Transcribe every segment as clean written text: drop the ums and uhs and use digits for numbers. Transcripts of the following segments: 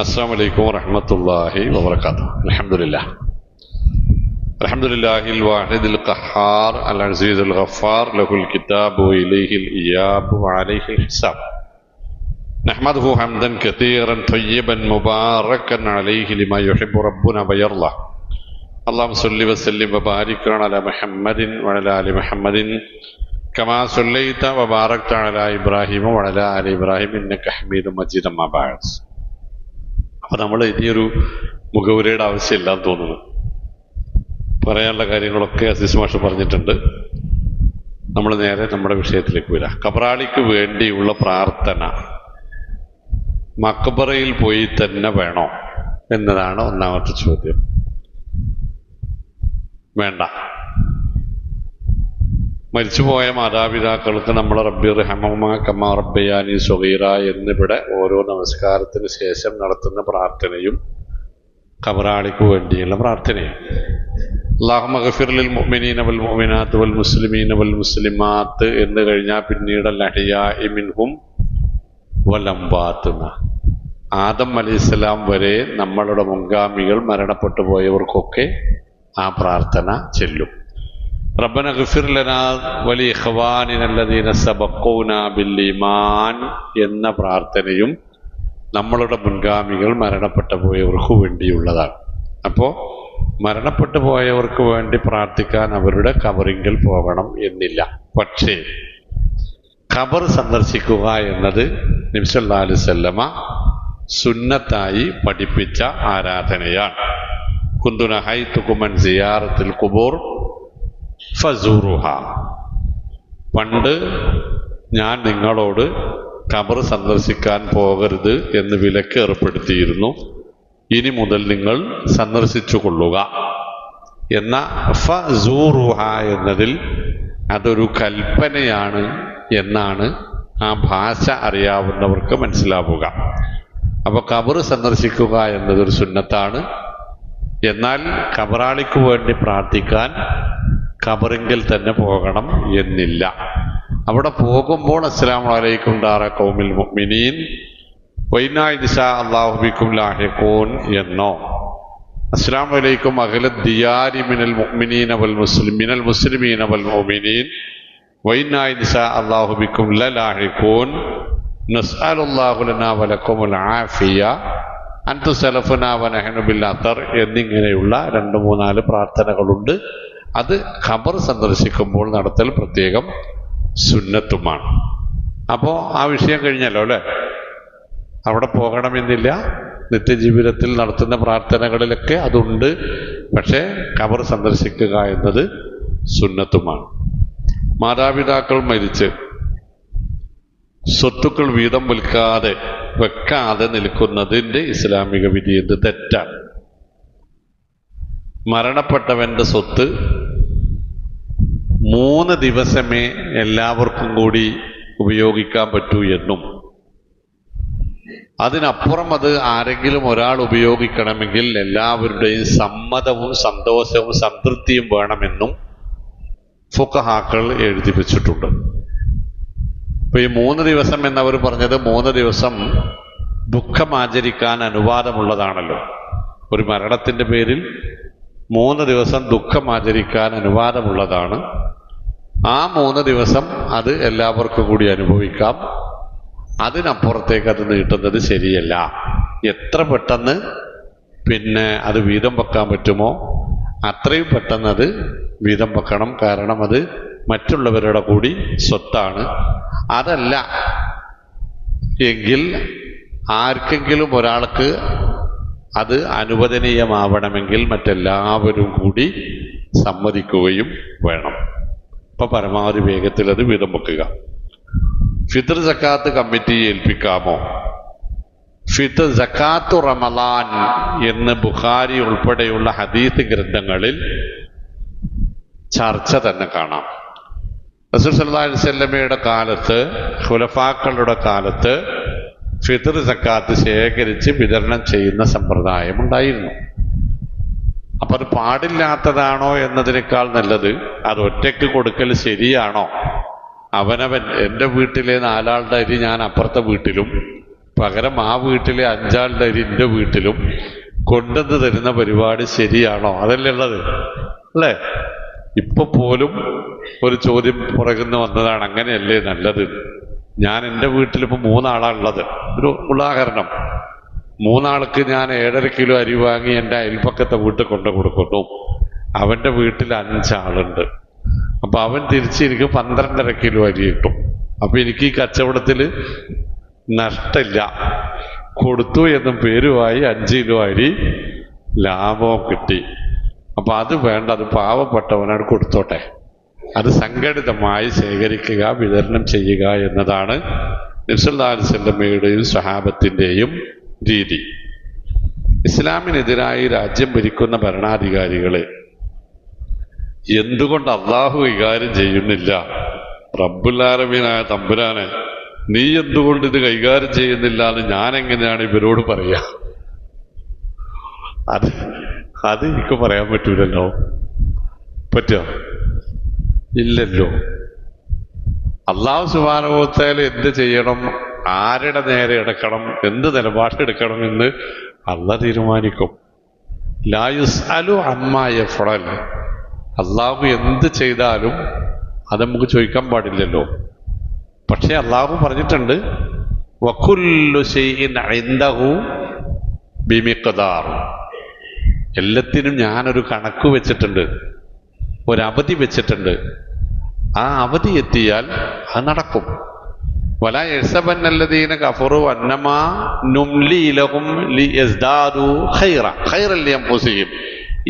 السلام عليكم ورحمة الله وبركاته. الحمد لله الواحد القهار العزيز الغفار له الكتاب وإليه الإياب وعليه الحساب. نحمده حمدا كثيرا طيبا مباركا عليه لما يحب ربنا ويرضى. اللهم صل وسلم وبارك على محمد وعلى آل محمد كما صليت وباركت على إبراهيم وعلى آل إبراهيم إنك حميد مجيد. أما بعد, അപ്പോൾ നമ്മൾ ഇനിയൊരു മുഖവുരയുടെ ആവശ്യമില്ലാന്ന് തോന്നുന്നു. പറയാനുള്ള കാര്യങ്ങളൊക്കെ അസീസ് മാഷ് പറഞ്ഞിട്ടുണ്ട്. നമ്മൾ നേരെ നമ്മുടെ വിഷയത്തിലേക്ക് വരാം. കബറാളിക്ക് വേണ്ടിയുള്ള പ്രാർത്ഥന മക്ബറയിൽ പോയി തന്നെ വേണോ എന്നതാണ് ഒന്നാമത്തെ ചോദ്യം. വേണ്ട. മരിച്ചുപോയ മാതാപിതാക്കൾക്ക് നമ്മൾ റബ്ബി റഹ്മഹുമാ കമാ റബ്ബയാനി സ്വഗീറ എന്നിവിടെ ഓരോ നമസ്കാരത്തിന് ശേഷം നടത്തുന്ന പ്രാർത്ഥനയും ഖബറാളിക്ക് വേണ്ടിയുള്ള പ്രാർത്ഥനയും. അല്ലാഹുമ്മ ഗഫിർ ലിൽ മുഅ്മിനീന വൽ മുഅ്മിനാത്ത് വൽ മുസ്ലിമീന വൽ മുസ്ലിമാത്ത് എന്ന് കഴിഞ്ഞാൽ പിന്നീട് അൽ അഹ്യാഇ മിൻഹും വൽ അംവാത്ത്. ആദം അലൈഹിസ്സലാം വരെ നമ്മളുടെ മുൻഗാമികൾ മരണപ്പെട്ടു പോയവർക്കൊക്കെ ആ പ്രാർത്ഥന ചെല്ലും. റബ്ബന ഗഫിർ ലനാ വലി ഇഖ്വാനിന അല്ലദീന സബഖൂനാ ബിൽ ഈമാൻ എന്ന പ്രാർത്ഥനയും നമ്മളുടെ മുൻഗാമികൾ മരണപ്പെട്ടു പോയവർക്ക് വേണ്ടിയുള്ളതാണ്. അപ്പോൾ മരണപ്പെട്ടു പോയവർക്ക് വേണ്ടി പ്രാർത്ഥിക്കാൻ അവരുടെ ഖബറിങ്കിൽ പോകണം എന്നില്ല. പക്ഷേ ഖബർ സന്ദർശിക്കുക എന്നത് നബി സല്ലല്ലാഹു അലൈഹി വസല്ലമ സുന്നത്തായി പഠിപ്പിച്ച ആരാധനയാണ്. കുന്തു നഹൈതുകും അൻ സിയാറത്തിൽ ഖുബൂർ ഫസൂറുഹ. പണ്ട് ഞാൻ നിങ്ങളോട് ഖബർ സന്ദർശിക്കാൻ പോകരുത് എന്ന് വിലക്ക് ഏർപ്പെടുത്തിയിരുന്നു. ഇനി മുതൽ നിങ്ങൾ സന്ദർശിച്ചു കൊള്ളുക എന്ന ഫസൂറുഹ എന്നതിൽ അതൊരു കൽപ്പനയാണ് എന്നാണ് ആ ഭാഷ അറിയാവുന്നവർക്ക് മനസ്സിലാവുക. അപ്പോൾ ഖബർ സന്ദർശിക്കുക എന്നതൊരു സുന്നത്താണ്. എന്നാൽ ഖബറാളിക്ക് വേണ്ടി പ്രാർത്ഥിക്കാൻ ഖബറിങ്കിൽ തന്നെ പോകണം എന്നില്ല. അവിടെ പോകുമ്പോൾ അസ്സലാമു അലൈക്കും ദാറ ഖൗമിൽ മുഅ്മിനീൻ വഇന്നാ ഇൻശാ അല്ലാഹു ബിക്കും ലാഹിഖൂൻ എന്നോ അസ്സലാമു അലൈക്കും അഹ്ലദ് ദിയാരി മിനൽ മുഅ്മിനീന വൽ മുസ്ലിമീന വൽ മുഅ്മിനീൻ വഇന്നാ ഇൻശാ അല്ലാഹു ബിക്കും ലലാഹിഖൂൻ നസ്അലുല്ലാഹു ലനാ വലക്കുമുൽ ആഫിയ അൻതു സലഫുനാ വനഹ്നു ബിൽ അഥർ എന്നിങ്ങനെയുള്ള 2-3-4 പ്രാർത്ഥനകളുണ്ട്. അത് ഖബർ സന്ദർശിക്കുമ്പോൾ നടത്തൽ പ്രത്യേകം സുന്നത്തുമാണ്. അപ്പോൾ ആ വിഷയം കഴിഞ്ഞല്ലോ അല്ലേ? അവിടെ പോകണമെന്നില്ല. നിത്യജീവിതത്തിൽ നടത്തുന്ന പ്രാർത്ഥനകളിലൊക്കെ അതുണ്ട്. പക്ഷേ ഖബർ സന്ദർശിക്കുക എന്നത് സുന്നത്തുമാണ്. മാതാപിതാക്കൾ മരിച്ച് സ്വത്തുക്കൾ വീതം വെക്കാതെ നിൽക്കുന്നതിൻ്റെ ഇസ്ലാമിക വിധി എന്ത്? തെറ്റാണ്. മരണപ്പെട്ടവന്റെ സ്വത്ത് 3 ദിവസമേ എല്ലാവർക്കും കൂടി ഉപയോഗിക്കാൻ പറ്റൂ എന്നും അതിനപ്പുറം അത് ആരെങ്കിലും ഒരാൾ ഉപയോഗിക്കണമെങ്കിൽ എല്ലാവരുടെയും സമ്മതവും സന്തോഷവും സംതൃപ്തിയും വേണമെന്നും ഫുഖഹാക്കൾ എഴുതി വെച്ചിട്ടുണ്ട്. ഇപ്പൊ ഈ 3 ദിവസം എന്നവർ പറഞ്ഞത് 3 ദിവസം ദുഃഖം ആചരിക്കാൻ അനുവാദമുള്ളതാണല്ലോ. ഒരു മരണത്തിന്റെ പേരിൽ 3 ദിവസം ദുഃഖം ആചരിക്കാൻ അനുവാദമുള്ളതാണ്. ആ 3 ദിവസം അത് എല്ലാവർക്കും കൂടി അനുഭവിക്കാം. അതിനപ്പുറത്തേക്ക് അത് നീട്ടുന്നത് ശരിയല്ല. എത്ര പെട്ടെന്ന് അത് വീതം വെക്കാൻ പറ്റുമോ അത്രയും പെട്ടെന്ന് അത് വീതം വെക്കണം. കാരണം അത് മറ്റുള്ളവരുടെ കൂടി സ്വത്താണ്. അതല്ല എങ്കിൽ ആർക്കെങ്കിലും ഒരാൾക്ക് അത് അനുവദനീയമാവണമെങ്കിൽ മറ്റെല്ലാവരും കൂടി സമ്മതിക്കുകയും വേണം. ഇപ്പൊ പരമാവധി വേഗത്തിൽ അത് വീതം വെക്കുക. ഫിത്ർ സക്കാത്ത് കമ്മിറ്റിയെ ഏൽപ്പിക്കാമോ? ഫിത്ർ സക്കാത്തു റമളാൻ എന്ന് ബുഖാരി ഉൾപ്പെടെയുള്ള ഹദീസ് ഗ്രന്ഥങ്ങളിൽ ചർച്ച തന്നെ കാണാം. റസൂൽ സല്ലല്ലാഹു അലൈഹി വസല്ലമയുടെ കാലത്ത്, ഖുലഫാക്കളുടെ കാലത്ത് ഫിത്ർ സക്കാത്ത് ശേഖരിച്ച് വിതരണം ചെയ്യുന്ന സമ്പ്രദായം ഉണ്ടായിരുന്നു. അപ്പൊ അത് പാടില്ലാത്തതാണോ എന്നതിനേക്കാൾ നല്ലത് അത് ഒറ്റയ്ക്ക് കൊടുക്കൽ ശരിയാണോ? അവനവൻ എൻ്റെ വീട്ടിലെ 4 ആളുടെ അരി ഞാൻ അപ്പുറത്തെ വീട്ടിലും പകരം ആ വീട്ടിലെ 5 ആളുടെ അരി എൻ്റെ വീട്ടിലും കൊണ്ടുവന്ന് തരുന്ന പരിപാടി ശരിയാണോ? അതല്ലേ ഉള്ളത് അല്ലേ? ഇപ്പൊ പോലും ഒരു ചോദ്യം പുറകുന്നു വന്നതാണ്, അങ്ങനെയല്ലേ നല്ലത്? ഞാൻ എൻ്റെ വീട്ടിലിപ്പോൾ 3 ആളാണുള്ളത്. ഒരു ഉദാഹരണം, 3 ആൾക്ക് ഞാൻ 7.5 കിലോ അരി വാങ്ങി എൻ്റെ അയൽപ്പക്കത്തെ വീട്ടിൽ കൊണ്ടു കൊടുക്കുന്നു. അവൻ്റെ വീട്ടിൽ 5 ആളുണ്ട്. അപ്പൊ അവൻ തിരിച്ചെനിക്ക് 12.5 കിലോ അരി കിട്ടും. അപ്പൊ എനിക്ക് ഈ കച്ചവടത്തിൽ നഷ്ടമില്ല. കൊടുത്തു എന്നും പേരുമായി 5 കിലോ അരി ലാഭവും കിട്ടി. അപ്പൊ അത് വേണ്ട, അത് പാവപ്പെട്ടവനാണ്, കൊടുത്തോട്ടെ. അത് സംഘടിതമായി ശേഖരിക്കുക, വിതരണം ചെയ്യുക എന്നതാണ് നബി സല്ലല്ലാഹു അലൈഹി വസല്ലമയുടെയും സ്വഹാബത്തിൻ്റെയും രീതി. ഇസ്ലാമിനെതിരായി രാജ്യം ഭരിക്കുന്ന ഭരണാധികാരികളെ എന്തുകൊണ്ട് അള്ളാഹു കൈകാര്യം ചെയ്യുന്നില്ല? റബ്ബുൽ ആലമീനായ തമ്പുരാനെ, നീ എന്തുകൊണ്ട് ഇത് കൈകാര്യം ചെയ്യുന്നില്ല എന്ന് ഞാൻ എങ്ങനെയാണ് ഇവരോട് പറയാ? അത് എനിക്ക് പറയാൻ പറ്റൂലല്ലോ. പറ്റുമോ? ഇല്ലല്ലോ. അള്ളാഹു സുബ്ഹാനഹു വ തആല എന്ത് ചെയ്യണം, ആരുടെ നേരെ എടുക്കണം, എന്ത് നിലപാടെടുക്കണം എന്ന് അള്ളാഹ് തീരുമാനിക്കും. ലാ യുസ്അലു അമ്മാ യഫ്അൽ. അള്ളാഹു എന്ത് ചെയ്താലും അത് നമുക്ക് ചോദിക്കാൻ പാടില്ലല്ലോ. പക്ഷെ അള്ളാഹു പറഞ്ഞിട്ടുണ്ട്, വകുല്ലു ശൈഇൻ ഇൻദഹു ബിമിഖ്ദാർ. എല്ലാത്തിനും ഞാനൊരു കണക്ക് വെച്ചിട്ടുണ്ട്, ഒരവധി വെച്ചിട്ടുണ്ട്. ആ അവധി എത്തിയാൽ അത് നടക്കും. വലാ യഹ്സബന്നല്ലദീന കഫറു അന്നമാ നുംലി ലഹും ലിയസ്ദാദു ഖൈറൻ ലിഅൻഫുസിഹിം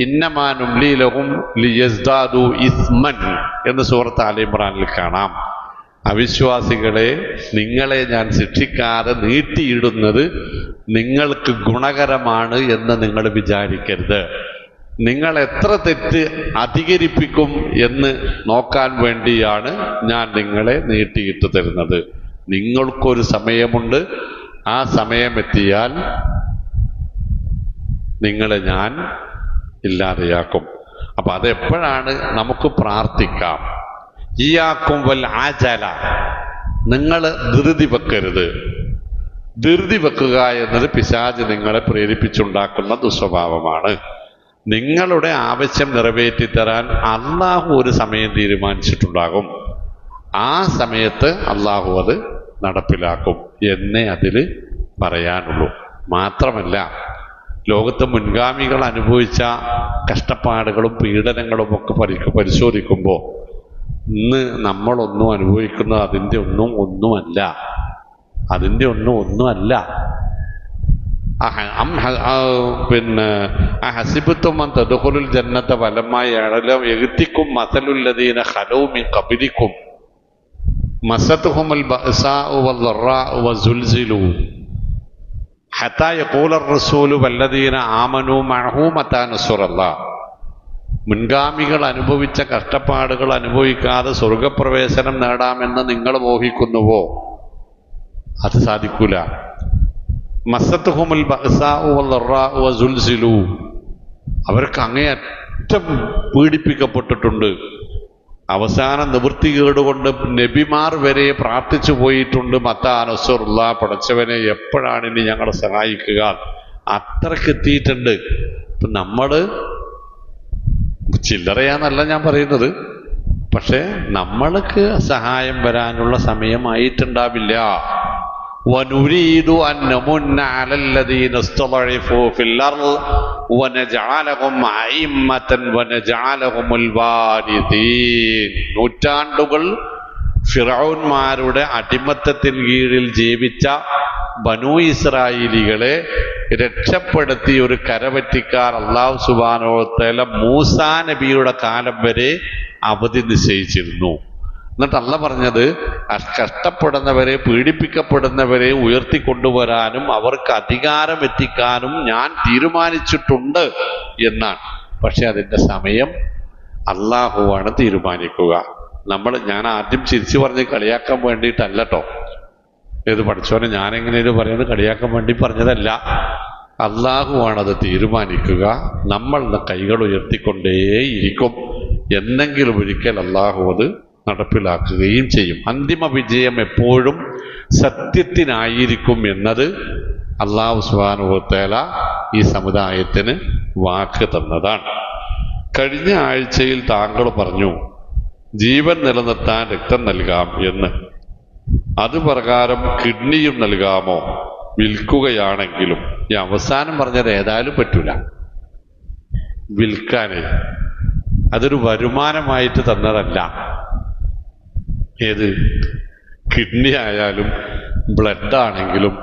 ഇന്നമാ നുംലി ലഹും ലിയസ്ദാദു ഇസ്മൻ എന്ന് സൂറത്ത് ആല ഇംറാനിൽ കാണാം. അവിശ്വാസികളെ, നിങ്ങളെ ഞാൻ ശിക്ഷിക്കാതെ നീട്ടിയിടുന്നത് നിങ്ങൾക്ക് ഗുണകരമാണ് എന്ന് നിങ്ങൾ വിചാരിക്കരുത്. നിങ്ങൾ എത്ര തെറ്റ് അധികരിപ്പിക്കും എന്ന് നോക്കാൻ വേണ്ടിയാണ് ഞാൻ നിങ്ങളെ നീട്ടിയിട്ട് തരുന്നത്. നിങ്ങൾക്കൊരു സമയമുണ്ട്, ആ സമയമെത്തിയാൽ നിങ്ങളെ ഞാൻ ഇല്ലാതെയാക്കും. അപ്പൊ അതെപ്പോഴാണ് നമുക്ക് പ്രാർത്ഥിക്കാം. ഇയ്യാക്കും വൽ ആജല, നിങ്ങൾ ധൃതി വെക്കരുത്. ധൃതി വെക്കുക എന്നത് പിശാച് നിങ്ങളെ പ്രേരിപ്പിച്ചുണ്ടാക്കുന്ന ദുസ്വഭാവമാണ്. നിങ്ങളുടെ ആവശ്യം നിറവേറ്റിത്തരാൻ അള്ളാഹു ഒരു സമയം തീരുമാനിച്ചിട്ടുണ്ടാകും. ആ സമയത്ത് അള്ളാഹു അത് നടപ്പിലാക്കും എന്നേ അതിൽ പറയാനുള്ളൂ. മാത്രമല്ല, ലോകത്ത് മുൻഗാമികൾ അനുഭവിച്ച കഷ്ടപ്പാടുകളും പീഡനങ്ങളും ഒക്കെ പരിശോധിക്കുമ്പോൾ ഇന്ന് നമ്മളൊന്നും അനുഭവിക്കുന്നത് അതിൻ്റെ ഒന്നുമല്ല. പിന്നെ ഹസിബത്തും തദ്ഖുലുൽ ജന്നത വലമ്മാ യഅ്തികും മസലുല്ലദീന ഖലൂ മിൻ ഖബ്ലികും മസത്തുഹുമുൽ ബഅസാഉ വദ്ദറാഉ വസുൽസിലു ഹത്താ യഖൂലർ റസൂലു വല്ലദീന ആമനൂ മഅഹു മതാ നസ്റുല്ലാഹ്. മുൻഗാമികൾ അനുഭവിച്ച കഷ്ടപ്പാടുകൾ അനുഭവിക്കാതെ സ്വർഗപ്രവേശനം നേടാമെന്ന് നിങ്ങൾ മോഹിക്കുന്നുവോ? അത് സാധിക്കൂല. മസ്സത്തുഹുമുൽ ബഅസാഉ വദ്ദറാഉ വസുൽസിലു, അവർക്ക് അങ്ങേയറ്റം പീഡിപ്പിക്കപ്പെട്ടിട്ടുണ്ട്. അവസാന നിവൃത്തികേടുകൊണ്ട് നബിമാർ വരെ പ്രാർത്ഥിച്ചു പോയിട്ടുണ്ട്, മത്താ നസ്റുല്ലാഹ്, പടച്ചവനെ എപ്പോഴാണ് ഇനി ഞങ്ങളെ സഹായിക്കുക? അത്രക്ക് എത്തിയിട്ടുണ്ട്. ഇപ്പൊ നമ്മള് ചില്ലറയാന്നല്ല ഞാൻ പറയുന്നത്, പക്ഷെ നമ്മൾക്ക് സഹായം വരാനുള്ള സമയമായിട്ടുണ്ടാവില്ല. വനുരീദു അൻ നമുന്ന അലല്ലദീന ഇസ്തളഇഫു ഫിൽ അർള് വനജഅലഹും അഇമ്മതൻ വനജഅലഹുൽ വാരിദീൻ. നൂറ്റാണ്ടുകൾ ഫിറഔൻമാരുടെ അടിമത്തത്തിന് കീഴിൽ ജീവിച്ച ബനൂ ഇസ്രായേലികളെ രക്ഷപ്പെടുത്തി ഒരു കരപറ്റിക്കാർ അല്ലാഹു സുബ്ഹാനഹു വ തആല മൂസാ നബിയുടെ കാലം വരെ അവധി നിശ്ചയിച്ചിരുന്നു. എന്നിട്ട് അല്ലാഹ് പറഞ്ഞത്, കഷ്ടപ്പെടുന്നവരെ, പീഡിപ്പിക്കപ്പെടുന്നവരെ ഉയർത്തിക്കൊണ്ടുവരാനും അവർക്ക് അധികാരം എത്തിക്കാനും ഞാൻ തീരുമാനിച്ചിട്ടുണ്ട് എന്നാണ്. പക്ഷെ അതിൻ്റെ സമയം അള്ളാഹുവാണ് തീരുമാനിക്കുക. ഞാൻ ആദ്യം ചിരിച്ചു പറഞ്ഞ് കളിയാക്കാൻ വേണ്ടിയിട്ടല്ല കേട്ടോ. ഏത് പഠിച്ചോനെ ഞാനെങ്ങനെയും പറയുന്നത് കളിയാക്കാൻ വേണ്ടി പറഞ്ഞതല്ല. അള്ളാഹുവാണത് തീരുമാനിക്കുക. നമ്മൾ കൈകൾ ഉയർത്തിക്കൊണ്ടേയിരിക്കും. എന്തെങ്കിലും ഒരിക്കൽ അള്ളാഹു അത് നടപ്പിലാക്കുകയും ചെയ്യും. അന്തിമ വിജയം എപ്പോഴും സത്യത്തിനായിരിക്കും എന്നത് അല്ലാഹു സുബ്ഹാനഹു വ തആല ഈ സമുദായത്തിന് വാക്ക് തന്നതാണ്. കഴിഞ്ഞ ആഴ്ചയിൽ താങ്കൾ പറഞ്ഞു ജീവൻ നിലനിർത്താൻ രക്തം നൽകാം എന്ന്. അത് പ്രകാരം കിഡ്നിയും നൽകാമോ വിൽക്കുകയാണെങ്കിലും? ഈ അവസാനം പറഞ്ഞത് ഏതായാലും പറ്റൂല വിൽക്കാനേ. അതൊരു വരുമാനമായിട്ട് തന്നതല്ല. ഏത് കിഡ്നി ആയാലും ബ്ലഡ് ആണെങ്കിലും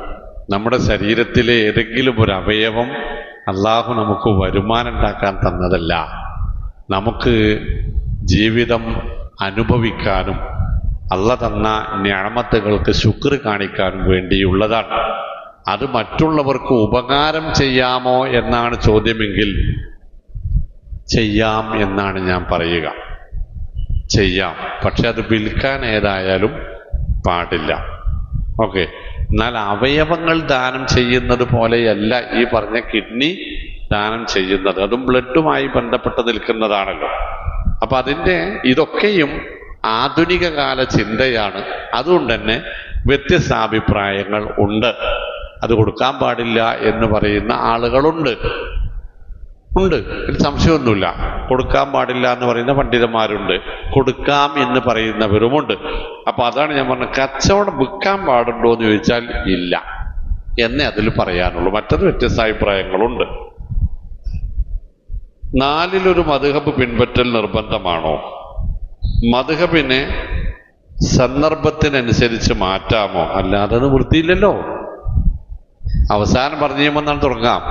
നമ്മുടെ ശരീരത്തിലെ ഏതെങ്കിലും ഒരു അവയവം അള്ളാഹു നമുക്ക് വരുമാനം ഉണ്ടാക്കാൻ തന്നതല്ല. നമുക്ക് ജീവിതം അനുഭവിക്കാനും അള്ള തന്ന നിഅമത്തുകൾക്ക് ശുക്ർ കാണിക്കാനും വേണ്ടിയുള്ളതാണ്. അത് മറ്റുള്ളവർക്ക് ഉപകാരം ചെയ്യാമോ എന്നാണ് ചോദ്യമെങ്കിൽ ചെയ്യാം എന്നാണ് ഞാൻ പറയുക. ചെയ്യാം, പക്ഷെ അത് വിൽക്കാൻ ഏതായാലും പാടില്ല. ഓക്കെ. എന്നാൽ അവയവങ്ങൾ ദാനം ചെയ്യുന്നത് പോലെയല്ല ഈ പറഞ്ഞ കിഡ്നി ദാനം ചെയ്യുന്നത്. അതും ബ്ലഡുമായി ബന്ധപ്പെട്ട് നിൽക്കുന്നതാണല്ലോ. അപ്പൊ ഇതൊക്കെയും ആധുനിക കാല ചിന്തയാണ്. അതുകൊണ്ട് തന്നെ വ്യത്യസ്ത അഭിപ്രായങ്ങൾ ഉണ്ട്. അത് കൊടുക്കാൻ പാടില്ല എന്ന് പറയുന്ന ആളുകളുണ്ട്, ഇതിൽ സംശയമൊന്നുമില്ല. കൊടുക്കാൻ പാടില്ല എന്ന് പറയുന്ന പണ്ഡിതന്മാരുണ്ട്, കൊടുക്കാം എന്ന് പറയുന്നവരുമുണ്ട്. അപ്പൊ അതാണ് ഞാൻ പറഞ്ഞത്, കച്ചവടം വിൽക്കാൻ പാടുണ്ടോ എന്ന് ചോദിച്ചാൽ ഇല്ല എന്നേ അതിൽ പറയാനുള്ളൂ. മറ്റത് വ്യത്യസ്ത അഭിപ്രായങ്ങളുണ്ട്. 4-ൽ മദ്ഹബ് പിൻപറ്റൽ നിർബന്ധമാണോ? മദ്ഹബിനെ സന്ദർഭത്തിനനുസരിച്ച് മാറ്റാമോ? അല്ലാതെ അത് വൃത്തിയില്ലല്ലോ. അവസാനം പറഞ്ഞു കഴിയുമ്പോൾ തുടങ്ങാം.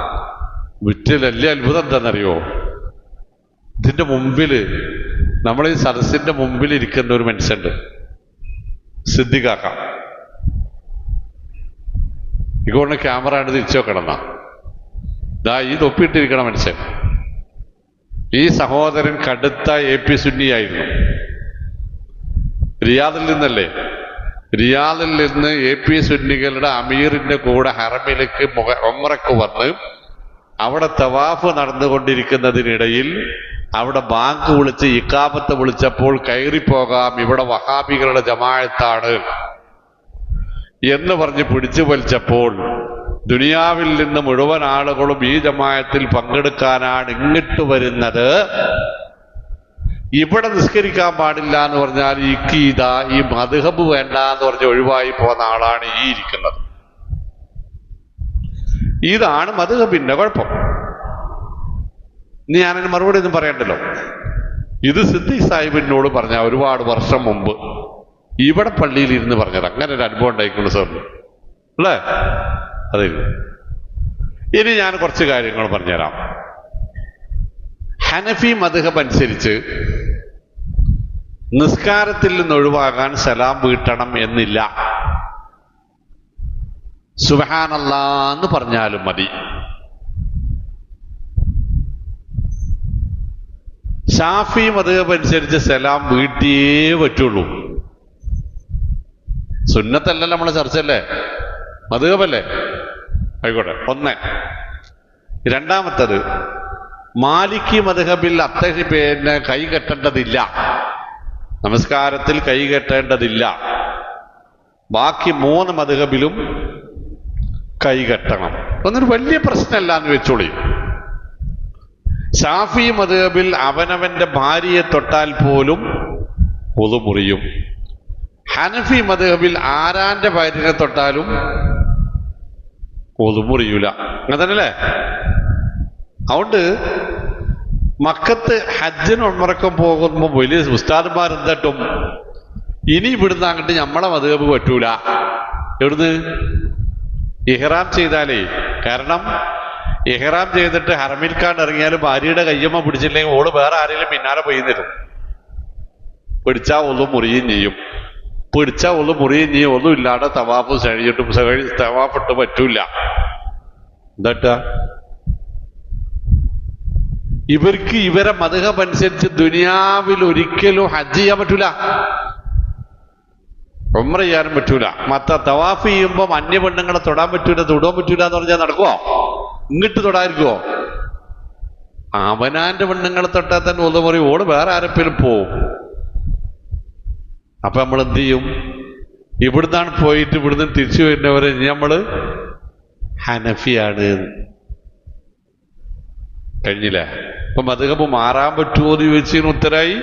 വിറ്റിൽ വലിയ അത്ഭുതം എന്താണെന്നറിയോ? ഇതിന്റെ മുമ്പില്, നമ്മൾ ഈ സദസ്സിന്റെ മുമ്പിൽ ഇരിക്കുന്ന ഒരു മനുഷ്യണ്ട്, സിദ്ദിഖാക്ക. ഇതുകൊണ്ട് ക്യാമറ ആണ് തിരിച്ചു വെക്കണമെന്ന ഈ തൊപ്പിയിട്ടിരിക്കണ മനുഷ്യൻ. ഈ സഹോദരൻ കടുത്ത AP സുന്നിയായിരുന്നു. റിയാദിൽ നിന്നല്ലേ? റിയാദിൽ നിന്ന് AP സുന്നികളുടെ അമീറിന്റെ കൂടെ ഹറമിലേക്ക് ഉംറക്ക് വന്ന് അവിടെ തവാഫ് നടന്നുകൊണ്ടിരിക്കുന്നതിനിടയിൽ അവിടെ ബാങ്ക് വിളിച്ച് ഇഖാമത്ത് വിളിച്ചപ്പോൾ കയറിപ്പോകാം, ഇവിടെ വഹാബികളുടെ ജമാഅത്താണ് എന്ന് പറഞ്ഞ് പിടിച്ചു വലിച്ചപ്പോൾ ദുനിയാവിൽ നിന്ന് മുഴുവൻ ആളുകളും ഈ ജമാഅത്തിൽ പങ്കെടുക്കാനാണ് ഇങ്ങോട്ട് വരുന്നത്. ഇവിടെ നിസ്കരിക്കാൻ പാടില്ല എന്ന് പറഞ്ഞാൽ ഈ മദ്ഹബ് വേണ്ട എന്ന് പറഞ്ഞ് ഒഴിവായി പോകുന്ന ആളാണ് ഈ ഇരിക്കുന്നത്. ഇതാണ് മദ്ഹബിന്റെ കുഴപ്പം. ഇനി ഞാനതിന് മറുപടി ഒന്നും പറയണ്ടല്ലോ. ഇത് സിദ്ദീഖ് സാഹിബിനോട് പറഞ്ഞ ഒരുപാട് വർഷം മുമ്പ് ഇവിടെ പള്ളിയിൽ ഇരുന്ന് പറഞ്ഞത്. അങ്ങനെ ഒരു അനുഭവം ഉണ്ടായിക്കൊണ്ട് സാറിന് അല്ലേ? അതെ. ഇനി ഞാൻ കുറച്ച് കാര്യങ്ങൾ പറഞ്ഞുതരാം. ഹനഫി മദ്ഹബ് അനുസരിച്ച് നിസ്കാരത്തിൽ നിന്ന് ഒഴിവാകാൻ സലാം വീട്ടണം എന്നില്ല. സുബ്ഹാനല്ലാഹ് എന്ന് പറഞ്ഞാലും മതി. ഷാഫി മദ്ഹബ് അനുസരിച്ച് സലാം വീട്ടിയേ പറ്റുള്ളൂ. സുന്നത്തല്ലല്ലോ, നമ്മളെ ചർച്ചയല്ലേ, മദ്ഹബല്ലേ, ആയിക്കോട്ടെ. ഒന്ന്. രണ്ടാമത്തത്, മാലിക്കി മദ്ഹബിൽ കൈ കെട്ടേണ്ടതില്ല, നമസ്കാരത്തിൽ കൈ കെട്ടേണ്ടതില്ല. ബാക്കി 3 മദ്ഹബിലും കൈ കെട്ടണം. ഒന്നൊരു വലിയ പ്രശ്നമല്ല എന്ന് വെച്ചോളി. ഷാഫി മദ്ഹബിൽ അവനവന്റെ ഭാര്യയെ തൊട്ടാൽ പോലും വുളു മുറിയും. ഹനഫി മദ്ഹബിൽ ആരാന്റെ ഭാര്യനെ തൊട്ടാലും വുളു മുറിയൂല. അങ്ങനെ തന്നെയല്ലേ? അതുകൊണ്ട് മക്കത്ത് ഹജ്ജിന് ഉംറക്കും പോകുമ്പോൾ വലിയ ഉസ്താദന്മാരെന്തട്ടും ഇനി ഇവിടുന്ന് അങ്ങോട്ട് നമ്മളെ മദ്ഹബ് പറ്റൂല. എവിടുന്ന്? ഇഹ്റാം ചെയ്താലേ. കാരണം ഇഹ്റാം ചെയ്തിട്ട് ഹറമിൽക്കാൻ ഇറങ്ങിയാലും ഭാര്യയുടെ കയ്യമ്മ പിടിച്ചില്ലെങ്കിൽ ഓള് വേറെ ആരെങ്കിലും പിന്നാലെ പോയി തരും. പിടിച്ചാ ഒന്നും മുറിയും ചെയ്യും. ഒന്നും ഇല്ലാതെ തവാഫ് തവാഫിട്ട് പറ്റൂല. എന്താ ഇവർക്ക് ഇവരെ മദ്ഹബ് അനുസരിച്ച് ദുനിയാവിൽ ഒരിക്കലും ഹജ്ജ് ചെയ്യാൻ പറ്റൂല, ഉംറ ചെയ്യാനും പറ്റൂല. തവാഫ് ചെയ്യുമ്പോൾ അന്യ പെണ്ണുങ്ങളെ തൊടാൻ പറ്റൂല, തൊടാൻ പറ്റൂല എന്ന് പറഞ്ഞാൽ നടക്കുവോ? ഇങ്ങിട്ട് തൊടാതിരിക്കുവോ? അവനാന്റെ പെണ്ണുങ്ങളെ തൊട്ടാൽ തന്നെ ഒന്ന് പറയും ഓള് വേറെ ആരെങ്കിലും പോവും. അപ്പൊ നമ്മൾ എന്ത് ചെയ്യും? ഇവിടുന്നാണ് പോയിട്ട് ഇവിടുന്ന് തിരിച്ചു വരുന്നവരെ നമ്മൾ ഹനഫിയാണ്. കഴിഞ്ഞില്ല. ഇപ്പൊ മദ്ഹബ് മാറാൻ പറ്റുമോ എന്ന് ചോദിച്ചതിന് ഉത്തരായി.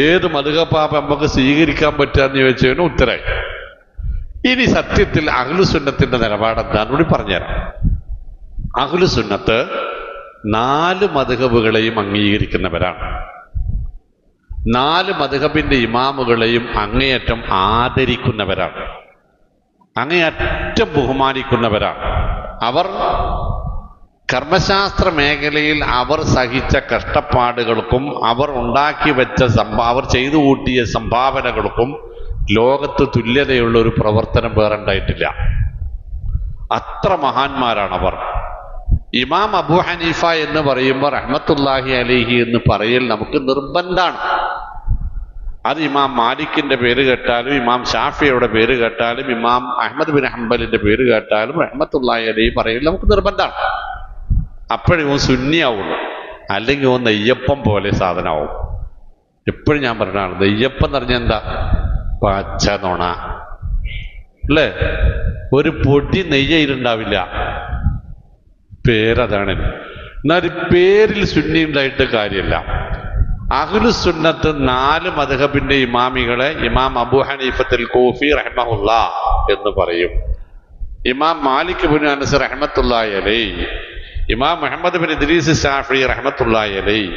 ഏത് മദ്ഹബാ നമുക്ക് സ്വീകരിക്കാൻ പറ്റാന്ന് ചോദിച്ചതിന് ഉത്തരായി. ഇനി സത്യത്തിൽ അഹ്ലുസുന്നത്തിന്റെ നിലപാട് എന്താന്ന് കൂടി പറഞ്ഞുതരാം. അഹ്ലുസുന്നത്ത് 4 മദ്ഹബുകളെയും അംഗീകരിക്കുന്നവരാണ്. 4 മദ്ഹബിന്റെ ഇമാമുകളെയും അങ്ങേയറ്റം ആദരിക്കുന്നവരാണ്, അങ്ങേയറ്റം ബഹുമാനിക്കുന്നവരാണ്. അവർ കർമ്മശാസ്ത്ര മേഖലയിൽ അവർ സഹിച്ച കഷ്ടപ്പാടുകൾക്കും അവർ ഉണ്ടാക്കി വെച്ച അവർ ചെയ്തു കൂട്ടിയ സംഭാവനകൾക്കും ലോകത്ത് തുല്യതയുള്ള ഒരു പ്രവർത്തനം വേറെ ഉണ്ടായിട്ടില്ല. അത്ര മഹാന്മാരാണവർ. ഇമാം അബൂ ഹനീഫ എന്ന് പറയുമ്പോൾ റഹ്മത്തുള്ളാഹി അലൈഹി എന്ന് പറയൽ നമുക്ക് നിർബന്ധമാണ്. അത് ഇമാം മാലിക്കിന്റെ പേര് കേട്ടാലും ഇമാം ഷാഫിയുടെ പേര് കേട്ടാലും ഇമാം അഹ്മദ് ബിൻ ഹംബലിന്റെ പേര് കേട്ടാലും റഹ്മത്തുള്ളാഹി അലൈഹി പറയൽ നമുക്ക് നിർബന്ധമാണ്. അപ്പോഴേ ഓൻ സുന്നിയാവുള്ളൂ. അല്ലെങ്കിൽ ഓൻ നെയ്യപ്പം പോലെ സാധനമാവും. എപ്പോഴും ഞാൻ പറഞ്ഞതാണ്, നെയ്യപ്പം എന്ന് പറഞ്ഞാൽ എന്താ? പച്ച നുണ അല്ലേ? ഒരു പൊടി നെയ്യയിലുണ്ടാവില്ല. പേരതാണ്. എന്നാൽ പേരിൽ സുന്നി ഉണ്ടായിട്ട് കാര്യമല്ല. അഹ്ലുസുന്നത്ത് 4 മദ്ഹബിന്റെ ഇമാമികളെ ഇമാം അബൂ ഹനീഫത്തുൽ കൂഫി റഹ്മഹുല്ലാ എന്ന് പറയും, ഇമാം മാലിക് ബിൻ അനസ് റഹ്മത്തുള്ളാഹി അലൈഹി, ഇമാം മുഹമ്മദ് ബിൻ ഇദ്രീസ് ശാഫി റഹ്മത്തുള്ളാഹി അലൈഹി,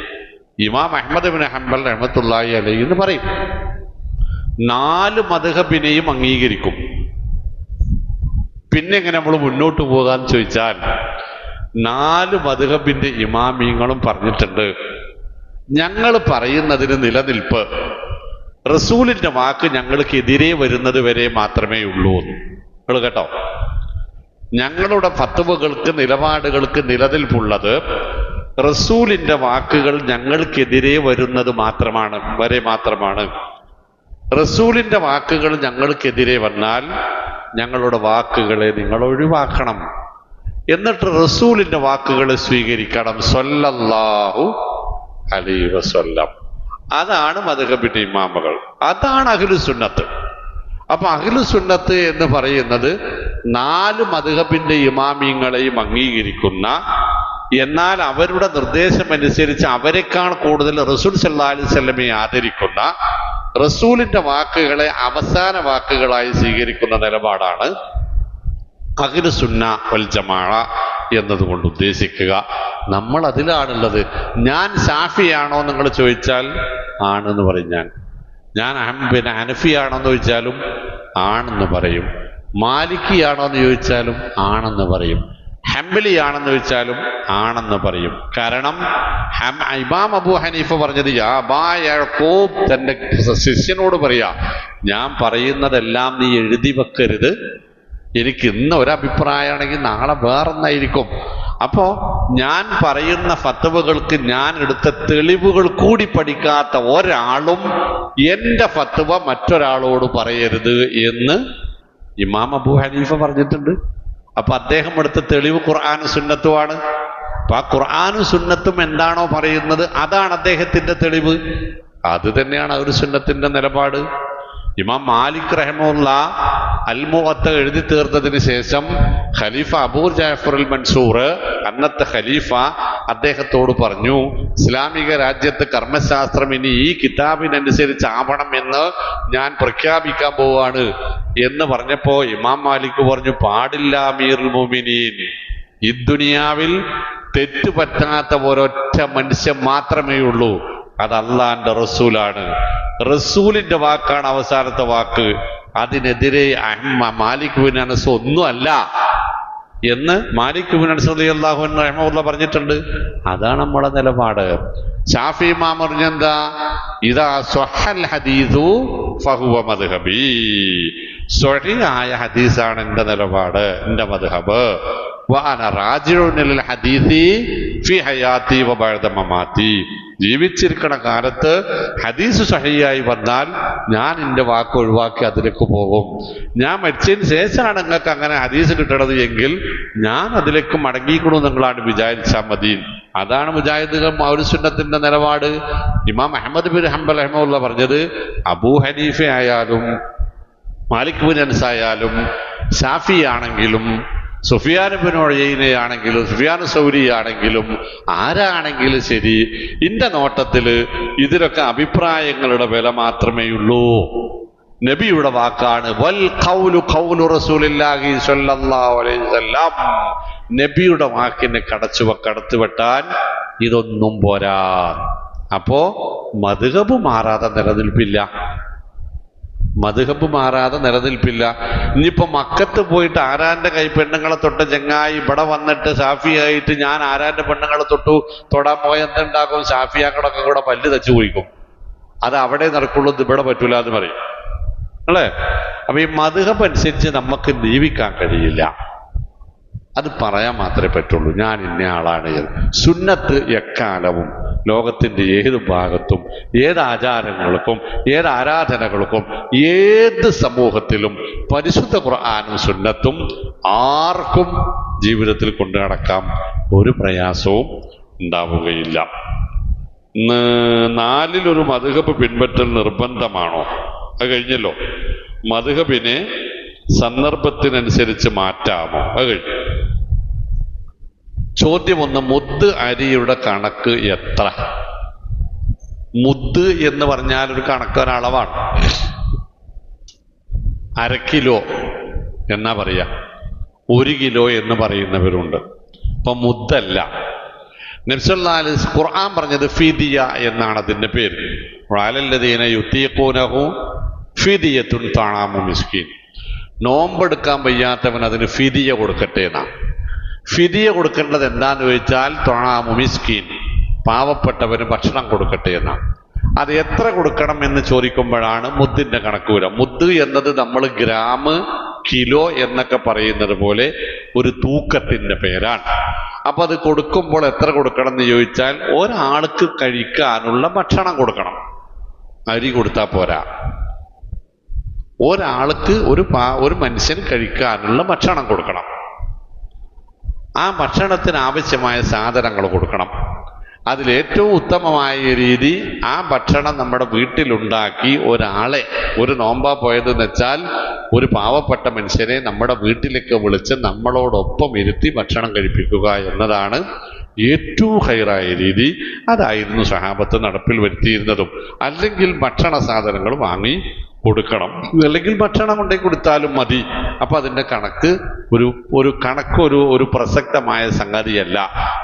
ഇമാം അഹ്മദ് ബിൻ ഹംബൽ റഹ്മത്തുള്ളാഹി അലൈഹി എന്ന് പറയും. 4 മദ്ഹബിനെയും അംഗീകരിക്കും. പിന്നെ എങ്ങനെ നമ്മൾ മുന്നോട്ട് പോകാന്ന് ചോദിച്ചാൽ 4 മദ്ഹബിന്റെ ഇമാമിങ്ങളും പറഞ്ഞിട്ടുണ്ട്, ഞങ്ങൾ പറയുന്നതിന് നിലനിൽപ്പ് റസൂലിന്റെ വാക്ക് ഞങ്ങൾക്കെതിരെ വരുന്നത് വരെ മാത്രമേ ഉള്ളൂ. നിങ്ങൾ കേട്ടോ, ഞങ്ങളുടെ ഫത്വകൾക്ക് നിലപാടുകൾക്ക് നിലനിൽപ്പുള്ളത് റസൂലിന്റെ വാക്കുകൾ ഞങ്ങൾക്കെതിരെ വരുന്നത് വരെ മാത്രമാണ്. റസൂലിന്റെ വാക്കുകൾ ഞങ്ങൾക്കെതിരെ വന്നാൽ ഞങ്ങളുടെ വാക്കുകളെ നിങ്ങൾ ഒഴിവാക്കണം, എന്നിട്ട് റസൂലിന്റെ വാക്കുകളെ സ്വീകരിക്കണം സ്വല്ലല്ലാഹു അലൈഹി വസല്ലം. അതാണ് മദ്ഹബിന്റെ ഇമാമുകൾ, അതാണ് അഹ്ലുസുന്നത്ത്. അപ്പൊ അഹ്ലുസുന്നത്ത് എന്ന് പറയുന്നത് 4 മദ്ഹബിന്റെ ഇമാമിങ്ങളെയും അംഗീകരിക്കുന്ന, എന്നാൽ അവരുടെ നിർദ്ദേശമനുസരിച്ച് അവരെക്കാൾ കൂടുതൽ റസൂൽ സല്ലല്ലാഹു അലൈഹി വസല്ലമയെ ആദരിക്കുന്ന, റസൂലിന്റെ വാക്കുകളെ അവസാന വാക്കുകളായി സ്വീകരിക്കുന്ന നിലപാടാണ് അഹ്ലുസുന്ന വൽ ജമാഅ എന്നതുകൊണ്ട് ഉദ്ദേശിക്കുക. നമ്മൾ അതിലാണുള്ളത്. ഞാൻ ഷാഫിയാണോ നിങ്ങൾ ചോദിച്ചാൽ ആണെന്ന് പറയും. ഞാൻ ഹനഫിയാണോന്ന് ചോദിച്ചാലും ആണെന്ന് പറയും. മാലിക്കിയാണോ എന്ന് ചോദിച്ചാലും ആണെന്ന് പറയും. ഹംബലിയാണെന്ന് ചോദിച്ചാലും ആണെന്ന് പറയും. കാരണം ഇമാം അബൂ ഹനീഫ പറഞ്ഞത് യാ അബാ യഅ്ഖൂബ്, തന്റെ ശിഷ്യനോട് പറയാ, ഞാൻ പറയുന്നതെല്ലാം നീ എഴുതി വെക്കരുത്. എനിക്ക് ഇന്ന് ഒരഭിപ്രായമാണെങ്കിൽ നാളെ വേറൊന്നായിരിക്കും. അപ്പോ ഞാൻ പറയുന്ന ഫത്വകൾക്ക് ഞാൻ എടുത്ത തെളിവുകൾ കൂടി പഠിക്കാത്ത ഒരാളും എന്റെ ഫത്വ മറ്റൊരാളോട് പറയരുത് എന്ന് ഇമാം അബൂ ഹനീഫ പറഞ്ഞിട്ടുണ്ട്. അപ്പൊ അദ്ദേഹം എടുത്ത തെളിവ് ഖുർആനും സുന്നത്തുമാണ്. അപ്പൊ ആ ഖുർആനും സുന്നത്തും എന്താണോ പറയുന്നത് അതാണ് അദ്ദേഹത്തിന്റെ തെളിവ്. അത് തന്നെയാണ് ഒരു സുന്നത്തിന്റെ നിലപാട്. ഇമാം മാലിക് റഹ്മത്തുള്ളാ അൽ മുഅത്ത എഴുതി തീർത്തതിന് ശേഷം ഖലീഫ അബൂ ജഅഫർ അൽ മൻസൂർ, അന്നത്തെ ഖലീഫ, അദ്ദേഹത്തോട് പറഞ്ഞു, ഇസ്ലാമിക രാജ്യത്ത് കർമ്മശാസ്ത്രം ഇനി ഈ കിതാബിനനുസരിച്ച് ആവണം എന്ന് ഞാൻ പ്രഖ്യാപിക്കാൻ പോവാണ് എന്ന് പറഞ്ഞപ്പോ ഇമാം മാലിക് പറഞ്ഞു, പാടില്ല അമീറുൽ മുഅ്മിനീൻ, ഈ ദുനിയാവിൽ തെറ്റ് പറ്റാത്ത ഒരൊറ്റ മനുഷ്യൻ മാത്രമേ ഉള്ളൂ, അത് അള്ളാന്റെ റസൂലാണ്. റസൂലിന്റെ വാക്കാണ് അവസാനത്തെ വാക്ക്. അതിനെതിരെ മാലിക് ബിൻ അനസ് ഒന്നുമല്ല എന്ന് മാലിക് ബിൻ അനസ് റളിയല്ലാഹു അൻഹു റഹ്മത്തുള്ളാഹി പറഞ്ഞിട്ടുണ്ട്. അതാണ് നമ്മുടെ നിലപാട്. ഷാഫി ഇമാം പറഞ്ഞെന്താ? ഇദാ സ്വഹൽ ഹദീസു ഫഹുവ മദ്ഹബി, സ്വഹീഹായ ഹദീസാണ് എന്റെ നിലപാട്, എന്റെ മദ്ഹബ്. വഅന റാജിഉൻ ഇലൽ ഹദീസി ഫി ഹയാതി വബഅദ മമാതി. ജീവിച്ചിരിക്കണ കാലത്ത് ഹദീസ് സഹിയായി വന്നാൽ ഞാൻ എൻ്റെ വാക്ക് ഒഴിവാക്കി അതിലേക്ക് പോകും. ഞാൻ മരിച്ചതിന് ശേഷമാണ് നിങ്ങൾക്ക് അങ്ങനെ ഹദീസ് കിട്ടണത് എങ്കിൽ ഞാൻ അതിലേക്ക് മടങ്ങിക്കണു നിങ്ങളാണ് വിചാരിച്ചാൽ മതി. അതാണ് മുജാഹിദുകൾ മൗലസുന്നത്തിന്റെ നിലപാട്. ഇമാം അഹ്മദ് ബിൻ ഹംബൽ റഹിമഹുല്ലാ പറഞ്ഞത് അബൂ ഹനീഫ ആയാലും മാലിക് ബിൻ അനസ് ആയാലും ഷാഫി ആണെങ്കിലും സുഫിയാൻ ബിൻ ഉയൈനയാണെങ്കിലും സുഫിയാൻ സൗരി ആണെങ്കിലും ആരാണെങ്കിലും ശരി, ഇന്റെ നോട്ടത്തില് ഇതിലൊക്കെ അഭിപ്രായങ്ങളുടെ വില മാത്രമേ ഉള്ളൂ. നബിയുടെ വാക്കാണ് വൽ ഖൗലു ഖൗലു റസൂലില്ലാഹി സ്വല്ലല്ലാഹു അലൈഹി വസല്ലം. നബിയുടെ വാക്കിനെ കടത്തുവെട്ടാൻ ഇതൊന്നും പോരാ. അപ്പോ മദ്ഹബ് മാറാതെ നിലനിൽപ്പില്ല. മദ്ഹബ് മാറാതെ നിലനിൽപ്പില്ല. ഇനിയിപ്പോ മക്കത്ത് പോയിട്ട് ആരാന്റെ കൈ പെണ്ണുങ്ങളെ തൊട്ട ചങ്ങായി ഇവിടെ വന്നിട്ട് ഷാഫിയായിട്ട് ഞാൻ ആരാന്റെ പെണ്ണുങ്ങളെ തൊടാൻ പോയ എന്തുണ്ടാക്കും? ഷാഫിയാക്കളൊക്കെ കൂടെ പല്ല് തച്ചു കുഴിക്കും. അത് അവിടെ നടക്കുള്ളൂ, ഇവിടെ പറ്റൂല എന്ന് പറയും അല്ലേ? അപ്പൊ ഈ മദ്ഹബ് അനുസരിച്ച് നമുക്ക് ജീവിക്കാൻ കഴിയില്ല. അത് പറയാൻ മാത്രമേ പറ്റുള്ളൂ ഞാൻ ഇന്ന ആളാണ് എന്ന്. സുന്നത്ത് എക്കാലവും ലോകത്തിന്റെ ഏത് ഭാഗത്തും ഏത് ആചാരങ്ങൾക്കും ഏത് ആരാധനകൾക്കും ഏത് സമൂഹത്തിലും പരിശുദ്ധ ഖുർആനും സുന്നത്തും ആർക്കും ജീവിതത്തിൽ കൊണ്ടു നടക്കാം, ഒരു പ്രയാസവും ഉണ്ടാവുകയില്ല. 4 മദ്ഹബ് പിൻപറ്റൽ നിർബന്ധമാണോ? അത് കഴിഞ്ഞല്ലോ. മദ്ഹബിനെ സന്ദർഭത്തിനനുസരിച്ച് മാറ്റാമോ? അത് കഴിഞ്ഞു. ചോദ്യം 1, മുദ് അരിയുടെ കണക്ക് എത്ര? മുദ് എന്ന് പറഞ്ഞാൽ ഒരു കണക്ക്, ഒരളവാണ്. 1/2 കിലോ എന്നാ പറയാ, 1 കിലോ എന്ന് പറയുന്നവരുണ്ട്. അപ്പൊ മുദ്ദല്ല. നബി സല്ലല്ലാഹു അലൈഹി വസല്ലം ഖുർആൻ പറഞ്ഞത് ഫിദിയ എന്നാണ് അതിന്റെ പേര്. വഅലല്ലദീന യുതീഖൂനഹു ഫിദിയത്തുൻ തഅമു മിസ്കീൻ. നോമ്പെടുക്കാൻ വയ്യാത്തവൻ അതിന് ഫിദിയ കൊടുക്കട്ടെ എന്നാണ്. ഫിദിയ കൊടുക്കേണ്ടത് എന്താന്ന് ചോദിച്ചാൽ തഅമു മിസ്കീൻ, പാവപ്പെട്ടവന് ഭക്ഷണം കൊടുക്കട്ടെ എന്നാണ്. അത് എത്ര കൊടുക്കണം എന്ന് ചോദിക്കുമ്പോഴാണ് മുദ്ദിന്റെ കണക്ക് വരിക. മുദ് എന്നത് നമ്മൾ ഗ്രാം, കിലോ എന്നൊക്കെ പറയുന്നത് പോലെ ഒരു തൂക്കത്തിന്റെ പേരാണ്. അപ്പൊ അത് കൊടുക്കുമ്പോൾ എത്ര കൊടുക്കണം എന്ന് ചോദിച്ചാൽ ഒരാൾക്ക് കഴിക്കാനുള്ള ഭക്ഷണം കൊടുക്കണം. അരി കൊടുത്താൽ പോരാ, ഒരാൾക്ക് ഒരു മനുഷ്യന് കഴിക്കാനുള്ള ഭക്ഷണം കൊടുക്കണം. ആ ഭക്ഷണത്തിന് ആവശ്യമായ സാധനങ്ങൾ കൊടുക്കണം. അതിലേറ്റവും ഉത്തമമായ രീതി ആ ഭക്ഷണം നമ്മുടെ വീട്ടിലുണ്ടാക്കി ഒരാളെ, ഒരു നോമ്പാ പോയതെന്ന് വെച്ചാൽ ഒരു പാവപ്പെട്ട മനുഷ്യനെ നമ്മുടെ വീട്ടിലേക്ക് വിളിച്ച് നമ്മളോടൊപ്പം ഇരുത്തി ഭക്ഷണം കഴിപ്പിക്കുക എന്നതാണ് ഏറ്റവും ഹൈറായ രീതി. അതായിരുന്നു സഹാബത്ത് നടപ്പിൽ വരുത്തിയിരുന്നതും. അല്ലെങ്കിൽ ഭക്ഷണ സാധനങ്ങൾ വാങ്ങി കൊടുക്കണം, അല്ലെങ്കിൽ ഭക്ഷണം കൊണ്ടേ കൊടുത്താലും മതി. അപ്പൊ അതിന്റെ കണക്ക് ഒരു പ്രസക്തമായ സംഗതിയല്ല.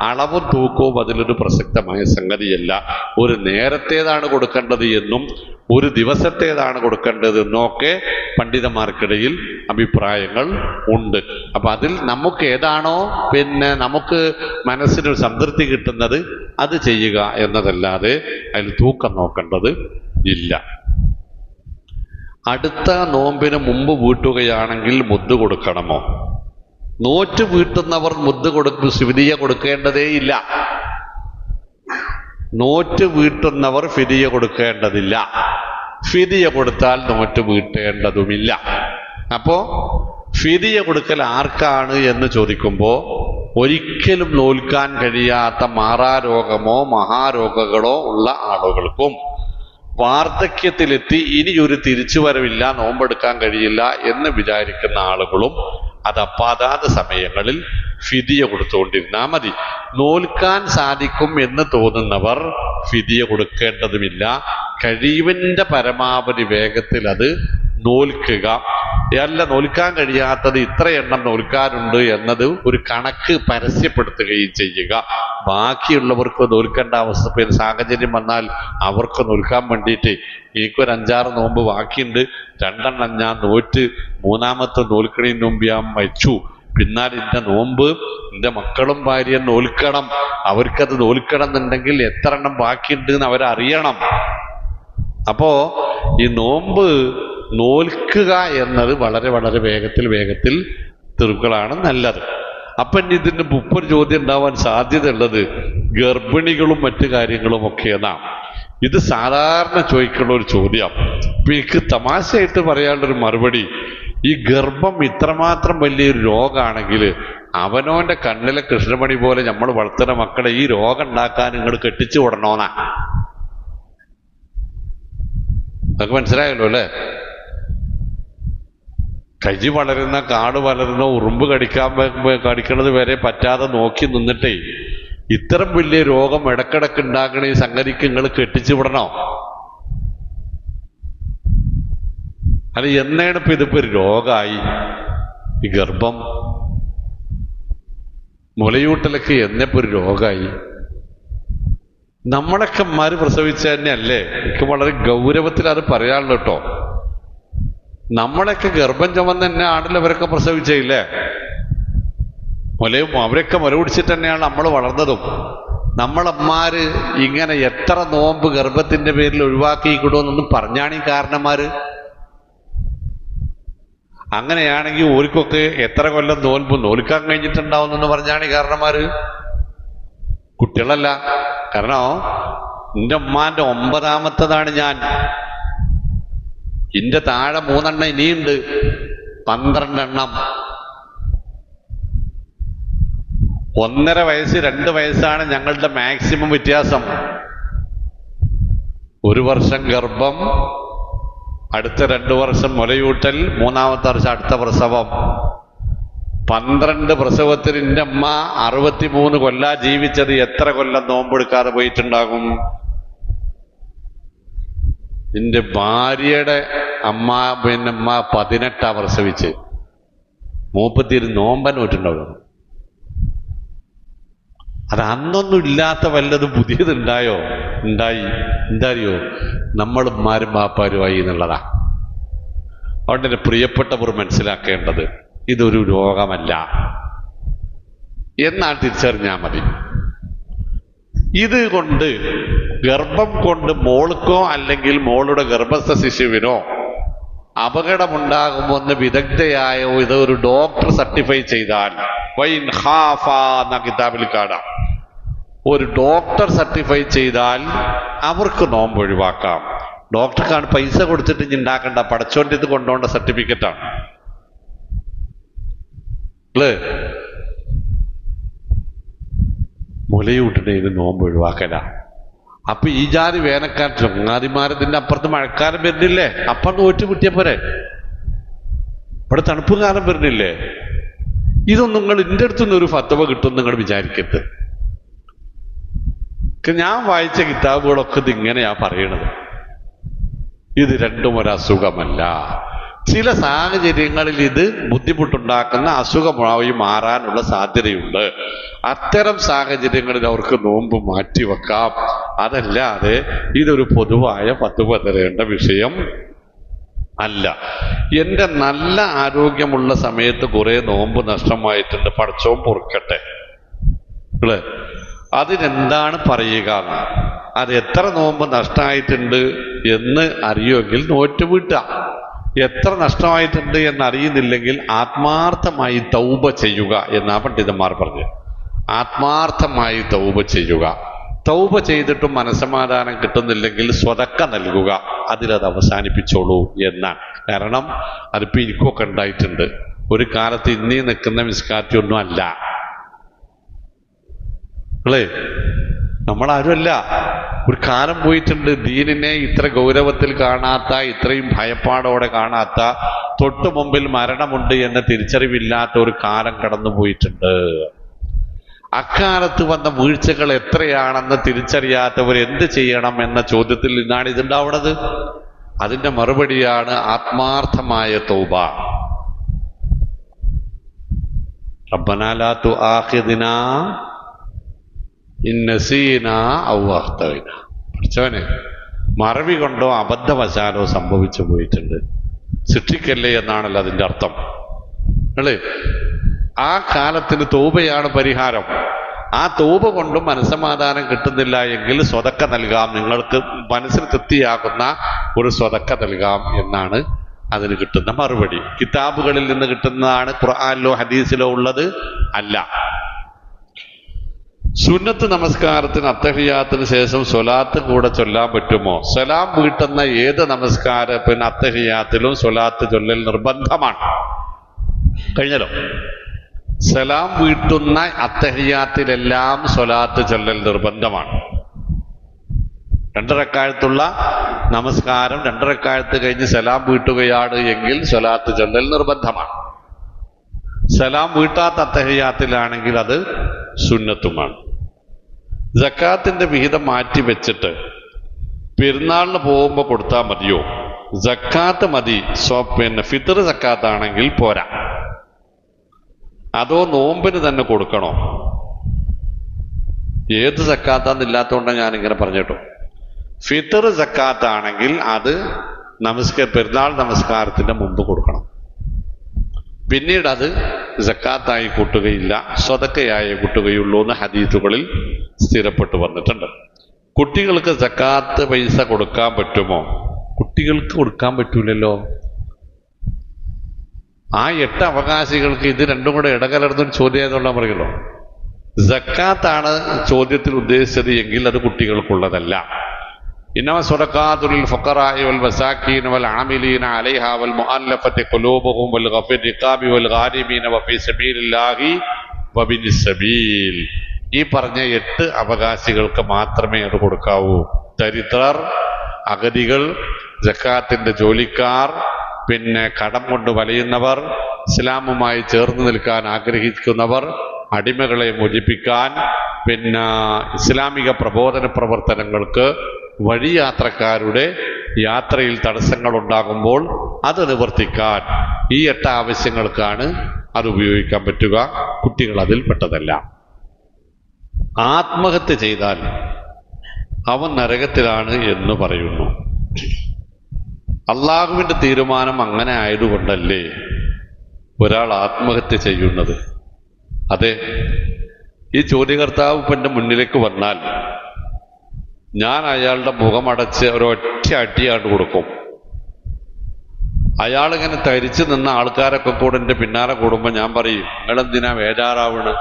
അളവും തൂക്കവും അതിലൊരു പ്രസക്തമായ സംഗതിയല്ല. ഒരു നേരത്തേതാണ് കൊടുക്കേണ്ടത് എന്നും ഒരു ദിവസത്തേതാണ് കൊടുക്കേണ്ടത് എന്നൊക്കെ പണ്ഡിതന്മാർക്കിടയിൽ അഭിപ്രായങ്ങൾ ഉണ്ട്. അപ്പൊ അതിൽ നമുക്ക് ഏതാണോ നമുക്ക് മനസ്സിനൊരു സംതൃപ്തി കിട്ടുന്നത് അത് ചെയ്യുക എന്നതല്ലാതെ അതിൽ തൂക്കം നോക്കേണ്ടത് ഇല്ല. അടുത്ത നോമ്പിന് മുമ്പ് വീട്ടുകയാണെങ്കിൽ മുദ്ദ് കൊടുക്കണമോ? നോറ്റ് വീട്ടുന്നവർ ഫിദിയ കൊടുക്കേണ്ടതേ ഇല്ല. നോറ്റ് വീട്ടുന്നവർ ഫിദിയ കൊടുക്കേണ്ടതില്ല. ഫിദിയ കൊടുത്താൽ നോറ്റ് വീട്ടേണ്ടതുമില്ല. അപ്പോ ഫിദിയ കൊടുക്കൽ ആർക്കാണ് എന്ന് ചോദിക്കുമ്പോ ഒരിക്കലും നോൽക്കാൻ കഴിയാത്ത മാറാരോഗമോ മഹാരോഗങ്ങളോ ഉള്ള ആളുകൾക്കും, വാർദ്ധക്യത്തിലെത്തി ഇനിയൊരു തിരിച്ചുവരവില്ല, നോമ്പെടുക്കാൻ കഴിയില്ല എന്ന് വിചാരിക്കുന്ന ആളുകളും അതപ്പാതാത സമയങ്ങളിൽ ഫിദിയ കൊടുത്തുകൊണ്ടിരുന്നാൽ മതി. നോൽക്കാൻ സാധിക്കും എന്ന് തോന്നുന്നവർ ഫിദിയ കൊടുക്കേണ്ടതുമില്ല. കഴിവിന്റെ പരമാവധി വേഗത്തിൽ അത് നോൽക്കുക. അല്ല, നോൽക്കാൻ കഴിയാത്തത് ഇത്ര എണ്ണം നോൽക്കാറുണ്ട് എന്നത് ഒരു കണക്ക് പരസ്യപ്പെടുത്തുകയും ചെയ്യുക. ബാക്കിയുള്ളവർക്ക് നോൽക്കേണ്ട സാഹചര്യം വന്നാൽ അവർക്ക് നോൽക്കാൻ വേണ്ടിയിട്ട് എനിക്കൊരു 5-6 നോമ്പ് ബാക്കിയുണ്ട്, 2 എണ്ണം ഞാൻ നോറ്റ് 3-ാമത്തെ നോൽക്കണതിന് മുമ്പ് ഞാൻ മരിച്ചു, പിന്നാൽ എൻ്റെ നോമ്പ് എൻ്റെ മക്കളും ഭാര്യയും നോൽക്കണം, അവർക്കത് നോൽക്കണം എന്നുണ്ടെങ്കിൽ എത്ര എണ്ണം ബാക്കിയുണ്ട് എന്ന് അവരറിയണം. അപ്പോ ഈ നോമ്പ് നോൽക്കുക എന്നത് വളരെ വളരെ വേഗത്തിൽ തീർക്കലാണ് നല്ലത്. അപ്പൊ ഇനി ഇതിന് മുപ്പൊരു ചോദ്യം ഉണ്ടാവാൻ സാധ്യത ഉള്ളത് ഗർഭിണികളും മറ്റു കാര്യങ്ങളും ഒക്കെയാണ്. ഇത് സാധാരണ ചോദിക്കുന്ന ഒരു ചോദ്യം. അപ്പൊ എനിക്ക് തമാശയായിട്ട് പറയാനുള്ളൊരു മറുപടി, ഈ ഗർഭം ഇത്രമാത്രം വലിയൊരു രോഗമാണെങ്കിൽ അവനോന്റെ കണ്ണിലെ കൃഷ്ണമണി പോലെ നമ്മൾ വളർത്തുന്ന മക്കളെ ഈ രോഗം ഉണ്ടാക്കാൻ നിങ്ങൾ കെട്ടിച്ചു വിടണോന്നാ. അതൊക്കെ മനസ്സിലായല്ലോ അല്ലേ? കൈ വളരുന്ന, കാട് വളരുന്ന, ഉറുമ്പ് കടിക്കണത് വരെ പറ്റാതെ നോക്കി നിന്നിട്ടേ ഇത്തരം വലിയ രോഗം ഇടക്കിടക്ക് ഉണ്ടാക്കണ ഈ സംഗതിക്ക് നിങ്ങൾ കെട്ടിച്ചു വിടണോ? അല്ല, എന്നാണ് ഇപ്പൊ ഇതിപ്പോ രോഗമായി? ഈ ഗർഭം മുലയൂട്ടലൊക്കെ എന്നപ്പോ ഒരു രോഗമായി? നമ്മളൊക്കെ മാര് പ്രസവിച്ച തന്നെയല്ലേ? എനിക്ക് വളരെ ഗൗരവത്തിൽ അത് പറയാനുള്ളൂ കേട്ടോ. നമ്മളൊക്കെ ഗർഭം ചുമന്ന് തന്നെ ആണല്ലോ അവരൊക്കെ പ്രസവിച്ചില്ലേ? അവരൊക്കെ മുല പിടിച്ചിട്ട് തന്നെയാണ് നമ്മൾ വളർന്നതും. നമ്മളമ്മമാര് ഇങ്ങനെ എത്ര നോമ്പ് ഗർഭത്തിന്റെ പേരിൽ ഒഴിവാക്കിക്കിടുമെന്നൊന്നും പറഞ്ഞാണ് ഈ കാരണന്മാര്. അങ്ങനെയാണെങ്കിൽ ഓർക്കൊക്കെ എത്ര കൊല്ലം നോൽപ്പ് നോൽക്കാൻ കഴിഞ്ഞിട്ടുണ്ടാവുന്നെന്ന് പറഞ്ഞാണ് ഈ കാരണന്മാര്. കുട്ടികളല്ല. കാരണം എൻ്റെ ഉമ്മാന്റെ 9ാമത്തതാണ് ഞാൻ. ഇന്റെ താഴെ 3 എണ്ണം ഇനിയുണ്ട്, 12 എണ്ണം. 1.5 വയസ്സ് 2 വയസ്സാണ് ഞങ്ങളുടെ മാക്സിമം വ്യത്യാസം. 1 വർഷം ഗർഭം, അടുത്ത 2 വർഷം മുലയൂട്ടൽ, 3ാമത്തെ വർഷം അടുത്ത പ്രസവം. 12 പ്രസവത്തിന് എൻ്റെ അമ്മ 63 കൊല്ലാ ജീവിച്ചത്. എത്ര കൊല്ലം നോമ്പെടുക്കാതെ പോയിട്ടുണ്ടാകും? എൻ്റെ ഭാര്യയുടെ അമ്മ 18 പ്രസവിച്ച് 32 നോമ്പൻ നോറ്റുണ്ടാവും. അത് അന്നൊന്നും ഇല്ലാത്ത വല്ലതും പുതിയതുണ്ടായോ? ഉണ്ടായി. എന്താ അറിയോ? നമ്മൾ ഉമ്മാരും ബാപ്പാരുമായി എന്നുള്ളതാ. അതുകൊണ്ട് എൻ്റെ പ്രിയപ്പെട്ടവർ മനസ്സിലാക്കേണ്ടത് ഇതൊരു രോഗമല്ല എന്നാൽ തിരിച്ചറിഞ്ഞാൽ മതി. ഇത് കൊണ്ട് ഗർഭം കൊണ്ട് മോൾക്കോ അല്ലെങ്കിൽ മോളുടെ ഗർഭസ്ഥ ശിശുവിനോ അപകടമുണ്ടാകുമെന്ന് വിദഗ്ധയായോ ഇതൊരു ഡോക്ടർ സർട്ടിഫൈ ചെയ്താൽ, വൈൻ ഖാഫ എന്ന കിതാബിൽ കാണാം, ഒരു ഡോക്ടർ സർട്ടിഫൈ ചെയ്താൽ അവർക്ക് നോമ്പ് ഒഴിവാക്കാം. ഡോക്ടർക്കാണ് പൈസ കൊടുത്തിട്ട് ഉണ്ടാക്കണ്ട, പടച്ചോന്റെ ഇത് കൊണ്ടുപോകേണ്ട സർട്ടിഫിക്കറ്റാണ്. അല്ലേ? മുലയൂട്ടിന് നോമ്പ് ഒഴിവാക്കല. അപ്പൊ ഈ ജാതി വേനൽക്കാലം ചങ്ങാതിമാരതിന്റെ അപ്പുറത്ത് മഴക്കാലം വരുന്നില്ലേ? അപ്പം നോറ്റ് കിട്ടിയ പോരെ. ഇവിടെ തണുപ്പ് കാലം വരുന്നില്ലേ? ഇതൊന്നും നിങ്ങൾ എൻ്റെ അടുത്തുനിന്ന് ഒരു ഫത്വ കിട്ടും നിങ്ങൾ വിചാരിക്കരുത്. ഞാൻ വായിച്ച കിതാബുകളൊക്കെ ഇത് ഇങ്ങനെയാ പറയണത്. ഇത് രണ്ടും ഒരസുഖമല്ല. ചില സാഹചര്യങ്ങളിൽ ഇത് ബുദ്ധിമുട്ടുണ്ടാക്കുന്ന അസുഖമായി മാറാനുള്ള സാധ്യതയുണ്ട്. അത്തരം സാഹചര്യങ്ങളിൽ അവർക്ക് നോമ്പ് മാറ്റിവെക്കാം. അതല്ലാതെ ഇതൊരു പൊതുവായ ഫത്വ തരേണ്ട വിഷയം അല്ല. എൻ്റെ നല്ല ആരോഗ്യമുള്ള സമയത്ത് കുറെ നോമ്പ് നഷ്ടമായിട്ടുണ്ട്, പടച്ചോൻ പൊറുക്കട്ടെ. അല്ലേ? അതിനെന്താണ് പറയുക? അത് എത്ര നോമ്പ് നഷ്ടമായിട്ടുണ്ട് എന്ന് അറിയുമെങ്കിൽ നോറ്റ് വീട്ടുക. എത്ര നഷ്ടമായിട്ടുണ്ട് എന്നറിയുന്നില്ലെങ്കിൽ ആത്മാർത്ഥമായി തൗബ ചെയ്യുക എന്നാ പണ്ഡിതന്മാർ പറഞ്ഞു. ആത്മാർത്ഥമായി തൗബ ചെയ്യുക. തൗബ ചെയ്തിട്ടും മനസ്സമാധാനം കിട്ടുന്നില്ലെങ്കിൽ സ്വതക്ക നൽകുക, അതിലത് അവസാനിപ്പിച്ചോളൂ എന്നാണ്. കാരണം അതിപ്പോ എനിക്കൊക്കെ ഉണ്ടായിട്ടുണ്ട്. ഒരു കാലത്ത് ഇന്നീ നിൽക്കുന്ന മിസ്കാറ്റിയൊന്നും അല്ല. അല്ലേ? നമ്മളാരുമല്ല. ഒരു കാലം പോയിട്ടുണ്ട്, ദീനിനെ ഇത്ര ഗൗരവത്തിൽ കാണാത്ത, ഇത്രയും ഭയപ്പാടോടെ കാണാത്ത, തൊട്ടു മുമ്പിൽ മരണമുണ്ട് എന്ന തിരിച്ചറിവില്ലാത്ത ഒരു കാലം കടന്നു പോയിട്ടുണ്ട്. അക്കാലത്ത് വന്ന വീഴ്ചകൾ എത്രയാണെന്ന് തിരിച്ചറിയാത്തവർ എന്ത് ചെയ്യണം എന്ന ചോദ്യത്തിൽ നിന്നാണ് ഇതുണ്ടാവുന്നത്. അതിന്റെ മറുപടിയാണ് ആത്മാർത്ഥമായ തൗബ. റബ്ബനാ ലാ തുആഖിദ്നാ ഇൻ നസീനാ ഔ അഖ്തഅനാ. പഠിച്ചവനെ, മറവി കൊണ്ടോ അബദ്ധവശാലോ സംഭവിച്ചു പോയിട്ടുണ്ട്, ശിക്ഷിക്കല്ലേ എന്നാണല്ലോ അതിന്റെ അർത്ഥം. അല്ലേ? ആ കാലത്തിന് തൗബയാണ് പരിഹാരം. ആ തൗബ കൊണ്ടും മനസ്സമാധാനം കിട്ടുന്നില്ല എങ്കിൽ സ്വതക്ക നൽകാം, നിങ്ങൾക്ക് മനസ്സിന് തൃപ്തിയാകുന്ന ഒരു സ്വതക്ക നൽകാം എന്നാണ് അതിന് കിട്ടുന്ന മറുപടി. കിതാബുകളിൽ നിന്ന് കിട്ടുന്നതാണ്, ഖുർആനിലോ ഹദീസിലോ ഉള്ളത് അല്ല. സുന്നത്ത് നമസ്കാരത്തിന് അത്തഹിയാത്തിന് ശേഷം സ്വലാത്ത് കൂടെ ചൊല്ലാൻ പറ്റുമോ? സലാം വീട്ടുന്ന ഏത് നമസ്കാരത്തിന് അത്തഹിയാത്തിലും സ്വലാത്ത് ചൊല്ലൽ നിർബന്ധമാണ്. കഴിഞ്ഞല്ലോ. സലാം വീട്ടുന്ന അത്തഹിയാത്തിലെല്ലാം സ്വലാത്ത് ചൊല്ലൽ നിർബന്ധമാണ്. 2 റക്അത്തുള്ള നമസ്കാരം 2 റക്അത്ത് കഴിഞ്ഞ് സലാം വീട്ടുകയാണ് എങ്കിൽ സ്വലാത്ത് ചൊല്ലൽ നിർബന്ധമാണ്. സലാം വീട്ടാത്ത അത്തഹിയാത്തിലാണെങ്കിൽ അത് സുന്നത്തുമാണ്. സക്കാത്തിന്റെ വിഹിതം മാറ്റി വെച്ചിട്ട് പെരുന്നാളിന് പോകുമ്പോൾ കൊടുത്താൽ മതിയോ? സക്കാത്ത് മതി. ഫിത്ർ സക്കാത്താണെങ്കിൽ പോരാ. അതോ നോമ്പിന് തന്നെ കൊടുക്കണോ? ഏത് സക്കാത്താന്നില്ലാത്തതുകൊണ്ടാണ് ഞാനിങ്ങനെ പറഞ്ഞിട്ടോ. ഫിത്ർ സക്കാത്താണെങ്കിൽ അത് പെരുന്നാൾ നമസ്കാരത്തിന്റെ മുമ്പ് കൊടുക്കണം. പിന്നീട് അത് സക്കാത്തായി കൂട്ടുകയില്ല, സ്വതക്കയായി കൂട്ടുകയുള്ളൂ എന്ന് ഹദീസുകളിൽ സ്ഥിരപ്പെട്ടു വന്നിട്ടുണ്ട്. കുട്ടികൾക്ക് സക്കാത്ത് പൈസ കൊടുക്കാൻ പറ്റുമോ? കുട്ടികൾക്ക് കൊടുക്കാൻ പറ്റൂലല്ലോ. ആ 8 അവകാശികൾക്ക് ഇത് രണ്ടും കൂടെ ഇടകലർന്നൊരു ചോദ്യം ആയതുകൊണ്ടാണ് പറയുള്ളൂ. സക്കാത്താണ് ചോദ്യത്തിൽ ഉദ്ദേശിച്ചത് എങ്കിൽ അത് കുട്ടികൾക്കുള്ളതല്ല. ഇന്നമ സ്വദഖാതു ലിൽ ഫുഖറാഇ വൽ മസാകീൻ വൽ ആമിലീന അലൈഹാ വൽ മുഅല്ലഫത്തി ഖുലൂബുഹും വൽ ഗഫിർ റിഖാബി വൽ ഗാരിമീന വഫീ സബീലില്ലാഹി വബിനിസ് സബീൽ. ഈ പറഞ്ഞ 8 അവകാശികൾക്ക് മാത്രമേ അത് കൊടുക്കാവൂ. ദരിദ്രർ, അഗതികൾ, സക്കാത്തിന്റെ ജോലിക്കാർ, പിന്നെ കടം കൊണ്ട് വലയുന്നവർ, ഇസ്ലാമുമായി ചേർന്ന് നിൽക്കാൻ ആഗ്രഹിക്കുന്നവർ, അടിമകളെ മോചിപ്പിക്കാൻ, പിന്നെ ഇസ്ലാമിക പ്രബോധന പ്രവർത്തനങ്ങൾക്ക് വഴിയാത്രക്കാരുടെ യാത്രയിൽ തടസ്സങ്ങൾ ഉണ്ടാകുമ്പോൾ അത് നിവർത്തിക്കാൻ, ഈ 8 ആവശ്യങ്ങൾക്കാണ് അത് ഉപയോഗിക്കാൻ പറ്റുക. കുട്ടികൾ അതിൽ പെട്ടതല്ല. ആത്മഹത്യ ചെയ്താൽ അവൻ നരകത്തിലാണ് എന്ന് പറയുന്നു. അള്ളാഹുവിന്റെ തീരുമാനം അങ്ങനെ ആയതുകൊണ്ടല്ലേ ഒരാൾ ആത്മഹത്യ ചെയ്യുന്നത്? അതെ. ഈ ചോദ്യകർത്താവ് ഇപ്പം എൻ്റെ മുന്നിലേക്ക് വന്നാൽ ഞാൻ അയാളുടെ മുഖമടച്ച് ഒരൊറ്റ അടിയാണ്ട് കൊടുക്കും. അയാളിങ്ങനെ തരിച്ചു നിന്ന ആൾക്കാരൊക്കെ കൂടെ എൻ്റെ പിന്നാലെ കൂടുമ്പോൾ ഞാൻ പറയും, നിങ്ങളെന്തിനാ വേജാറാവണ്?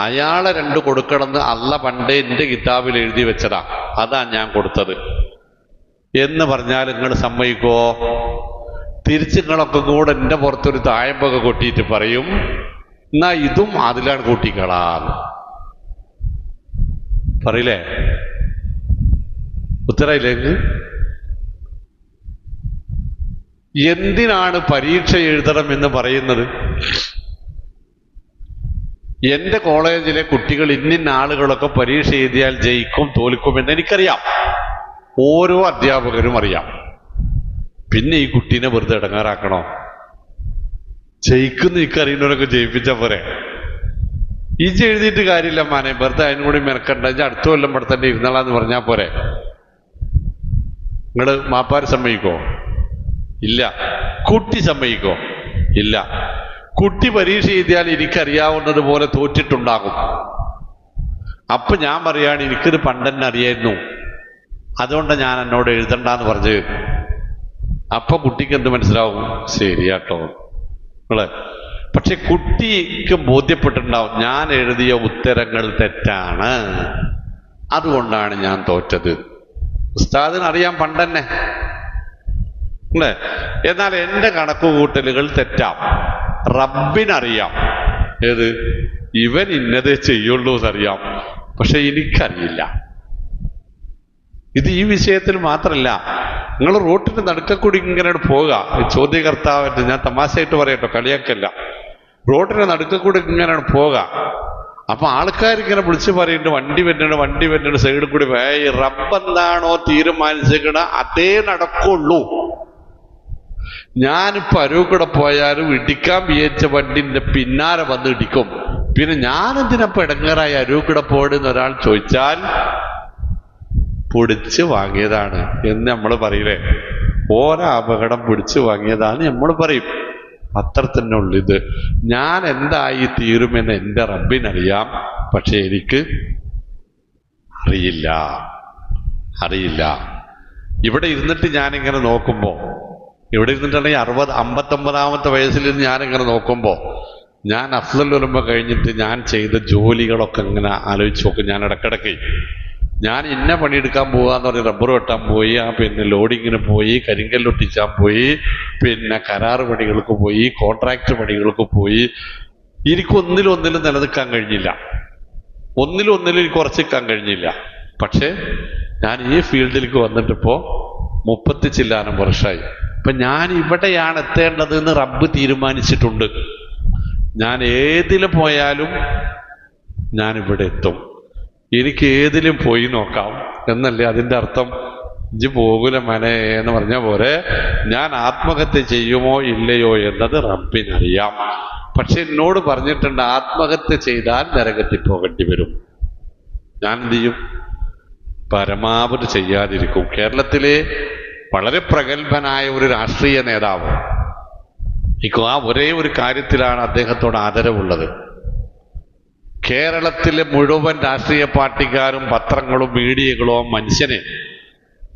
അയാളെ 2 കൊടുക്കണമെന്ന് അള്ള പണ്ടേ എൻ്റെ കിതാബിൽ എഴുതി വെച്ചതാ, അതാ ഞാൻ കൊടുത്തത് എന്ന് പറഞ്ഞാൽ നിങ്ങൾ സമ്മതിക്കോ? തിരിച്ച് നിങ്ങളൊക്കെ കൂടെ എൻ്റെ പുറത്തൊരു തായമ്പൊക്കെ കൊട്ടിയിട്ട് പറയും, എന്നാ ഇതും അതിലാണ് കൂട്ടിക്കളാന്ന് പറയില്ലേ? ഉത്തരയിലേക്ക്. എന്തിനാണ് പരീക്ഷ എഴുതണം എന്ന് പറയുന്നത്? എന്റെ കോളേജിലെ കുട്ടികൾ ഇന്നിന്ന ആളുകളൊക്കെ പരീക്ഷ എഴുതിയാൽ ജയിക്കും തോൽക്കുമെന്ന് എനിക്കറിയാം. ഓരോ അധ്യാപകരും അറിയാം. പിന്നെ ഈ കുട്ടീനെ വെറുതെ ഇടങ്ങാറാക്കണോ? ജയിക്കുന്ന എനിക്കറിയുന്നവരൊക്കെ ജയിപ്പിച്ച പോരെ. ഇജ് എഴുതിയിട്ട് കാര്യമില്ല മാനെ, വെറുതെ അതിനും കൂടി മെനക്കണ്ട, ഇജ് അടുത്ത കൊല്ലം ഇവിടെ തന്നെ ഇരുന്നളാന്ന് പറഞ്ഞാൽ പോരെ. നിങ്ങള് മാപ്പാര് സമ്മതിക്കോ? ഇല്ല. കുട്ടി സമ്മതിക്കോ? ഇല്ല. കുട്ടി പരീക്ഷ എഴുതിയാൽ എനിക്കറിയാവുന്നത് പോലെ തോറ്റിട്ടുണ്ടാകും. അപ്പൊ ഞാൻ പറയാണ്, എനിക്കിത് പണ്ടെന്നെ അറിയായിരുന്നു, അതുകൊണ്ട് ഞാൻ എന്നോട് എഴുതണ്ടെന്ന് പറഞ്ഞു. അപ്പൊ കുട്ടിക്ക് എന്ത് മനസ്സിലാവും? ശരിയാട്ടോ നിങ്ങള്. പക്ഷെ കുട്ടിക്ക് ബോധ്യപ്പെട്ടിട്ടുണ്ടാവും ഞാൻ എഴുതിയ ഉത്തരങ്ങൾ തെറ്റാണ്, അതുകൊണ്ടാണ് ഞാൻ തോറ്റത്. ഉസ്താദിന് അറിയാം പണ്ടെന്നെ അല്ലേ. എന്നാൽ എൻ്റെ കണക്കുകൂട്ടലുകൾ തെറ്റാം. റബ്ബിനറിയാം ഏത് ഇവൻ ഇന്നതേ ചെയ്യുള്ളൂ എന്നറിയാം, പക്ഷെ എനിക്കറിയില്ല. ഇത് ഈ വിഷയത്തിൽ മാത്രമല്ല. നിങ്ങൾ റോട്ടിന് നടുക്കക്കൂടി ഇങ്ങനെ പോവുക, ചോദ്യകർത്താവിന്റെ, ഞാൻ തമാശയായിട്ട് പറയട്ടോ, കളിയാക്കല്ല, റോട്ടിന് നടുക്കക്കൂടി ഇങ്ങനെ പോവുക. അപ്പൊ ആൾക്കാരിങ്ങനെ വിളിച്ചു പറയുന്നുണ്ട്, വണ്ടി വരുന്നുണ്ട് സൈഡിൽ കൂടി. റബ്ബെന്താണോ തീരുമാനിച്ചിരിക്കണ അതേ നടക്കുള്ളൂ. ഞാനിപ്പോ അരൂക്കൂടെ പോയാലും ഇടിക്കാൻ വിചാരിച്ച വണ്ടിന്റെ പിന്നാലെ വന്ന് ഇടിക്കും. പിന്നെ ഞാനെന്തിനപ്പോ ഇടങ്ങേറായി അരൂക്കൂടെ പോയെന്ന് ഒരാൾ ചോദിച്ചാൽ പിടിച്ചു വാങ്ങിയതാണ് എന്ന് നമ്മൾ പറയില്ലേ. ഓരോ അപകടം പിടിച്ചു വാങ്ങിയതാണ് നമ്മൾ പറയും. അത്ര തന്നെ ഉള്ളു. ഇത് ഞാൻ എന്തായി തീരുമെന്ന് എൻ്റെ റബ്ബിനറിയാം, പക്ഷെ എനിക്ക് അറിയില്ല. ഇവിടെ ഇരുന്നിട്ട് ഞാനിങ്ങനെ നോക്കുമ്പോ ഇവിടെ ഇരുന്നിട്ടുണ്ടെങ്കിൽ 59 വയസ്സിൽ ഞാനിങ്ങനെ നോക്കുമ്പോൾ ഞാൻ അഫ്ളൽ ഉലമ കഴിഞ്ഞിട്ട് ഞാൻ ചെയ്ത ജോലികളൊക്കെ ഇങ്ങനെ ആലോചിച്ച് നോക്കും. ഞാൻ ഇടക്കിടക്ക് ഞാൻ ഇന്ന പണിയെടുക്കാൻ പോകാന്ന് പറഞ്ഞ് റബ്ബർ വെട്ടാൻ പോയി, പിന്നെ ലോഡിങ്ങിന് പോയി, കരിങ്കല്ലൊട്ടിച്ചാൻ പോയി, പിന്നെ കരാറ് പണികൾക്ക് പോയി, കോൺട്രാക്ട് പണികൾക്ക് പോയി. എനിക്കൊന്നിലും നിലനിൽക്കാൻ കഴിഞ്ഞില്ല, ഒന്നിലും എനിക്ക് ഉറച്ചിക്കാൻ കഴിഞ്ഞില്ല. പക്ഷെ ഞാൻ ഈ ഫീൽഡിലേക്ക് വന്നിട്ടിപ്പോ 30 ചില്ലാനം വർഷമായി. അപ്പൊ ഞാൻ ഇവിടെയാണ് എത്തേണ്ടത് എന്ന് റബ്ബ് തീരുമാനിച്ചിട്ടുണ്ട്. ഞാൻ ഏതില് പോയാലും ഞാൻ ഇവിടെ എത്തും. എനിക്ക് ഏതിലും പോയി നോക്കാം എന്നല്ലേ അതിൻ്റെ അർത്ഥം. ഇജ്ജ് പോകൂല മനെ എന്ന് പറഞ്ഞ പോലെ ഞാൻ ആത്മഹത്യ ചെയ്യുമോ ഇല്ലയോ എന്നത് റബ്ബിനറിയാം. പക്ഷെ എന്നോട് പറഞ്ഞിട്ടുണ്ട് ആത്മഹത്യ ചെയ്താൽ നരകത്തിൽ പോകേണ്ടി വരും. ഞാൻ എന്ത് ചെയ്യും? പരമാവധി ചെയ്യാതിരിക്കും. കേരളത്തിലെ വളരെ പ്രഗത്ഭനായ ഒരു രാഷ്ട്രീയ നേതാവ്, ആ ഒരേ ഒരു കാര്യത്തിലാണ് അദ്ദേഹത്തോട് ആദരവുള്ളത്. കേരളത്തിലെ മുഴുവൻ രാഷ്ട്രീയ പാർട്ടിക്കാരും പത്രങ്ങളും മീഡിയകളും മനുഷ്യനെ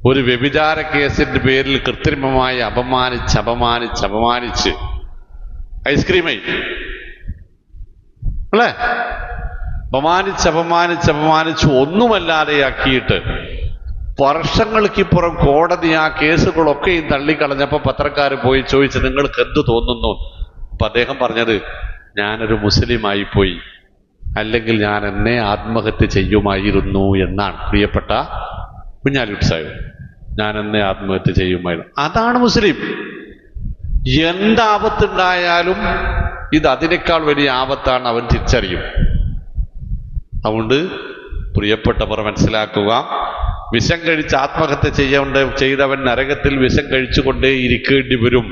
ഒരു വ്യഭിചാര കേസിന്റെ പേരിൽ കൃത്രിമമായി അപമാനിച്ച് ഐസ്ക്രീമായി അല്ലേ, അപമാനിച്ച് ഒന്നുമല്ലാതെയാക്കിയിട്ട് വർഷങ്ങൾക്കിപ്പുറം കോടതി ആ കേസുകളൊക്കെയും തള്ളിക്കളഞ്ഞപ്പോൾ പത്രക്കാർ പോയി ചോദിച്ചു നിങ്ങൾക്ക് എന്ത് തോന്നുന്നു? അപ്പൊ അദ്ദേഹം പറഞ്ഞത് ഞാനൊരു മുസ്ലിമായി പോയി, അല്ലെങ്കിൽ ഞാൻ എന്നെ ആത്മഹത്യ ചെയ്യുമായിരുന്നു എന്നാണ്. പ്രിയപ്പെട്ട കുഞ്ഞാലിക്കുട്ടി സാഹിബ്, ഞാൻ എന്നെ ആത്മഹത്യ ചെയ്യുമായിരുന്നു. അതാണ് മുസ്ലിം. എന്താപത്തുണ്ടായാലും ഇത് അതിനേക്കാൾ വലിയ ആപത്താണ് അവൻ തിരിച്ചറിയും. അതുകൊണ്ട് പ്രിയപ്പെട്ടവർ മനസ്സിലാക്കുക, വിഷം കഴിച്ച് ആത്മഹത്യ ചെയ്തവൻ നരകത്തിൽ വിഷം കഴിച്ചുകൊണ്ടേ ഇരിക്കേണ്ടി വരും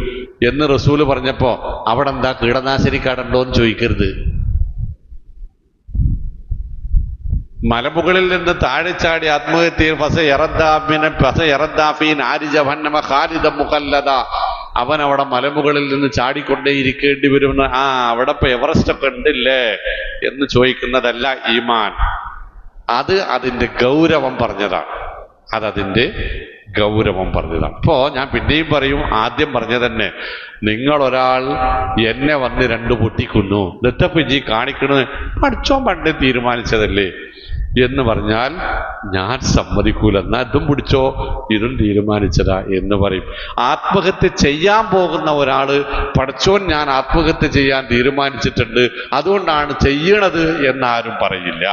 എന്ന് റസൂല് പറഞ്ഞപ്പോ അവിടെ എന്താ കീടനാശിനിക്കാടുണ്ടോ എന്ന് ചോദിക്കരുത്. മലമുകളിൽ നിന്ന് താഴെ ചാടി ആത്മഹത്യ അവൻ അവിടെ മലമുകളിൽ നിന്ന് ചാടിക്കൊണ്ടേ ഇരിക്കേണ്ടി വരും. അവിടെ ഇപ്പൊ എവറസ്റ്റ് ഒക്കെ ഉണ്ടില്ലേ എന്ന് ചോദിക്കുന്നതല്ല ഈമാൻ. അത് അതിന്റെ ഗൗരവം പറഞ്ഞതാണ്. അപ്പോ ഞാൻ പിന്നെയും പറയും, ആദ്യം പറഞ്ഞ തന്നെ, നിങ്ങളൊരാൾ എന്നെ വന്ന് 2 പൊട്ടിക്കുന്നു, ദത്തപ്പജി കാണിക്കണത് പഠിച്ചോൻ പണ്ട് തീരുമാനിച്ചതല്ലേ എന്ന് പറഞ്ഞാൽ ഞാൻ സമ്മതിക്കൂല. എന്നാ ഇതും പിടിച്ചോ, ഇതും തീരുമാനിച്ചതാ എന്ന് പറയും. ആത്മഹത്യ ചെയ്യാൻ പോകുന്ന ഒരാള് പഠിച്ചോൻ ഞാൻ ആത്മഹത്യ ചെയ്യാൻ തീരുമാനിച്ചിട്ടുണ്ട് അതുകൊണ്ടാണ് ചെയ്യണത് എന്നാരും പറയില്ല.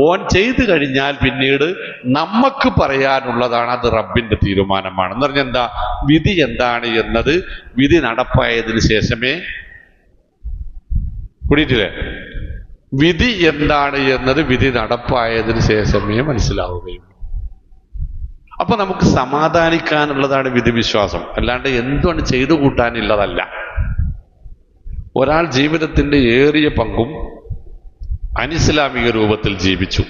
ഓൻ ചെയ്തു കഴിഞ്ഞാൽ പിന്നീട് നമുക്ക് പറയാനുള്ളതാണ് അത് റബ്ബിന്റെ തീരുമാനമാണ് എന്ന് പറഞ്ഞാൽ എന്താ, വിധി എന്താണ് എന്നത് വിധി നടപ്പായതിനു ശേഷമേ കൂടിയിട്ടില്ലേ, വിധി എന്താണ് എന്നത് വിധി നടപ്പായതിനു ശേഷമേ മനസ്സിലാവുകയുള്ളൂ. അപ്പൊ നമുക്ക് സമാധാനിക്കാനുള്ളതാണ് വിധിവിശ്വാസം, അല്ലാണ്ട് എന്തുകൊണ്ട് ചെയ്തു കൂട്ടാനുള്ളതല്ല. ഒരാൾ ജീവിതത്തിന്റെ ഏറിയ പങ്കും അനിസ്ലാമിക രൂപത്തിൽ ജീവിച്ചു,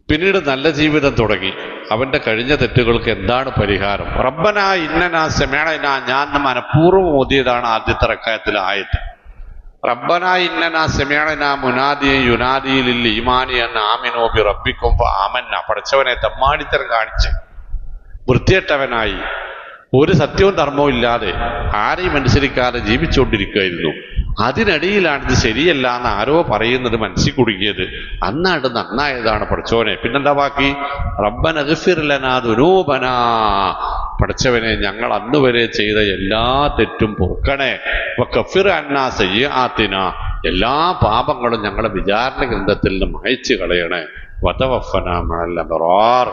പിന്നീട് നല്ല ജീവിതം തുടങ്ങി. അവന്റെ കഴിഞ്ഞ തെറ്റുകൾക്ക് എന്താണ് പരിഹാരം? റബ്ബനാ ഇന്നനാ സമഅനാ, ഞാൻ മനഃപൂർവ്വം ഓതിയതാണ് ആദ്യത്തെ റക്അത്തിൽ ആയത്ത്. റബ്ബനാ ഇന്നനാ സമഅനാ മുനാദിയ യുനാദി ലിൽ ഈമാനി അൻ ആമിനൂ ബി റബ്ബിക്കും ഫആമന്ന. പഠിച്ചവനെ തമ്മാടിത്തരം കാണിച്ച് വൃത്തികെട്ടവനായി ഒരു സത്യവും ധർമ്മവും ഇല്ലാതെ ആരെയും അനുസരിക്കാതെ ജീവിച്ചുകൊണ്ടിരിക്കുകയായിരുന്നു. അതിനിടയിലാണ് ഇത് ശരിയല്ല എന്ന് ആരോ പറയുന്നത് മനസ്സിൽ കുടുങ്ങിയത്. അന്നാണ്ട് നന്നായതാണ് പഠിച്ചവനെ. പിന്നെന്താ ബാക്കി? റബ്ബന ഗഫിർ ലനാ ദുനൂബനാ, പഠിച്ചവനെ ഞങ്ങൾ അന്ന് വരെ ചെയ്ത എല്ലാ തെറ്റും പൊറുക്കണേ. വകഫിർ അന്നാ സയ്യിആതിനാ, എല്ലാ പാപങ്ങളും ഞങ്ങളെ വിചാരണ ഗ്രന്ഥത്തിൽ നിന്ന് മായ്ച്ചു കളയണേ. വതവഫനാ മഅൽ അബ്റാർ,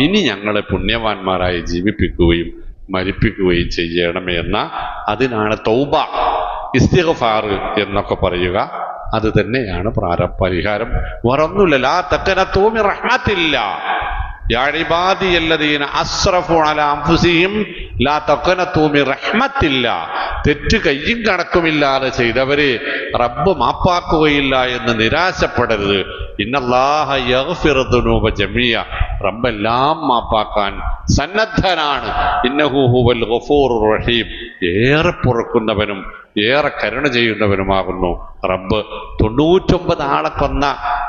ഇനി ഞങ്ങളെ പുണ്യവാന്മാരായി ജീവിപ്പിക്കുകയും മരിപ്പിക്കുകയും ചെയ്യണമേ എന്ന, അതിനാണ് തൗബ, ഇസ്തിഗ്ഫാർ എന്നൊക്കെ പറയുക. അത് തന്നെയാണ് പരിഹാരം. വേറൊന്നുമില്ല. ലാ തഖനതു മിർ റഹ്മത്തില്ലാ യാ ഇബാദിയല്ലദീന അസ്റഫു അലാ അൻഫുസിഹിം ലാ തഖനതു മിർ റഹ്മത്തില്ലാ. തെറ്റ് കയ്യും കണക്കുമില്ലാതെ ചെയ്തവരെ റബ്ബ് മാപ്പാക്കുകയില്ല എന്ന് നിരാശപ്പെടരുത്. ഇന്നല്ലാഹ യഗ്ഫിറു ദുനൂബ ജമീഅ, റബ്ബെല്ലാം മാപ്പാക്കാൻ സന്നദ്ധനാണ്. ഇന്നഹു ഹുവൽ ഗഫൂറുർ റഹീം, ഏറെ പൊറുക്കുന്നവനും ഏറെ കരുണ ചെയ്യുന്നവനുമാകുന്നു റബ്ബ്. 99 ആളെ കൊന്ന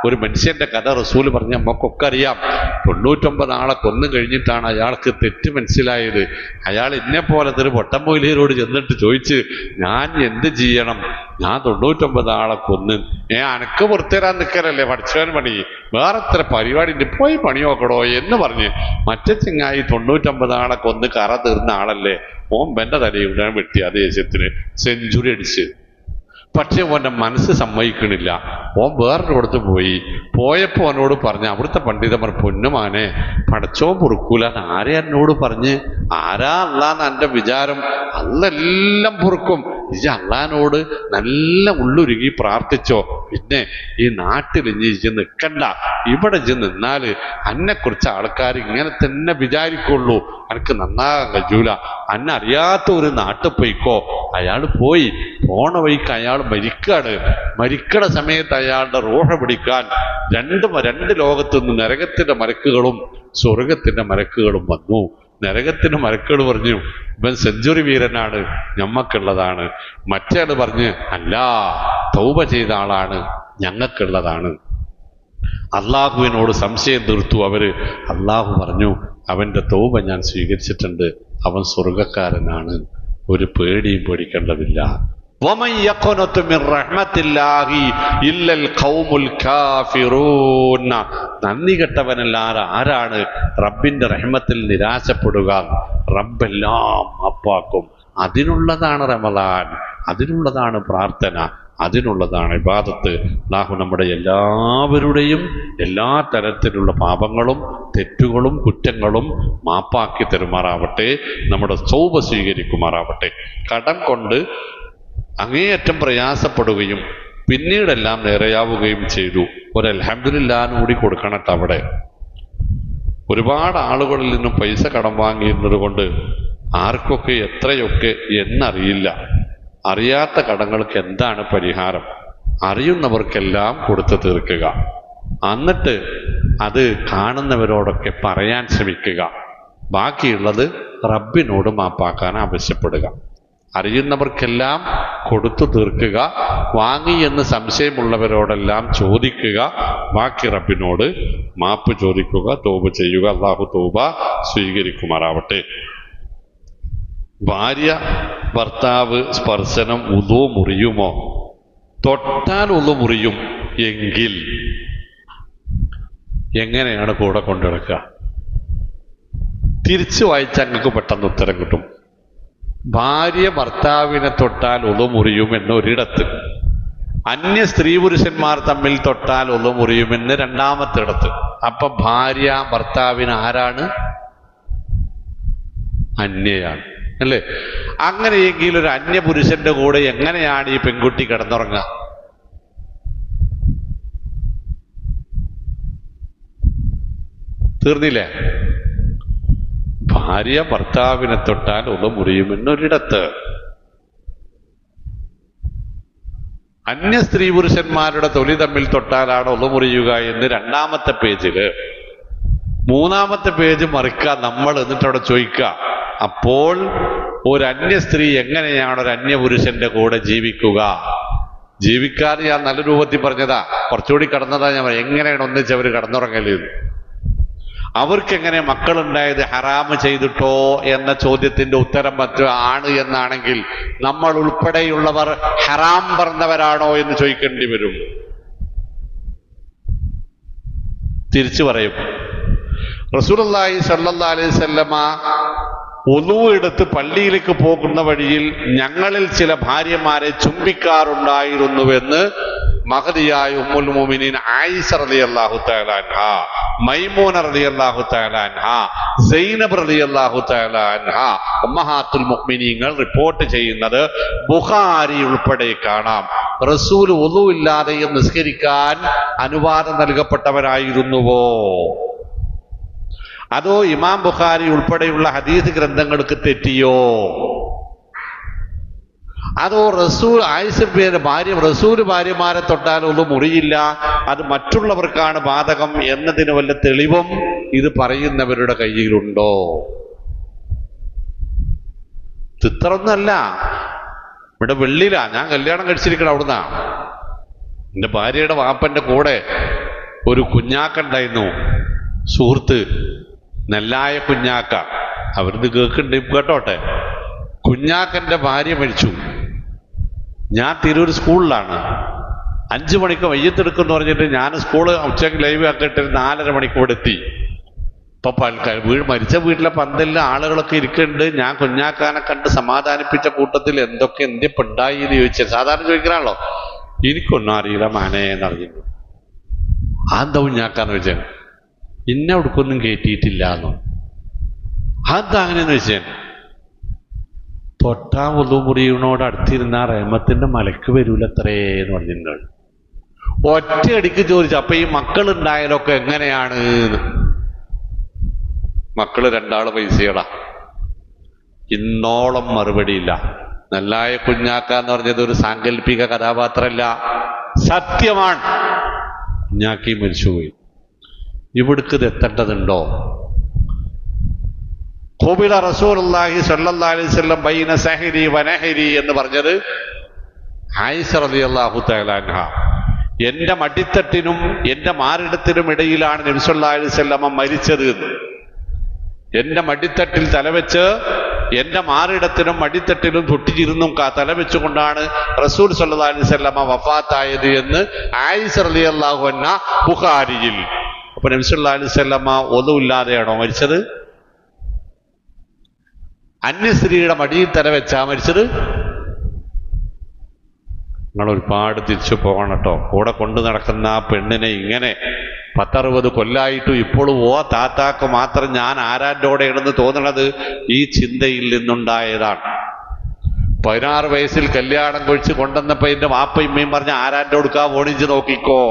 ഒരു മനുഷ്യന്റെ കഥ റസൂല് പറഞ്ഞ നമുക്കൊക്കെ അറിയാം. 99 ആളെ കൊന്നു കഴിഞ്ഞിട്ടാണ് അയാൾക്ക് തെറ്റ് മനസ്സിലായത്. അയാൾ എന്നെ പോലത്തെ ഒരു പൊട്ടമ്പൊയിലേരോട് ചെന്നിട്ട് ചോദിച്ച്, ഞാൻ എന്ത് ചെയ്യണം? ഞാൻ 99 ആളെ കൊന്ന്. അനക്ക് പുറത്തേരാൻ നിൽക്കലല്ലേ പഠിച്ചവൻ പണി, വേറെ എത്ര പരിപാടി പോയി പണി നോക്കടോ എന്ന് പറഞ്ഞ് മറ്റേ ചെങ്ങായി 99 ആളെ കൊന്ന് കറ തീർന്ന ആളല്ലേ, ഓൻ ബെന്റെ തലയുടെ വെട്ടി ആ ദേശത്തിന് സെഞ്ചുറി അടിച്ച്. പക്ഷെ ഓന്റെ മനസ്സ് സമ്മതിക്കണില്ല. ഓൻ വേറൊരിടത്ത് പോയപ്പോ അവനോട് പറഞ്ഞ അവിടുത്തെ പണ്ഡിതന്മാർ, പൊന്നുമാനെ പടച്ചോൻ പൊറുക്കൂല. ആരെ എന്നോട് പറഞ്ഞ്? ആരാ അള്ളാന്ന് എന്റെ വിചാരം? അല്ലെല്ലാം പൊറുക്കും. ഇജ്ജ് അള്ളഹാനോട് നല്ല ഉള്ളുരുകി പ്രാർത്ഥിച്ചോ. പിന്നെ ഈ നാട്ടിൽ ഇജ്ജ് നിൽക്കണ്ട, ഇവിടെ ഇജ്ജ് നിന്നാല് അന്നെക്കുറിച്ച് ആൾക്കാർ ഇങ്ങനെ തന്നെ വിചാരിക്കുള്ളൂ, അനക്ക് നന്നാകാൻ കഴിയൂല. അന്നെ അറിയാത്ത ഒരു നാട്ടിൽ പോയിക്കോ. അയാൾ പോണ വഴിക്ക് അയാൾ മരിക്കണ സമയത്ത് അയാളുടെ റൂഹ പിടിക്കാൻ രണ്ട് ലോകത്തു നിന്ന് നരകത്തിന്റെ മലക്കുകളും സ്വർഗത്തിന്റെ മലക്കുകളും വന്നു. നരകത്തിന്റെ മലക്കുകൾ പറഞ്ഞു, ഇവൻ സെഞ്ചുറി വീരനാണ്, ഞമ്മക്കുള്ളതാണ്. മറ്റേ ആള് പറഞ്ഞ്, അല്ല, തൗബ ചെയ്ത ആളാണ്, ഞങ്ങൾക്കുള്ളതാണ്. അള്ളാഹുവിനോട് സംശയം തീർത്തു അവര്. അള്ളാഹു പറഞ്ഞു, അവന്റെ തൗബ ഞാൻ സ്വീകരിച്ചിട്ടുണ്ട്, അവൻ സ്വർഗക്കാരനാണ്, ഒരു പേടിയും പേടിക്കേണ്ടതില്ല. وَمَنْ يَقْنَطُ مِنْ رَحْمَةِ اللَّهِ إِلَّا الْقَوْمُ الْكَافِرُونَ. നന്ദി കെട്ടവനല്ലാതെ ആരാണ് റബ്ബിന്റെ റഹ്മത്തിൽ നിരാശപ്പെടുക? റബ്ബെല്ലാം അപ്പാക്കും. അതിനുള്ളതാണ് റമദാൻ, അതിനുള്ളതാണ് പ്രാർത്ഥന, അതിനുള്ളതാണ് ഇബാദത്ത്. അല്ലാഹു നമ്മുടെ എല്ലാവരുടെയും എല്ലാ തരത്തിലുള്ള പാപങ്ങളും തെറ്റുകളും കുറ്റങ്ങളും മാപ്പാക്കി തരുമാറാവട്ടെ, നമ്മുടെ തൗബ സ്വീകരിക്കുമാറാവട്ടെ. കടം കൊണ്ട് അങ്ങേയറ്റം പ്രയാസപ്പെടുകയും പിന്നീടെല്ലാം നേരെയാവുകയും ചെയ്തു. ഒരു അൽഹംദുലില്ലാഹ് കൂടി കൊടുക്കണം. അവിടെ ഒരുപാട് ആളുകളിൽ നിന്നും പൈസ കടം വാങ്ങിയിരുന്നത് കൊണ്ട് ആർക്കൊക്കെ എത്രയൊക്കെ എന്നറിയില്ല. അറിയാത്ത കടങ്ങൾക്ക് എന്താണ് പരിഹാരം? അറിയുന്നവർക്കെല്ലാം കൊടുത്തു തീർക്കുക. എന്നിട്ട് അത് കാണുന്നവരോടൊക്കെ പറയാൻ ശ്രമിക്കുക. ബാക്കിയുള്ളത് റബ്ബിനോട് മാപ്പാക്കാൻ ആവശ്യപ്പെടുക. അറിയുന്നവർക്കെല്ലാം കൊടുത്തു തീർക്കുക. വാങ്ങി എന്ന് സംശയമുള്ളവരോടെല്ലാം ചോദിക്കുക. ബാക്കി റബ്ബിനോട് മാപ്പ് ചോദിക്കുക, തൗബ ചെയ്യുക. അല്ലാഹു തൗബ സ്വീകരിക്കുമാറാവട്ടെ. ഭാര്യ ഭർത്താവ് സ്പർശനം ഉളു മുറിയുമോ? തൊട്ടാൽ ഉളു മുറിയും എങ്കിൽ എങ്ങനെയാണ് കൂടെ കൊണ്ടുനടക്കുക? തിരിച്ചു വായിച്ചാൽ നിങ്ങൾക്ക് പെട്ടെന്ന് ഉത്തരം കിട്ടും. ഭാര്യ ഭർത്താവിനെ തൊട്ടാൽ ഉളു മുറിയും എന്നൊരിടത്ത്, അന്യ സ്ത്രീ പുരുഷന്മാർ തമ്മിൽ തൊട്ടാൽ ഉളു മുറിയുമെന്ന് രണ്ടാമത്തെ ഇടത്ത്. അപ്പൊ ഭാര്യ ഭർത്താവിന് ആരാണ്? അന്യയാണ്, അല്ലേ? അങ്ങനെയെങ്കിൽ ഒരു അന്യ പുരുഷന്റെ കൂടെ എങ്ങനെയാണ് ഈ പെൺകുട്ടി കിടന്നുറങ്ങുക? തീർന്നില്ലേ? ഭാര്യ ഭർത്താവിനെ തൊട്ടാൽ ഉളു മുറിയുമെന്നൊരിടത്ത്, അന്യ സ്ത്രീ പുരുഷന്മാരുടെ തൊലി തമ്മിൽ തൊട്ടാലാണ് ഉളു മുറിയുക എന്ന് രണ്ടാമത്തെ പേജില്. മൂന്നാമത്തെ പേജ് മറിക്കുക നമ്മൾ, എന്നിട്ട് അവിടെ ചോദിക്കുക, അപ്പോൾ ഒരു അന്യ സ്ത്രീ എങ്ങനെയാണ് ഒരു അന്യ പുരുഷന്റെ കൂടെ ജീവിക്കാൻ ഞാൻ നല്ല രൂപത്തിൽ പറഞ്ഞതാ, കുറച്ചുകൂടി കടന്നതാ ഞാൻ. എങ്ങനെയാണ് ഒന്നിച്ചവർ കടന്നുറങ്ങല്? അവർക്കെങ്ങനെ മക്കളുണ്ടായത് ഹറാമ് ചെയ്തിട്ടോ എന്ന ചോദ്യത്തിന്റെ ഉത്തരം ആണ് എന്നാണെങ്കിൽ നമ്മൾ ഉൾപ്പെടെയുള്ളവർ ഹറാം പറഞ്ഞവരാണോ എന്ന് ചോദിക്കേണ്ടി വരും. തിരിച്ചു പറയും, റസൂലുള്ളാഹി സ്വല്ലല്ലാഹു അലൈഹി വസല്ലമ ഒളു എടുത്ത് പള്ളിയിലേക്ക് പോകുന്ന വഴിയിൽ ഞങ്ങളിൽ ചില ഭാര്യമാരെ ചുംബിക്കാറുണ്ടായിരുന്നുവെന്ന് മഹദിയായ ഉമ്മുൽ മുഅ്മിനീൻ ആയിഷ റളിയല്ലാഹു തആല അൻഹാ, മൈമൂന റളിയല്ലാഹു തആല അൻഹാ, സൈനബ് റളിയല്ലാഹു തആല അൻഹാ ഉമ്മഹാത്തുൽ മുഅ്മിനീങ്ങൾ റിപ്പോർട്ട് ചെയ്യുന്നത് ബുഖാരി ഉൾപ്പെടെ കാണാം. റസൂൽ ഒളു ഇല്ലാതെയും നിസ്കരിക്കാൻ അനുവാദം നൽകപ്പെട്ടവരായിരുന്നുവോ? അതോ ഇമാം ബുഖാരി ഉൾപ്പെടെയുള്ള ഹദീസ് ഗ്രന്ഥങ്ങൾക്ക് തെറ്റിയോ? അതോ റസൂൽ ഭാര്യമാരെ തൊട്ടാൽ ഒന്നും മുറിയില്ല, അത് മറ്റുള്ളവർക്കാണ് ബാധകം എന്നതിന് വല്ല തെളിവും ഇത് പറയുന്നവരുടെ കയ്യിലുണ്ടോ? ഇത്രയൊന്നല്ല. ഇവിടെ വെള്ളിയിലാ ഞാൻ കല്യാണം കഴിച്ചിരിക്കണം. അവിടുന്നാ എൻ്റെ ഭാര്യയുടെ വാപ്പൻ്റെ കൂടെ ഒരു കുഞ്ഞാക്കുണ്ടായിരുന്നു, സുഹൃത്ത്, നെല്ലായ കുഞ്ഞാക്ക. അവരിത് കേൾക്കുന്നുണ്ട്, കേട്ടോട്ടെ. കുഞ്ഞാക്കൻ്റെ ഭാര്യ മരിച്ചു. ഞാൻ തിരൂർ സ്കൂളിലാണ്. 5 മണിക്ക് വയ്യത്തെടുക്കുമെന്ന് പറഞ്ഞിട്ട് ഞാൻ സ്കൂള് ഉച്ചയ്ക്ക് ലൈവ് ആക്കിയിട്ട് 4:30 മണിക്ക് ഇവിടെ എത്തി. ഇപ്പൊ മരിച്ച വീട്ടിലെ പന്തലിൽ ആളുകളൊക്കെ ഇരിക്കുന്നുണ്ട്. ഞാൻ കുഞ്ഞാക്കാനെ കണ്ട് സമാധാനിപ്പിച്ച കൂട്ടത്തിൽ എന്തിപ്പം ഉണ്ടായി എന്ന് ചോദിച്ചത്. സാധാരണ ചോദിക്കണല്ലോ, എനിക്കൊന്നും അറിയില്ല മാനേ എന്നറിഞ്ഞിട്ടു. അതെന്താ കുഞ്ഞാക്കാന്ന് വെച്ചാൽ ഇന്നെ അവിടേക്കൊന്നും കയറ്റിയിട്ടില്ല എന്നോ. അതെന്താ അങ്ങനെയെന്ന് വെച്ചാൽ തൊട്ടാ മുറിയണോട് അടുത്തിരുന്ന റഹ്മത്തിന്റെ മലക്ക് വരൂലത്രേന്ന് പറഞ്ഞിട്ടുണ്ട്. ഒറ്റയടിക്ക് ചോദിച്ചു, അപ്പൊ ഈ മക്കളുണ്ടായാലൊക്കെ എങ്ങനെയാണ്? മക്കള് 2 പൈസയടാ. ഇന്നോളം മറുപടിയില്ല. നെല്ലായ കുഞ്ഞാക്ക എന്ന് പറഞ്ഞത് ഒരു സാങ്കല്പിക കഥാപാത്രമല്ല, സത്യമാണ്. കുഞ്ഞാക്കി മരിച്ചുപോയി. ഇവിടേക്ക് ഇത് എത്തേണ്ടതുണ്ടോ? ഖുബില റസൂലുള്ളാഹി സ്വല്ലല്ലാഹി അലൈഹി വസല്ലം ബൈന സഹരി വനഹരി എന്ന് പറഞ്ഞത് ആയിഷ റളിയല്ലാഹു തആല അൻഹ. എന്റെ മടിത്തട്ടിനും എന്റെ മാറിടത്തിനും ഇടയിലാണ് നബി സല്ലല്ലാഹു അലൈഹി വസല്ലം മരിച്ചത്. എന്റെ മടിത്തട്ടിൽ തലവെച്ച് എന്റെ മാറിടത്തിനും മടിത്തട്ടിലും തൊട്ടിച്ചിരുന്നും തലവെച്ചുകൊണ്ടാണ് റസൂൽ സല്ലല്ലാഹു അലൈഹി വസല്ലം വഫാത്തായത് എന്ന് ആയിഷ റളിയല്ലാഹു അൻഹ ബുഖാരിയിൽ. അപ്പൊ നബി സല്ലല്ലാഹു അലൈഹി വസല്ലം ഒന്നുമില്ലാതെയാണോ മരിച്ചത്? അന്യസ്ത്രീയുടെ മടിയിൽ തലവെച്ചാ മരിച്ചത്? നിങ്ങൾ ഒരുപാട് തിരിച്ചു പോകണം കേട്ടോ. കൂടെ കൊണ്ടു നടക്കുന്ന ആ പെണ്ണിനെ ഇങ്ങനെ 10-60 കൊല്ലായിട്ടും ഇപ്പോഴും താത്താക്ക് മാത്രം ഞാൻ ആരാൻ്റെയോടെയാണെന്ന് തോന്നണത് ഈ ചിന്തയിൽ നിന്നുണ്ടായതാണ്. 16 വയസ്സിൽ കല്യാണം കഴിച്ച് കൊണ്ടുവന്നപ്പോ എന്റെ വാപ്പയും പറഞ്ഞ ആരാൻ്റെ കൊടുക്കാ ഓണിച്ച് നോക്കിക്കോ.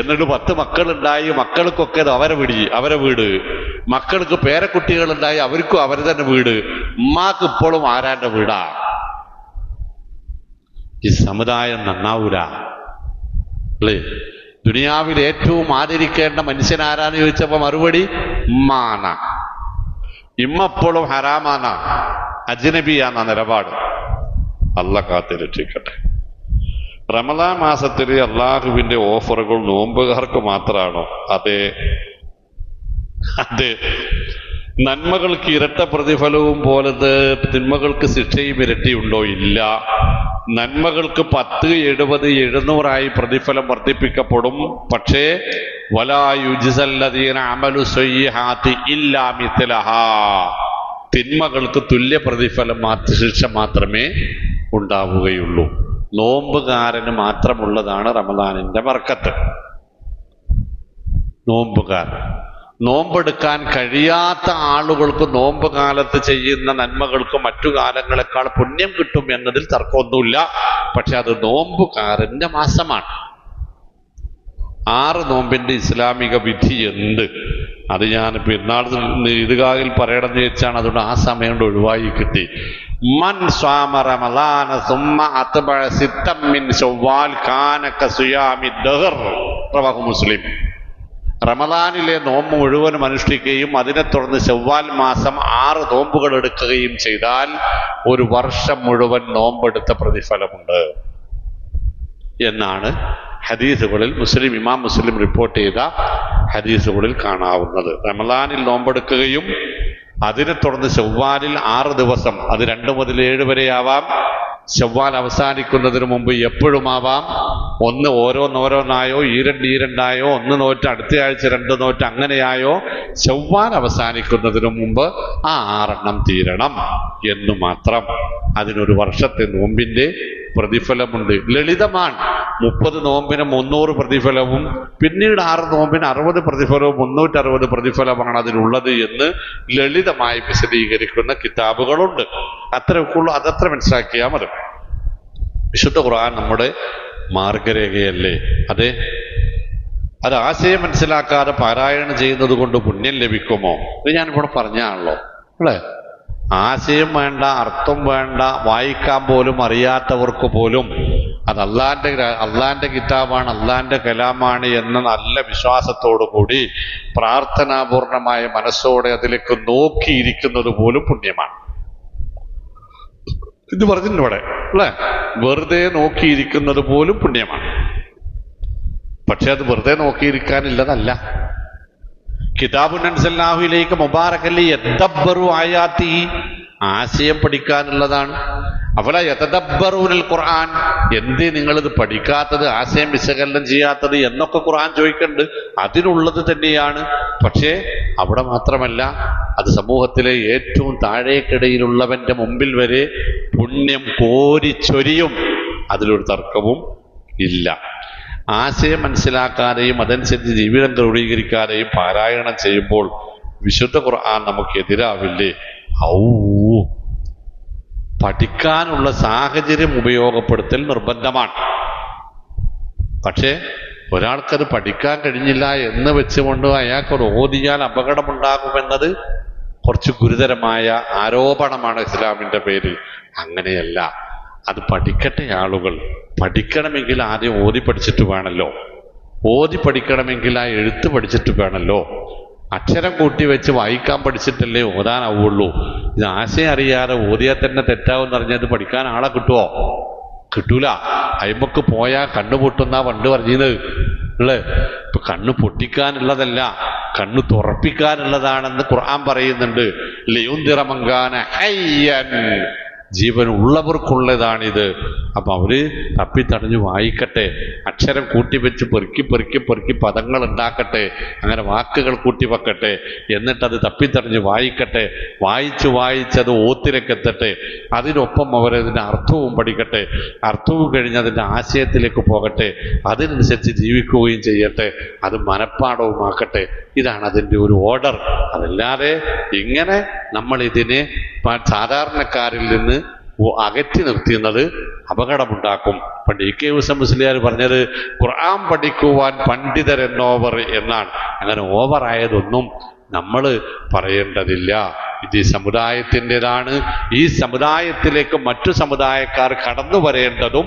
എന്നിട്ട് 10 മക്കളുണ്ടായി. മക്കൾക്കൊക്കെ അവരെ വീട്. മക്കൾക്ക് പേരക്കുട്ടികളുണ്ടായി, അവർക്കും അവര് തന്നെ വീട്. ഉമ്മാക്ക് ഇപ്പോഴും ആരാന്റെ വീടാ. ഈ സമുദായം നന്നാവൂല അല്ലേ? ദുനിയാവിൽ ഏറ്റവും ആദരിക്കേണ്ട മനുഷ്യൻ ആരാന്ന് ചോദിച്ചപ്പോ മറുപടി ഉമ്മാന. ഇമ്മപ്പോഴും ഹറാമാന, അജ്നബിയാന്ന നിലപാട്. അല്ലാഹ് കാത്തിരക്ഷിക്കട്ടെ. റമദാൻ മാസത്തിൽ അള്ളാഹുവിന്റെ ഓഫറുകൾ നോമ്പുകാർക്ക് മാത്രമാണോ? അതെ. നന്മകൾക്ക് ഇരട്ട പ്രതിഫലവും പോലെ തിന്മകൾക്ക് ശിക്ഷയും ഇരട്ടിയുണ്ടോ? ഇല്ല. നന്മകൾക്ക് 10, 70, 700 പ്രതിഫലം വർദ്ധിപ്പിക്കപ്പെടും. പക്ഷേ വലാ യുജ്സല്ലദീന അമലു സയ്യിഹാത്തി ഇല്ലാ മിത്ലഹാ, തിന്മകൾക്ക് തുല്യ പ്രതിഫലം ശിക്ഷ മാത്രമേ ഉണ്ടാവുകയുള്ളൂ. നോമ്പുകാരന് മാത്രമുള്ളതാണ് റമദാനിന്റെ ബർക്കത്ത്. നോമ്പെടുക്കാൻ കഴിയാത്ത ആളുകൾക്ക് നോമ്പ് കാലത്ത് ചെയ്യുന്ന നന്മകൾക്ക് മറ്റു കാലങ്ങളെക്കാൾ പുണ്യം കിട്ടും എന്നതിൽ തർക്കമൊന്നുമില്ല. പക്ഷെ അത് നോമ്പുകാരന്റെ മാസമാണ്. 6 നോമ്പിന്റെ ഇസ്ലാമിക വിധി എന്ത്? അത് ഞാൻ പെരുന്നാൾ ഈദ്ഗാഹിൽ പറയണമെന്ന് വെച്ചാണ്. അതുകൊണ്ട് ആ സമയം കൊണ്ട് ഒഴിവായി കിട്ടി. മൻ സ്വാമ റമളാന സുമ്മ അത്ബഅ സിത്തം മിൻ ശവ്വാൽ കാന കസിയാമി ദഹർ. റവാഹു മുസ്ലിം. റമളാനിലെ നോമ്പ് മുഴുവനും അനുഷ്ഠിക്കുകയും അതിനെ തുടർന്ന് ശവ്വാൽ മാസം 6 നോമ്പുകൾ എടുക്കുകയും ചെയ്താൽ 1 വർഷം മുഴുവൻ നോമ്പെടുത്ത പ്രതിഫലമുണ്ട് എന്നാണ് ഹദീസുകളിൽ ഇമാം മുസ്ലിം റിപ്പോർട്ട് ചെയ്ത ഹദീസുകളിൽ കാണാവുന്നത്. റമളാനിൽ നോമ്പെടുക്കുകയും അതിനെ തുടർന്ന് ശവ്വാലിൽ 6 ദിവസം, അത് 2 മുതൽ 7 വരെ ആവാം. ശവ്വാൽ അവസാനിക്കുന്നതിന് മുമ്പ് എപ്പോഴുമാവാം. ഒന്ന് ഓരോന്നായോ, ഈരണ്ടായോ, 1 നോറ്റ് അടുത്ത ആഴ്ച 2 നോറ്റ് അങ്ങനെയായോ, ശവ്വാൽ അവസാനിക്കുന്നതിന് മുമ്പ് ആ 6 എണ്ണം തീരണം എന്നു മാത്രം. അതിനൊരു വർഷത്തെ നോമ്പിന്റെ പ്രതിഫലമുണ്ട്. ലളിതമാണ്. 30 നോമ്പിന് 300 പ്രതിഫലവും പിന്നീട് 6 നോമ്പിന് 60 പ്രതിഫലവും 360 പ്രതിഫലമാണ് അതിനുള്ളത് എന്ന് ലളിതമായി വിശദീകരിക്കുന്ന കിതാബുകളുണ്ട്. അത്രയൊക്കെയുള്ളൂ. അതത്ര മനസ്സിലാക്കിയാൽ മതി. വിശുദ്ധ ഖുർആൻ നമ്മുടെ മാർഗരേഖയല്ലേ? അതെ. അത് ആശയം മനസ്സിലാക്കാതെ പാരായണം ചെയ്യുന്നത് കൊണ്ട് പുണ്യം ലഭിക്കുമോ? ഇത് ഞാനിവിടെ പറഞ്ഞാണല്ലോ അല്ലേ? ആശയം വേണ്ട, അർത്ഥം വേണ്ട, വായിക്കാൻ പോലും അറിയാത്തവർക്ക് പോലും അത് അള്ളാന്റെ കിതാബാണ്, അള്ളാന്റെ കലാമാണ് എന്ന നല്ല വിശ്വാസത്തോടു കൂടി പ്രാർത്ഥനാപൂർണമായ മനസ്സോടെ അതിലേക്ക് നോക്കിയിരിക്കുന്നത് പോലും പുണ്യമാണ്. ഇത് പറഞ്ഞിട്ടുണ്ട് ഇവിടെ. അല്ലെ? വെറുതെ നോക്കിയിരിക്കുന്നത് പോലും പുണ്യമാണ്. പക്ഷെ അത് വെറുതെ നോക്കിയിരിക്കാനുള്ളതല്ല. കിതാബുൻ അൻസൽനാഹു ഇലൈക മുബാറകൻ ലിയദബ്ബറു ആയാതി, ആശയം പഠിക്കാനുള്ളതാണ്. അഫല യതദബ്ബറൂനൽ ഖുർആൻ, എന്തേ നിങ്ങളിത് പഠിക്കാത്തത്, ആശയം വിശകലനം ചെയ്യാത്തത് എന്നൊക്കെ ഖുർആൻ ചോദിക്കുന്നുണ്ട്. അതിനുള്ളത് തന്നെയാണ്. പക്ഷേ അവിടെ മാത്രമല്ല, അത് സമൂഹത്തിലെ ഏറ്റവും താഴേക്കിടയിലുള്ളവന്റെ മുമ്പിൽ വരെ പുണ്യം കോരിച്ചൊരിയും. അതിലൊരു തർക്കവും ഇല്ല. ആശയം മനസ്സിലാക്കാതെയും അതനുസരിച്ച് ജീവിതം ക്രോഡീകരിക്കാതെയും പാരായണം ചെയ്യുമ്പോൾ വിശുദ്ധ ഖുർആൻ നമുക്ക് എതിരാവില്ലേ? പഠിക്കാനുള്ള സാഹചര്യം ഉപയോഗപ്പെടുത്തൽ നിർബന്ധമാണ്. പക്ഷേ ഒരാൾക്കത് പഠിക്കാൻ കഴിഞ്ഞില്ല എന്ന് വെച്ചുകൊണ്ട് അയാൾക്കൊരു ഓതിയാൽ അപകടമുണ്ടാകുമെന്നത് കുറച്ച് ഗുരുതരമായ ആരോപണമാണ് ഇസ്ലാമിന്റെ പേരിൽ. അങ്ങനെയല്ല. അത് പഠിക്കട്ടെ ആളുകൾ. പഠിക്കണമെങ്കിൽ ആദ്യം ഓതി പഠിച്ചിട്ട് വേണമല്ലോ. ഓതി പഠിക്കണമെങ്കിൽ ആ എഴുത്ത് പഠിച്ചിട്ട് വേണമല്ലോ. അക്ഷരം കൂട്ടി വെച്ച് വായിക്കാൻ പഠിച്ചിട്ടല്ലേ ഓതാനാവുള്ളൂ. ഇത് ആശയം അറിയാതെ ഓതിയാൽ തന്നെ തെറ്റാവെന്ന് അറിഞ്ഞത് പഠിക്കാൻ ആളെ കിട്ടുമോ? കിട്ടൂല. അയ്മക്ക് പോയാൽ കണ്ണു പൊട്ടുന്ന പണ്ട് പറഞ്ഞത് അല്ലേ? ഇപ്പൊ കണ്ണു പൊട്ടിക്കാനുള്ളതല്ല, കണ്ണു തുറപ്പിക്കാനുള്ളതാണെന്ന് ഖുർആൻ പറയുന്നുണ്ട്. ലിയുൻദിറമങ്കാന ഹയ്യൻ, ജീവൻ ഉള്ളവർക്കുള്ളതാണിത്. അപ്പൊ അവര് തപ്പിത്തടഞ്ഞു വായിക്കട്ടെ, അക്ഷരം കൂട്ടിവെച്ച് പെറുക്കി പെറുക്കി പെറുക്കി പദങ്ങൾ ഉണ്ടാക്കട്ടെ, അങ്ങനെ വാക്കുകൾ കൂട്ടിവെക്കട്ടെ, എന്നിട്ടത് തപ്പിത്തടഞ്ഞ് വായിക്കട്ടെ. വായിച്ചത് ഓത്തിലേക്ക് എത്തട്ടെ. അതിനൊപ്പം അവരതിൻ്റെ അർത്ഥവും പഠിക്കട്ടെ. അർത്ഥവും കഴിഞ്ഞ് അതിൻ്റെ ആശയത്തിലേക്ക് പോകട്ടെ. അതിനനുസരിച്ച് ജീവിക്കുകയും ചെയ്യട്ടെ. അത് മനഃപ്പാഠവുമാക്കട്ടെ. ഇതാണ് അതിൻ്റെ ഒരു ഓർഡർ. അതല്ലാതെ ഇങ്ങനെ നമ്മൾ ഇതിനെ സാധാരണക്കാരിൽ നിന്ന് അകറ്റി നിർത്തുന്നത് അപകടമുണ്ടാക്കും. പണ്ട് ഇ കെ ഹുസൈൻ മുസ്ലിയാർ പറഞ്ഞത് ഖുർആൻ പഠിക്കുവാൻ പണ്ഡിതരെന്നോവർ എന്നാണ്. അങ്ങനെ ഓവറായതൊന്നും നമ്മൾ പറയേണ്ടതില്ല. ഇത് ഈ സമുദായത്തിൻ്റെതാണ്. ഈ സമുദായത്തിലേക്ക് മറ്റു സമുദായക്കാർ കടന്നു വരേണ്ടതും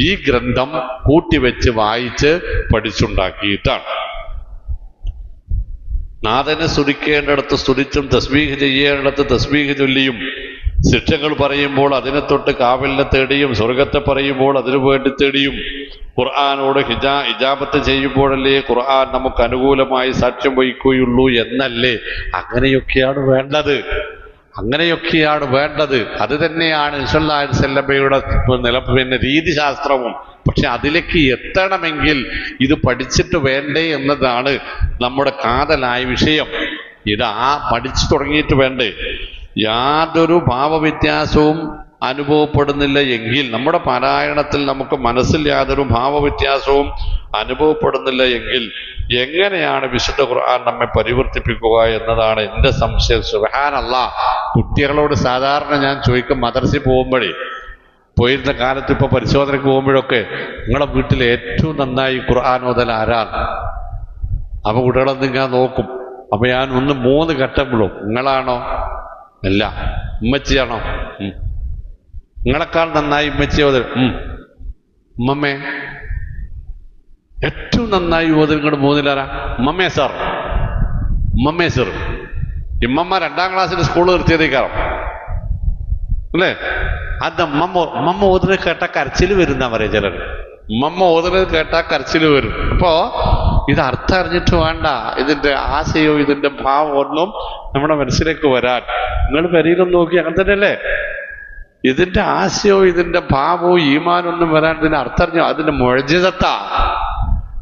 ഈ ഗ്രന്ഥം കൂട്ടിവെച്ച് വായിച്ച് പഠിച്ചുണ്ടാക്കിയിട്ടാണ്. നാഥനെ സ്തുതിക്കേണ്ടിടത്ത് സ്തുതിച്ചും തസ്ബീഹ് ചെയ്യേണ്ടിടത്ത് തസ്ബീഹ് ചൊല്ലിയും, ശിക്ഷകൾ പറയുമ്പോൾ അതിനെ തൊട്ട് കാവലിനെ തേടിയും, സ്വർഗത്തെ പറയുമ്പോൾ അതിനു വേണ്ടി തേടിയും, ഖുർആനോട് ഇജാബത്ത് ചെയ്യുമ്പോഴല്ലേ ഖുർആൻ നമുക്ക് അനുകൂലമായി സാക്ഷ്യം വഹിക്കുകയുള്ളൂ എന്നല്ലേ? അങ്ങനെയൊക്കെയാണ് വേണ്ടത്. അത് തന്നെയാണ് സല്ലല്ലാഹു അലൈഹി വസല്ലമയുടെ രീതിശാസ്ത്രവും. പക്ഷെ അതിലേക്ക് എത്തണമെങ്കിൽ ഇത് പഠിച്ചിട്ട് വേണ്ടേ എന്നതാണ് നമ്മുടെ കാതലായ വിഷയം. ഇത് പഠിച്ചു തുടങ്ങിയിട്ട് വേണ്ടേ? യാതൊരു ഭാവവ്യത്യാസവും അനുഭവപ്പെടുന്നില്ല എങ്കിൽ, നമ്മുടെ പാരായണത്തിൽ നമുക്ക് മനസ്സിൽ യാതൊരു ഭാവവ്യത്യാസവും അനുഭവപ്പെടുന്നില്ല എങ്കിൽ എങ്ങനെയാണ് വിശുദ്ധ ഖുർആൻ നമ്മെ പരിവർത്തിപ്പിക്കുക എന്നതാണ് എൻ്റെ സംശയം. സുബ്ഹാനല്ലാഹ്. കുട്ടികളോട് സാധാരണ ഞാൻ ചോദിക്കും, മദ്രസയിൽ പോകുമ്പോഴേ, പോയിരുന്ന കാലത്ത് ഇപ്പൊ പരിശോധനയ്ക്ക് പോകുമ്പോഴൊക്കെ, നിങ്ങളുടെ വീട്ടിൽ ഏറ്റവും നന്നായി ഖുർആൻ ഓതൽ ആരാണ്? അപ്പൊ കുട്ടികളെന്ന് ഞാൻ നോക്കും. അപ്പൊ ഞാൻ 3 ഘട്ടം വിടും. നിങ്ങളാണോ? അല്ല. ഉമ്മച്ചിയാണോ? നിങ്ങളെക്കാൾ നന്നായി ഉമ്മച്ചി ഓതൽ. ഉമ്മമ്മേ. ഏറ്റവും നന്നായി ഓതൽ നിങ്ങളുടെ 3-ലാരാ? ഉമ്മമ്മേ സാർ. ഇമ്മമ്മ 2ാം ക്ലാസ്സിൽ സ്കൂൾ നിർത്തിയതേക്കാരം അല്ലേ? അത് ഉമ്മമ്മ ഓതുന്നത് കേട്ടാൽ കരച്ചിൽ വരുന്ന പറയാ ചിലർ. ഉമ്മമ്മ ഓതുന്നത് കേട്ടാൽ കരച്ചിൽ വരും. അപ്പോ ഇത് അർത്ഥം അറിഞ്ഞിട്ട് വേണ്ട ഇതിന്റെ ആശയവും ഇതിന്റെ ഭാവം ഒന്നും നമ്മുടെ മനസ്സിലേക്ക് വരാൻ. നിങ്ങൾ പെരയിലൊന്നും നോക്കി അങ്ങനെ തന്നെയല്ലേ? ഇതിന്റെ ആശയവും ഇതിന്റെ ഭാവവും ഈമാനൊന്നും വരാൻ ഇതിന്റെ അർത്ഥം അറിഞ്ഞു. അതിന്റെ മുഅ്ജിസത്താ.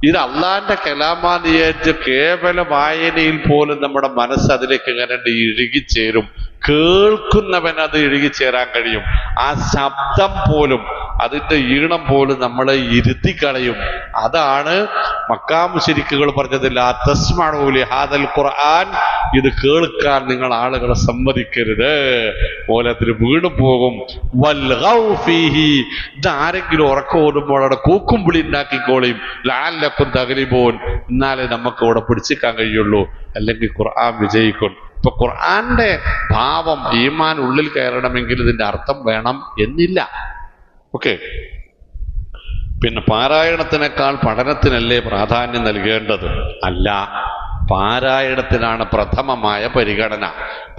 ഇത് അള്ളാന്റെ കലാമാന്ന് വിചാരിച്ച് കേവല വായനയിൽ പോലും നമ്മുടെ മനസ്സ് അതിലേക്ക് ഇങ്ങനെ ഇഴുകിച്ചേരും. കേൾക്കുന്നവൻ അത് ഇഴുകിച്ചേരാൻ കഴിയും. ആ ശബ്ദം പോലും, അതിന്റെ ഈണം പോലും നമ്മളെ ഇരുത്തിക്കളയും. അതാണ് മക്കാ മുശ്രിക്കുകൾ പറഞ്ഞത്, ലാ തസ്മഉ ലിഹാദൽ ഖുർആൻ, ഇത് കേൾക്കാൻ നിങ്ങൾ ആളുകളെ സമ്മതിക്കരുത്, ഓലത്തിന് വീണു പോകും. വൽഗൗ ഫീഹി, ഇതാരെങ്കിലും ഉറക്കം ഓടുമ്പോൾ അവിടെ കൂക്കും വിളി ഉണ്ടാക്കിക്കോളിയും. ലഅല്ലക്കും തഗ്ലിബൂൻ, എന്നാലേ നമുക്ക് ഇവിടെ പിടിച്ചിക്കാൻ കഴിയുള്ളൂ, അല്ലെങ്കിൽ ഖുർആൻ വിജയിക്കും. ഇപ്പൊ ഖുർആന്റെ ഭാവം ഈമാൻ ഉള്ളിൽ കയറണമെങ്കിൽ ഇതിന്റെ അർത്ഥം വേണം എന്നില്ല. ഓക്കെ. പിന്നെ പാരായണത്തിനേക്കാൾ പഠനത്തിനല്ലേ പ്രാധാന്യം നൽകേണ്ടത്? അല്ല, പാരായണത്തിനാണ് പ്രഥമമായ പരിഗണന.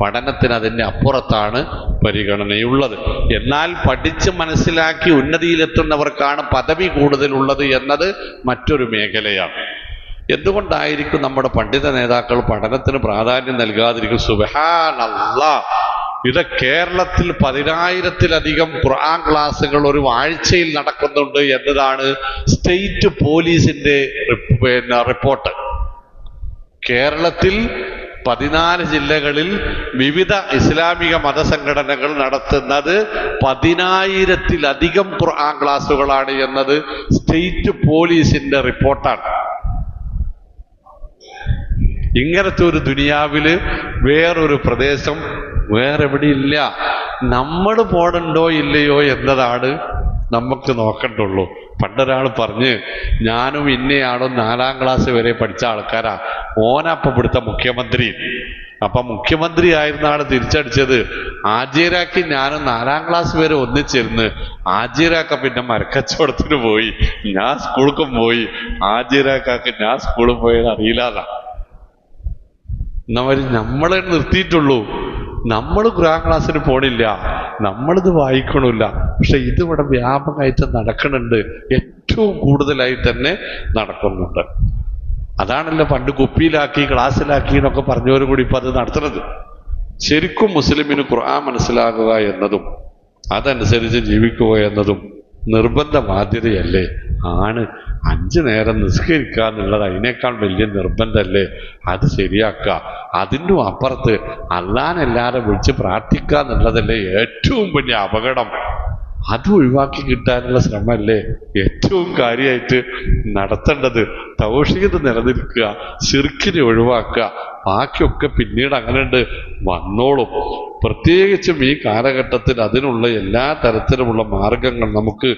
പഠനത്തിന് അതിൻ്റെ അപ്പുറത്താണ് പരിഗണനയുള്ളത്. എന്നാൽ പഠിച്ച് മനസ്സിലാക്കി ഉന്നതിയിലെത്തുന്നവർക്കാണ് പദവി കൂടുതലുള്ളത് എന്നത് മറ്റൊരു മേഖലയാണ്. എന്തുകൊണ്ടായിരിക്കും നമ്മുടെ പണ്ഡിത നേതാക്കൾ പഠനത്തിന് പ്രാധാന്യം നൽകാതിരിക്കും? സുബ്ഹാനല്ലാഹ്, ഇത് കേരളത്തിൽ 10,000-ത്തിലധികം ഖുർആൻ ക്ലാസുകൾ ഒരു ആഴ്ചയിൽ നടക്കുന്നുണ്ട് എന്നതാണ് സ്റ്റേറ്റ് പോലീസിന്റെ റിപ്പോർട്ട്. കേരളത്തിൽ 14 ജില്ലകളിൽ വിവിധ ഇസ്ലാമിക മതസംഘടനകൾ നടത്തുന്നത് 10,000-ത്തിലധികം ഖുർആൻ ക്ലാസുകളാണ് എന്നത് സ്റ്റേറ്റ് പോലീസിന്റെ റിപ്പോർട്ടാണ്. ഇങ്ങനത്തെ ഒരു ദുനിയാവില് വേറൊരു പ്രദേശം വേറെവിടെയില്ല. നമ്മൾ പോണുണ്ടോ ഇല്ലയോ എന്നതാണ് നമുക്ക് നോക്കണ്ടുള്ളൂ. പണ്ടൊരാൾ പറഞ്ഞ്, ഞാനും ഇന്നയാളും 4ാം ക്ലാസ് വരെ പഠിച്ച ആൾക്കാരാ, ഓനപ്പം ഇവിടുത്തെ മുഖ്യമന്ത്രി. അപ്പൊ മുഖ്യമന്ത്രി ആയിരുന്ന ആള് തിരിച്ചടിച്ചത്, ആജിറാക്കി ഞാനും 4ാം ക്ലാസ് വരെ ഒന്നിച്ചിരുന്ന്, ആജിറാക്ക പിന്നെ മരക്കച്ചവടത്തിന് പോയി, ഞാൻ സ്കൂൾക്കും പോയി, ആജിറാക്കാക്ക് ഞാൻ സ്കൂളിൽ പോയത് അറിയില്ലാതാ. എന്നവര് നമ്മളെ നിർത്തിയിട്ടുള്ളൂ. നമ്മൾ ഖുർആൻ ക്ലാസ്സിന് പോണില്ല, നമ്മളിത് വായിക്കണില്ല. പക്ഷെ ഇതിവിടെ വ്യാപകമായിട്ട് നടക്കുന്നുണ്ട്, ഏറ്റവും കൂടുതലായി തന്നെ നടക്കുന്നുണ്ട്. അതാണല്ലോ പണ്ട് കുപ്പിയിലാക്കി ക്ലാസ്സിലാക്കി എന്നൊക്കെ പറഞ്ഞവരും കൂടി ഇപ്പൊ അത് നടത്തുന്നത്. ശരിക്കും മുസ്ലിമിന് ഖുർആൻ മനസ്സിലാക്കുക എന്നതും അതനുസരിച്ച് ജീവിക്കുക എന്നതും നിർബന്ധ ബാധ്യതയല്ലേ? ആണ്. 5 നേരം നിസ്കരിക്കുക എന്നുള്ളത് അതിനേക്കാൾ വലിയ നിർബന്ധമല്ലേ? അത് ശരിയാക്കുക. അതിനും അപ്പുറത്ത് അല്ലാതെ വിളിച്ച് പ്രാർത്ഥിക്കുക എന്നുള്ളതല്ലേ ഏറ്റവും വലിയ അപകടം? അത് ഒഴിവാക്കി കിട്ടാനുള്ള ശ്രമമല്ലേ ഏറ്റവും കാര്യമായിട്ട് നടത്തേണ്ടത്? തൗഹീദ് നിലനിൽക്കുക, ശിർക്കിനെ ഒഴിവാക്കുക, ബാക്കിയൊക്കെ പിന്നീട് അങ്ങനെ വന്നോളും. പ്രത്യേകിച്ചും ഈ കാലഘട്ടത്തിൽ അതിനുള്ള എല്ലാ തരത്തിലുമുള്ള മാർഗങ്ങൾ നമുക്ക്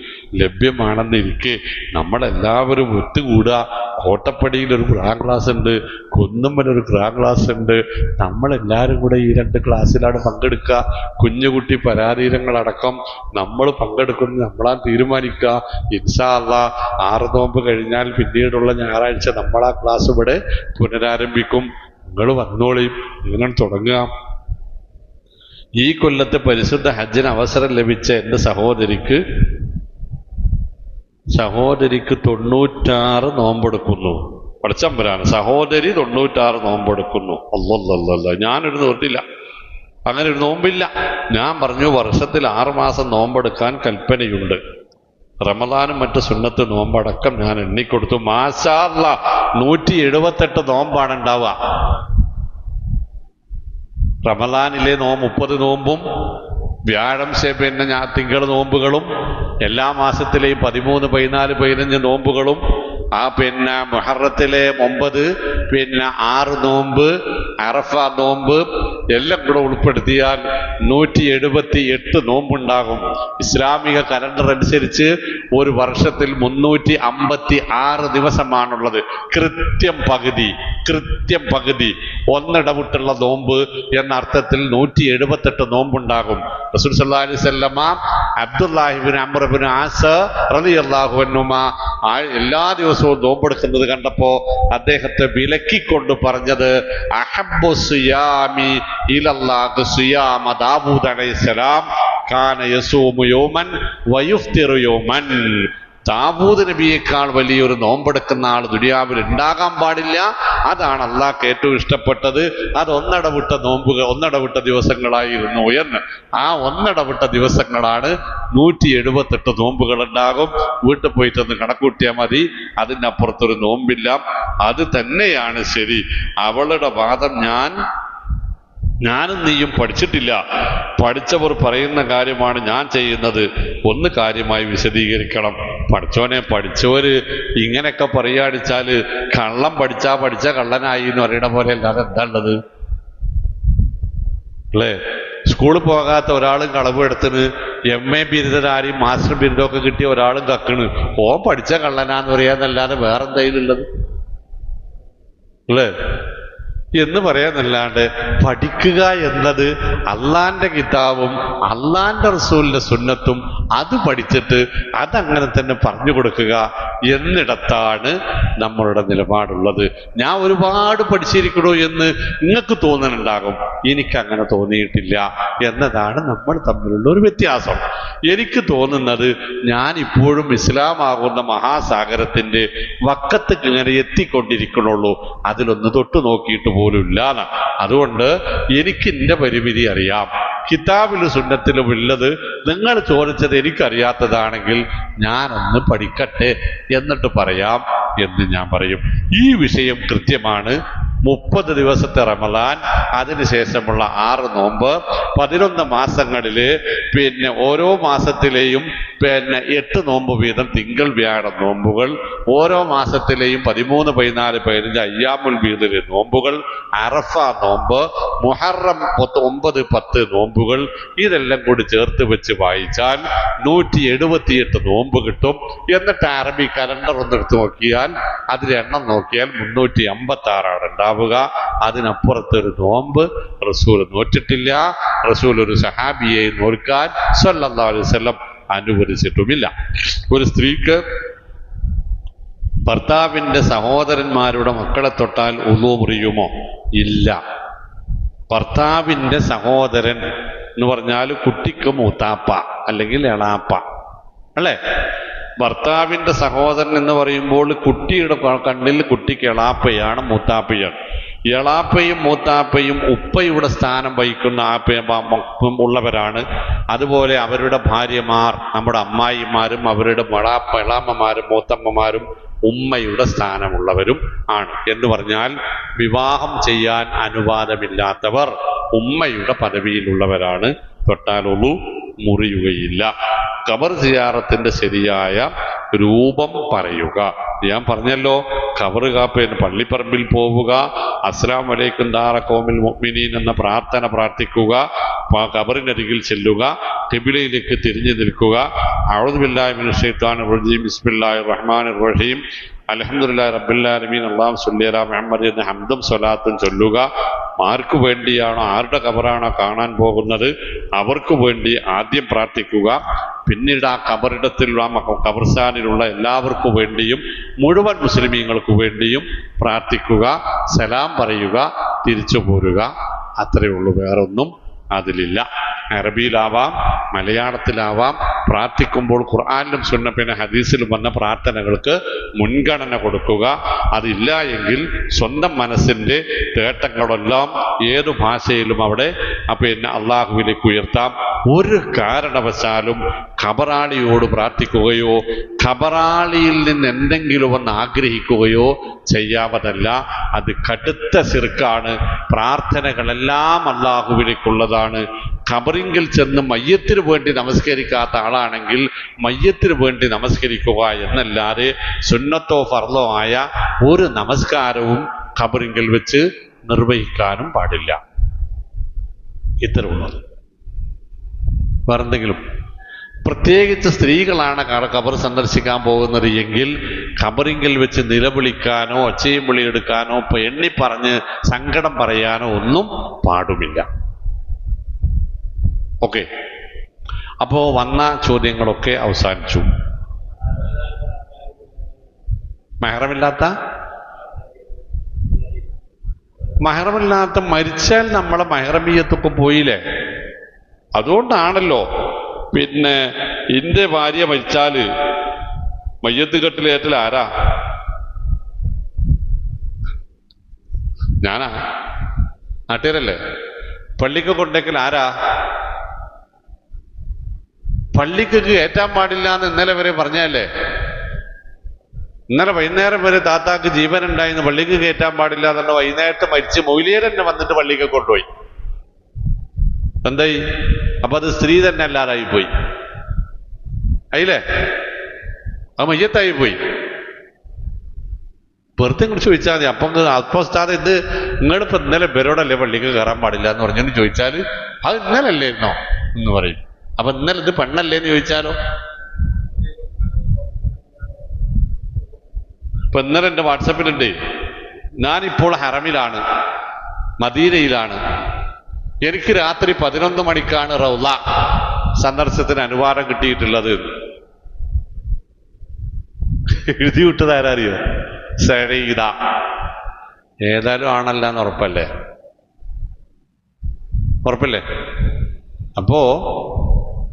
ലഭ്യമാണെന്നിരിക്കെ നമ്മളെല്ലാവരും ഒത്തുകൂടുക. കോട്ടപ്പടിയിൽ ഒരു ഖുർആൻ ക്ലാസ് ഉണ്ട്, കുന്നുമ്മലൊരു ഖുർആൻ ക്ലാസ് ഉണ്ട്. നമ്മളെല്ലാവരും കൂടെ ഈ 2 ക്ലാസ്സിലാണ് പങ്കെടുക്കുക. കുഞ്ഞുകുട്ടി പരാധീനങ്ങളടക്കം നമ്മൾ പങ്കെടുക്കുന്നത് നമ്മളാ തീരുമാനിക്കുക. ഇൻഷാ അല്ലാഹ് 6 നോമ്പ് കഴിഞ്ഞാൽ പിന്നീടുള്ള ഞായറാഴ്ച നമ്മളാ ക്ലാസ് ഇവിടെ പുനരാരംഭിക്കും. നിങ്ങൾ വന്നോളി. ഇങ്ങനെ തുടങ്ങുക. ഈ കൊല്ലത്തെ പരിശുദ്ധ ഹജ്ജിന് അവസരം ലഭിച്ച എൻ്റെ സഹോദരിക്ക് 96 നോമ്പെടുക്കുന്നു. പഠിച്ചമ്പരാണ് സഹോദരി 96 നോമ്പെടുക്കുന്നു. അല്ലല്ല, ഞാനൊരു നോട്ടില്ല, അങ്ങനെ ഒരു നോമ്പില്ല. ഞാൻ പറഞ്ഞു വർഷത്തിൽ 6 മാസം നോമ്പെടുക്കാൻ കൽപ്പനയുണ്ട്. റമദാനും മറ്റ് സുന്നത്ത് നോമ്പടക്കം ഞാൻ എണ്ണിക്കൊടുത്തു. മാഷാ അല്ലാഹ് 178 നോമ്പാണ് ഉണ്ടാവുക. റമദാനിലെ 30 നോമ്പും വ്യാഴം പിന്നെ തിങ്കൾ നോമ്പുകളും എല്ലാ മാസത്തിലെയും 13, 14, 15 നോമ്പുകളും പിന്നെ മുഹറത്തിലെ 9, പിന്നെ 6 നോമ്പ്, അറഫ നോമ്പ് എല്ലാം കൂടെ ഉൾപ്പെടുത്തിയാൽ 178 നോമ്പുണ്ടാകും. ഇസ്ലാമിക കലണ്ടർ അനുസരിച്ച് ഒരു വർഷത്തിൽ 356 ദിവസമാണുള്ളത്. കൃത്യം പകുതി ഒന്നിടവിട്ടുള്ള നോമ്പ് എന്ന അർത്ഥത്തിൽ 178 നോമ്പുണ്ടാകും. റസൂൽ സല്ലല്ലാഹു അലൈഹി വസല്ലമ അബ്ദുല്ലാഹി ഇബ്നു അംർ ഇബ്നു ആസ് റളിയല്ലാഹു അൻഹുമാ എല്ലാ ദിവസവും നോമ്പെടുക്കുന്നത് കണ്ടപ്പോ അദ്ദേഹത്തെ വിലക്കിക്കൊണ്ട് പറഞ്ഞത്, അഹബ്ബു സിയാമി ഇലല്ലാഹി സിയാമ ദാവൂദ് അലൈഹിസ്സലാം കാന യസൂമു യൗമൻ വയുഫ്തിറു യൗമൻ. ദാവൂദ് നബിയേക്കാൾ വലിയൊരു നോമ്പെടുക്കുന്ന ആൾ ദുനിയാവിൽ ഉണ്ടാകാൻ പാടില്ല. അതാണ് അള്ളാഹ്ക്ക് ഏറ്റവും ഇഷ്ടപ്പെട്ടത്. അത് ഒന്നിടവിട്ട ദിവസങ്ങളായിരുന്നു എന്ന്. ആ ഒന്നിടവിട്ട ദിവസങ്ങളാണ് 178 നോമ്പുകൾ ഉണ്ടാകും. വീട്ടിൽ പോയിട്ടൊന്ന് കണക്കൂട്ടിയാൽ മതി. അതിനപ്പുറത്തൊരു നോമ്പില്ല. അത് തന്നെയാണ് ശരി. അവളുടെ വാദം ഞാനും നീയും പഠിച്ചിട്ടില്ല, പഠിച്ചവർ പറയുന്ന കാര്യമാണ് ഞാൻ ചെയ്യുന്നത്. ഒന്ന് കാര്യമായി വിശദീകരിക്കണം. പഠിച്ചവര് ഇങ്ങനെയൊക്കെ പറയാടിച്ചാല് കള്ളം പഠിച്ച കള്ളനായി എന്ന് പറയണ പോലെ അല്ലാതെ എന്താ ഉള്ളത് അല്ലേ? സ്കൂളിൽ പോകാത്ത ഒരാളും കളവ് എടുത്തിന്, MA ബിരുദധാരിയും മാസ്റ്റർ ബിരുദമൊക്കെ കിട്ടിയ ഒരാളും കക്കണ്. പഠിച്ച കള്ളനാന്ന് പറയാന്നല്ലാതെ വേറെന്തെങ്കിലും ഉള്ളത് അല്ലേ എന്ന് പറയാന്നല്ലാണ്ട് പഠിക്കുക എന്നത് അള്ളാന്റെ കിതാബും അള്ളാന്റെ റസൂലിന്റെ സുന്നത്തും അത് പഠിച്ചിട്ട് അതങ്ങനെ തന്നെ പറഞ്ഞു കൊടുക്കുക എന്നിടത്താണ് നമ്മളുടെ നിലപാടുള്ളത്. ഞാൻ ഒരുപാട് പഠിച്ചിരിക്കണോ എന്ന് നിങ്ങൾക്ക് തോന്നുന്നുണ്ടാകും, എനിക്കങ്ങനെ തോന്നിയിട്ടില്ല എന്നതാണ് നമ്മൾ തമ്മിലുള്ള ഒരു വ്യത്യാസം. എനിക്ക് തോന്നുന്നത് ഞാൻ ഇപ്പോഴും ഇസ്ലാമാകുന്ന മഹാസാഗരത്തിന്റെ വക്കത്തേക്ക് ഇങ്ങനെ എത്തിക്കൊണ്ടിരിക്കണുള്ളൂ, അതിലൊന്ന് തൊട്ടു നോക്കിയിട്ട് പോലും ഇല്ലാന്ന്. അതുകൊണ്ട് എനിക്ക് എൻ്റെ പരിമിതി അറിയാം. കിതാബിലും സുന്നത്തിലും ഉള്ളത് നിങ്ങൾ ചോദിച്ചത് എനിക്കറിയാത്തതാണെങ്കിൽ ഞാനൊന്ന് പഠിക്കട്ടെ എന്നിട്ട് പറയാം എന്ന് ഞാൻ പറയും. ഈ വിഷയം കൃത്യമാണ്. 30 ദിവസത്തെ റമളാൻ, അതിനുശേഷമുള്ള 6 നോമ്പ്, 11 മാസങ്ങളില് പിന്നെ ഓരോ മാസത്തിലെയും 8 നോമ്പ് വീതം തിങ്കൾ വ്യാഴം നോമ്പുകൾ, ഓരോ മാസത്തിലെയും 13, 14, 15 അയ്യാമുൽ ബീദിലെ നോമ്പുകൾ, അറഫ നോമ്പ്, മുഹറം 9, 10 നോമ്പുകൾ, ഇതെല്ലാം കൂടി ചേർത്ത് വെച്ച് വായിച്ചാൽ 178 നോമ്പ് കിട്ടും. എന്നിട്ട് അറബി കലണ്ടർ ഒന്ന് എടുത്ത് നോക്കിയാൽ അതിൽ എണ്ണം നോക്കിയാൽ 356 ഉണ്ടാവുക. അതിനപ്പുറത്തൊരു നോമ്പ് റസൂൽ നോറ്റിട്ടില്ല. റസൂൽ ഒരു സഹാബിയെ നോക്കാൻ സല്ലല്ലാഹു അലൈഹി വസല്ലം അനുവദിച്ചിട്ടുമില്ല. ഒരു സ്ത്രീക്ക് ഭർത്താവിന്റെ സഹോദരന്മാരുടെ മക്കളെ തൊട്ടാൽ ഉളൂ മുറിയുമോ? ഇല്ല. ഭർത്താവിന്റെ സഹോദരൻ എന്ന് പറഞ്ഞാൽ കുട്ടിക്ക് മൂത്താപ്പ അല്ലെങ്കിൽ എളാപ്പ അല്ലേ? ഭർത്താവിന്റെ സഹോദരൻ എന്ന് പറയുമ്പോൾ കുട്ടിയുടെ കണ്ണിൽ കുട്ടിക്ക് എളാപ്പയാണ്, മൂത്താപ്പയാണ്. എളാപ്പയും മൂത്താപ്പയും ഉപ്പയുടെ സ്ഥാനം വഹിക്കുന്ന ഉള്ളവരാണ്. അതുപോലെ അവരുടെ ഭാര്യമാർ, നമ്മുടെ അമ്മായിമാരും അവരുടെ എളാമ്മമാരും മൂത്തമ്മമാരും ഉമ്മയുടെ സ്ഥാനമുള്ളവരും ആണ്. എന്ന് പറഞ്ഞാൽ വിവാഹം ചെയ്യാൻ അനുവാദമില്ലാത്തവർ ഉമ്മയുടെ പദവിയിലുള്ളവരാണ്. തൊട്ടാലൊന്നു മുറിയുകയില്ല. ഖബർ സിയാറത്തിന്റെ ശരിയായ രൂപം പറയുക. ഞാൻ പറഞ്ഞല്ലോ, ഖബർ കാപ്പേന് പള്ളിപ്പറമ്പിൽ പോവുക, അസ്സലാമു അലൈക്കും ദാറ ഖൗമിൽ മുഅ്മിനീൻ എന്ന പ്രാർത്ഥന പ്രാർത്ഥിക്കുക, ഖബറിനരികിൽ ചെല്ലുക, ഖിബ്ലയിലേക്ക് തിരിഞ്ഞു നിൽക്കുക, അഊദു ബില്ലാഹി മിനശ് ശൈത്വാനിർ റജീം, ബിസ്മില്ലാഹിർ റഹ്മാനിർ റഹീം, അൽഹംദുലില്ലാഹി റബ്ബിൽ ആലമീൻ, അല്ലാഹു സ്വല്ലി അലാ മുഹമ്മദ് എന്ന ഹംദും സ്വലാത്തും ചൊല്ലുക. ആർക്കു വേണ്ടിയാണോ, ആരുടെ ഖബറാണോ കാണാൻ പോകുന്നത് അവർക്ക് വേണ്ടി ആദ്യം പ്രാർത്ഥിക്കുക. പിന്നീട് ആ ഖബറിടത്തിലുള്ള ഖബർസ്ഥാനിലുള്ള എല്ലാവർക്കു വേണ്ടിയും മുഴുവൻ മുസ്ലിമീങ്ങൾക്ക് വേണ്ടിയും പ്രാർത്ഥിക്കുക, സലാം പറയുക, തിരിച്ചു പോരുക. അത്രയേ ഉള്ളൂ, വേറൊന്നും അതിലില്ല. അറബിയിലാവാം, മലയാളത്തിലാവാം. പ്രാർത്ഥിക്കുമ്പോൾ ഖുർആനിലും സുന്നത്തിലും ഹദീസിലും വന്ന പ്രാർത്ഥനകൾക്ക് മുൻഗണന കൊടുക്കുക. അതില്ല എങ്കിൽ സ്വന്തം മനസ്സിന്റെ തേട്ടങ്ങളെല്ലാം ഏതു ഭാഷയിലും അവിടെ പിന്നെ അള്ളാഹുവിലേക്ക് ഉയർത്താം. ഒരു കാരണവശാലും ഖബറാളിയോട് പ്രാർത്ഥിക്കുകയോ ഖബറാളിയിൽ നിന്ന് എന്തെങ്കിലും ഒന്ന് ആഗ്രഹിക്കുകയോ ചെയ്യാവതല്ല. അത് കടുത്ത ശിർക്കാണ്. പ്രാർത്ഥനകളെല്ലാം അള്ളാഹുവിലേക്കുള്ളതാണ്. ഖബറിങ്കിൽ ചെന്ന് മയ്യത്തിന് വേണ്ടി നമസ്കരിക്കാത്ത ആളാണെങ്കിൽ മയ്യത്തിന് വേണ്ടി നമസ്കരിക്കുക എന്നല്ലാതെ സുന്നത്തോ ഫർളോ ആയ ഒരു നമസ്കാരവും ഖബറിങ്കിൽ വെച്ച് നിർവഹിക്കാനും പാടില്ല. ഇത്തരമുള്ളത്. വേറെന്തെങ്കിലും? പ്രത്യേകിച്ച് സ്ത്രീകളാണ് ഖബർ സന്ദർശിക്കാൻ പോകുന്നത് എങ്കിൽ ഖബറിങ്കിൽ വെച്ച് നിലവിളിക്കാനോ ഒച്ചയും വിളിയെടുക്കാനോ എണ്ണി പറഞ്ഞ് സങ്കടം പറയാനോ ഒന്നും പാടുമില്ല. ഓക്കെ, അപ്പോ വന്ന ചോദ്യങ്ങളൊക്കെ അവസാനിച്ചു. മെഹ്റമില്ലാത്ത മരിച്ചാൽ നമ്മളെ മെഹ്റമിയത്തൊക്കെ പോയില്ലേ? അതുകൊണ്ടാണല്ലോ പിന്നെ എന്റെ ഭാര്യ മരിച്ചാല് മയ്യത്ത് കെട്ടിലേറ്റൽ ആരാ? ഞാനാ? നാട്ടുകാരല്ലേ? പള്ളിക്ക് കൊണ്ടേക്കൽ ആരാ? പള്ളിക്ക് കയറ്റാൻ പാടില്ല എന്ന് ഇന്നലെ വരെ പറഞ്ഞല്ലേ? ഇന്നലെ വൈകുന്നേരം വരെ താത്താക്ക് ജീവൻ ഉണ്ടായിന്ന് പള്ളിക്ക് കയറ്റാൻ പാടില്ല എന്നുണ്ട്. വൈകുന്നേരത്തെ മരിച്ച് മൊയിലിയർ തന്നെ വന്നിട്ട് പള്ളിക്ക് കൊണ്ടുപോയി. എന്തായി? അപ്പൊ അത് സ്ത്രീ തന്നെ അല്ലാതായി പോയി. അയില്ലേ? അത് മയ്യത്തായി പോയി. വെറുതെ കുറിച്ച് ചോദിച്ചാൽ മതി. അപ്പം അപ്പോസ്താദ് ഇത് നിങ്ങളിപ്പോ ഇന്നലെ ഇവരോടല്ലേ പള്ളിക്ക് കയറാൻ പാടില്ല എന്ന് പറഞ്ഞെന്ന് ചോദിച്ചാൽ അത് ഇന്നലെ അല്ലായിരുന്നോ എന്ന് പറയും. അപ്പൊ ഇന്നലെ ഇത് പെണ്ണല്ലേന്ന് ചോദിച്ചാലോ? ഇപ്പൊ ഇന്നലെ എന്റെ വാട്സപ്പിലുണ്ട്, ഞാനിപ്പോൾ ഹറമിലാണ്, മദീനയിലാണ്. എനിക്ക് രാത്രി 11 മണിക്കാണ് റൗള സന്ദർശനത്തിന് അനുവാദം കിട്ടിയിട്ടുള്ളത്. എഴുതി വിട്ടത് ആരറിയോ? സഈദ. ഏതായാലും ആണല്ല എന്ന് ഉറപ്പല്ലേ? ഉറപ്പല്ലേ? അപ്പോ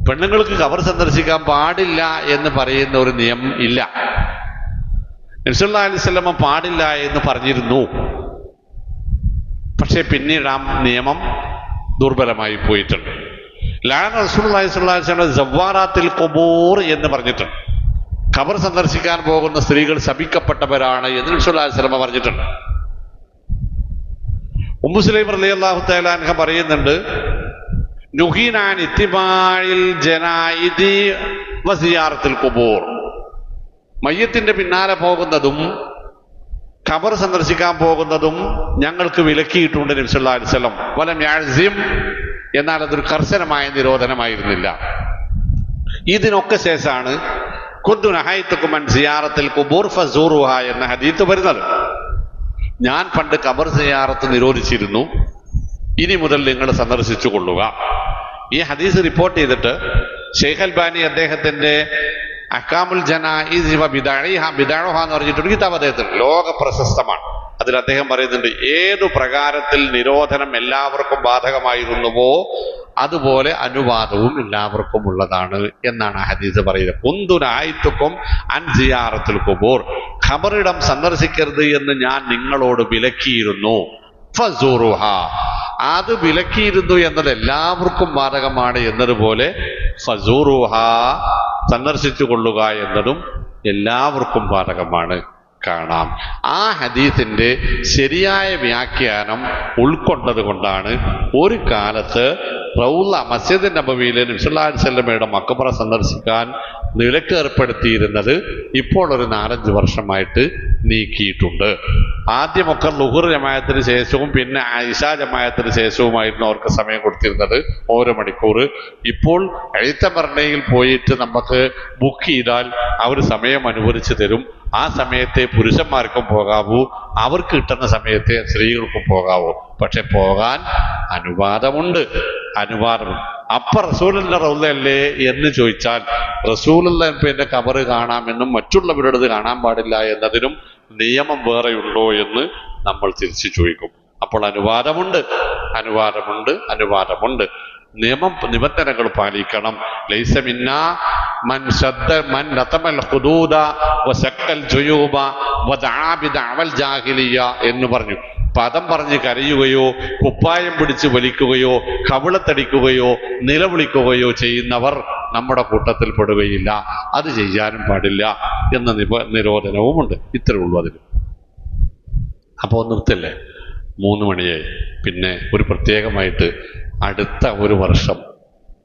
പെണ്ണുങ്ങൾക്ക് ഖബർ സന്ദർശിക്കാൻ പാടില്ല എന്ന് പറയുന്ന ഒരു നിയമം ഇല്ല. നബി സല്ലല്ലാഹു അലൈഹി വസല്ലം പാടില്ല എന്ന് പറഞ്ഞിരുന്നു. പക്ഷെ പിന്നീട് ആ നിയമം ദുർബലമായി പോയിട്ടുണ്ട്. ലഅന റസൂലുള്ളാഹി സ്വല്ലല്ലാഹു അലൈഹി വസല്ലം സവ്വാറാത്തിൽ ഖുബൂർ എന്ന് പറഞ്ഞിട്ടുണ്ട്. ഖബർ സന്ദർശിക്കാൻ പോകുന്ന സ്ത്രീകൾ ശപിക്കപ്പെട്ടവരാണ് എന്ന് നബി സല്ലല്ലാഹു അലൈഹി വസല്ലം പറഞ്ഞിട്ടുണ്ട്. ഉമ്മു സുലൈം റളിയല്ലാഹു തആല അൻഹ പറയുന്നുണ്ട്, നുഹീനാ അൻ ഇത്തിബാഇൽ ജനായിദി വസിയാറത്തുൽ ഖുബൂർ. മയ്യത്തിന്റെ പിന്നാലെ പോകുന്നതും ഖബർ സന്ദർശിക്കാൻ പോകുന്നതും ഞങ്ങൾക്ക് വിലക്കിയിട്ടുണ്ട് നബി സല്ലല്ലാഹു അലൈഹി വസല്ലം. വലം യഅ്സിം, എന്നാൽ അതൊരു കർശനമായ നിരോധനമായിരുന്നില്ല. ഇതിനൊക്കെ ശേഷമാണ് കുന്തു നഹൈതുകും അൻ സിയാറത്തുൽ ഖുബൂർ ഫസൂറുഹാ എന്ന ഹദീസ് വരുന്നത്. ഞാൻ പണ്ട് ഖബർ സിയാറത്ത് നിരോധിച്ചിരുന്നു, ഇനി മുതൽ നിങ്ങൾ സന്ദർശിച്ചു കൊള്ളുക. ഈ ഹദീസ് റിപ്പോർട്ട് ചെയ്തിട്ട് ഷെയ്ഖ് അൽബാനി അദ്ദേഹത്തിന്റെ അഹ്കാമുൽ ജനായിസ് വ ബിദഅഇഹ എന്ന് പറഞ്ഞിട്ടൊരു കിതാബ് അദ്ദേഹത്തിന് ലോക പ്രശസ്തമാണ്. അതിൽ അദ്ദേഹം പറയുന്നുണ്ട്, ഏതു പ്രകാരത്തിൽ നിരോധനം എല്ലാവർക്കും ബാധകമായിരുന്നുവോ അതുപോലെ അനുവാദവും എല്ലാവർക്കും ഉള്ളതാണ് എന്നാണ് ആ ഹദീസ് പറയുന്നത്. കുന്തു നഹൈതുകും അൻ സിയാറത്തുൽ ഖുബൂർ, ഖബറിടം സന്ദർശിക്കരുത് എന്ന് ഞാൻ നിങ്ങളോട് വിലക്കിയിരുന്നു. ഫസൂറുഹ, അത് വിലക്കിയിരുന്നു എന്നത് എല്ലാവർക്കും ബാധകമാണ് എന്നതുപോലെ ഫസൂറുഹ, സന്ദർശിച്ചു കൊള്ളുക എന്നതും എല്ലാവർക്കും ബാധകമാണ്. കാണാം. ആ ഹദീസിന്റെ ശരിയായ വ്യാഖ്യാനം ഉൾക്കൊണ്ടത് കൊണ്ടാണ് ഒരു കാലത്ത് റൗള മസ്ജിദ് നബവിയിലെ നബി സല്ലല്ലാഹു അലൈഹി വസല്ലമയുടെ മഖബറ സന്ദർശിക്കാൻ വിലക്ക് ഏർപ്പെടുത്തിയിരുന്നത് ഇപ്പോൾ ഒരു 4-5 വർഷമായിട്ട് നീക്കിയിട്ടുണ്ട്. ആദ്യമൊക്കെ ളുഹുർ ജമാഅത്തിന് ശേഷവും പിന്നെ ഇശാ ജമാഅത്തിന് ശേഷവുമായിരുന്നു അവർക്ക് സമയം കൊടുത്തിരുന്നത്, ഓരോ മണിക്കൂർ. ഇപ്പോൾ എഴുത്തമർണയിൽ പോയിട്ട് നമുക്ക് ബുക്ക് ചെയ്താൽ അവർ സമയം അനുവദിച്ചു തരും. ആ സമയത്തെ പുരുഷന്മാർക്കും പോകാവൂ, അവർക്ക് കിട്ടുന്ന സമയത്തെ സ്ത്രീകൾക്കും പോകാവൂ. പക്ഷെ പോകാൻ അനുവാദമുണ്ട്. അപ്പൊ റസൂലുള്ളാഹിന്റെ റൗളയല്ലേ എന്ന് ചോദിച്ചാൽ റസൂലുള്ളാഹിന്റെ ഖബറ് കാണാമെന്നും മറ്റുള്ളവരുടേത് കാണാൻ പാടില്ല എന്നതിനും നിയമം വേറെയുണ്ടോ എന്ന് നമ്മൾ തിരിച്ചു ചോദിക്കും. അപ്പോൾ അനുവാദമുണ്ട്. നിബന്ധനകൾ പാലിക്കണം. ലൈസ മിന്നാ മൻ ലതമൽ ഖുദൂദ വസക്കൽ ജുയൂബ വദഅ ബിദഅവൽ ജാഹിലിയ എന്ന് പറഞ്ഞു. പദം പറഞ്ഞ് കരയുകയോ കുപ്പായം പിടിച്ച് വലിക്കുകയോ കവിളത്തടിക്കുകയോ നിലവിളിക്കുകയോ ചെയ്യുന്നവർ നമ്മുടെ കൂട്ടത്തിൽ പെടുകയില്ല. അത് ചെയ്യാനും പാടില്ല എന്ന നിരോധനവുമുണ്ട്. ഇത്രേ ഉള്ളൂ അതിന്. അപ്പോൾ നിർത്തല്ലേ, 3 മണിയായി. പിന്നെ ഒരു പ്രത്യേകമായിട്ട് അടുത്ത ഒരു വർഷം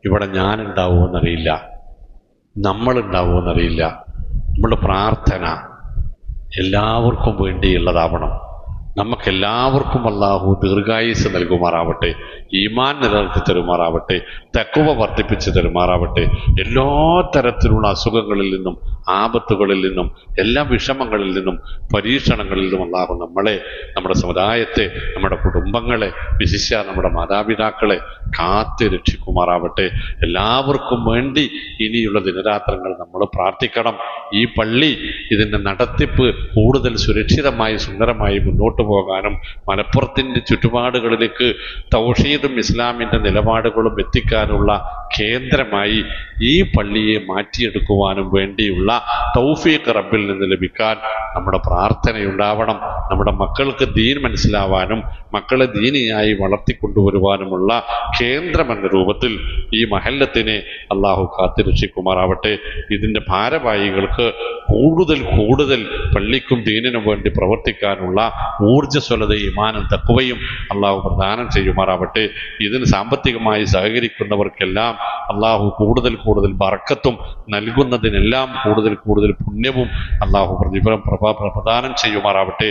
ഇവിടെ ഞാനുണ്ടാവുമെന്നറിയില്ല, നമ്മളുണ്ടാവുമെന്നറിയില്ല. നമ്മളുടെ പ്രാർത്ഥന എല്ലാവർക്കും വേണ്ടിയുള്ളതാവണം. നമുക്കെല്ലാവർക്കും അല്ലാഹു ദീർഘായുസ് നൽകുമാറാവട്ടെ, ഈമാൻ നിലനിർത്തി തരുമാറാവട്ടെ, തഖ്വ വർദ്ധിപ്പിച്ച് തരുമാറാവട്ടെ. എല്ലാ തരത്തിലുള്ള അസുഖങ്ങളിൽ നിന്നും ആപത്തുകളിൽ നിന്നും എല്ലാ വിഷമങ്ങളിൽ നിന്നും പരീക്ഷണങ്ങളിൽ നിന്നും അല്ലാഹു നമ്മളെ, നമ്മുടെ സമുദായത്തെ, നമ്മുടെ കുടുംബങ്ങളെ, വിശിഷ്യ നമ്മുടെ മാതാപിതാക്കളെ കാത്ത് രക്ഷിക്കുമാറാവട്ടെ. എല്ലാവർക്കും വേണ്ടി ഇനിയുള്ള ദിനരാത്രങ്ങൾ നമ്മൾ പ്രാർത്ഥിക്കണം. ഈ പള്ളി ഇതിൻ്റെ നടത്തിപ്പ് കൂടുതൽ സുരക്ഷിതമായി സുന്ദരമായി മുന്നോട്ട് പോകാനും മലപ്പുറത്തിൻ്റെ ചുറ്റുപാടുകളിലേക്ക് തൗഹീദും ഇസ്ലാമിൻ്റെ നിലപാടുകളും എത്തിക്കാനുള്ള കേന്ദ്രമായി ഈ പള്ളിയെ മാറ്റിയെടുക്കുവാനും വേണ്ടിയുള്ള തൗഫീഖ് റബ്ബിൽ നിന്ന് ലഭിക്കാൻ നമ്മുടെ പ്രാർത്ഥനയുണ്ടാവണം. നമ്മുടെ മക്കൾക്ക് ദീൻ മനസ്സിലാവാനും മക്കളെ ദീനിയായി വളർത്തിക്കൊണ്ടുവരുവാനുമുള്ള കേന്ദ്രമെന്ന രൂപത്തിൽ ഈ മഹല്ലത്തിനെ അള്ളാഹു കാത്തുരക്ഷിക്കുമാറാവട്ടെ. ഇതിൻ്റെ ഭാരവാഹികൾക്ക് കൂടുതൽ പള്ളിക്കും ദീനിനും വേണ്ടി പ്രവർത്തിക്കാനുള്ള ഊർജ്ജസ്വലത, ഈമാനും തഖ്വയും അള്ളാഹു പ്രദാനം ചെയ്യുമാറാവട്ടെ. ഇതിന് സാമ്പത്തികമായി സഹകരിക്കുന്നവർക്കെല്ലാം അള്ളാഹു കൂടുതൽ ബർക്കത്തും നൽകുന്നതിനെല്ലാം കൂടുതൽ പുണ്യവും അള്ളാഹു പ്രതിഫലം പ്രദാനം ചെയ്യുമാറാവട്ടെ.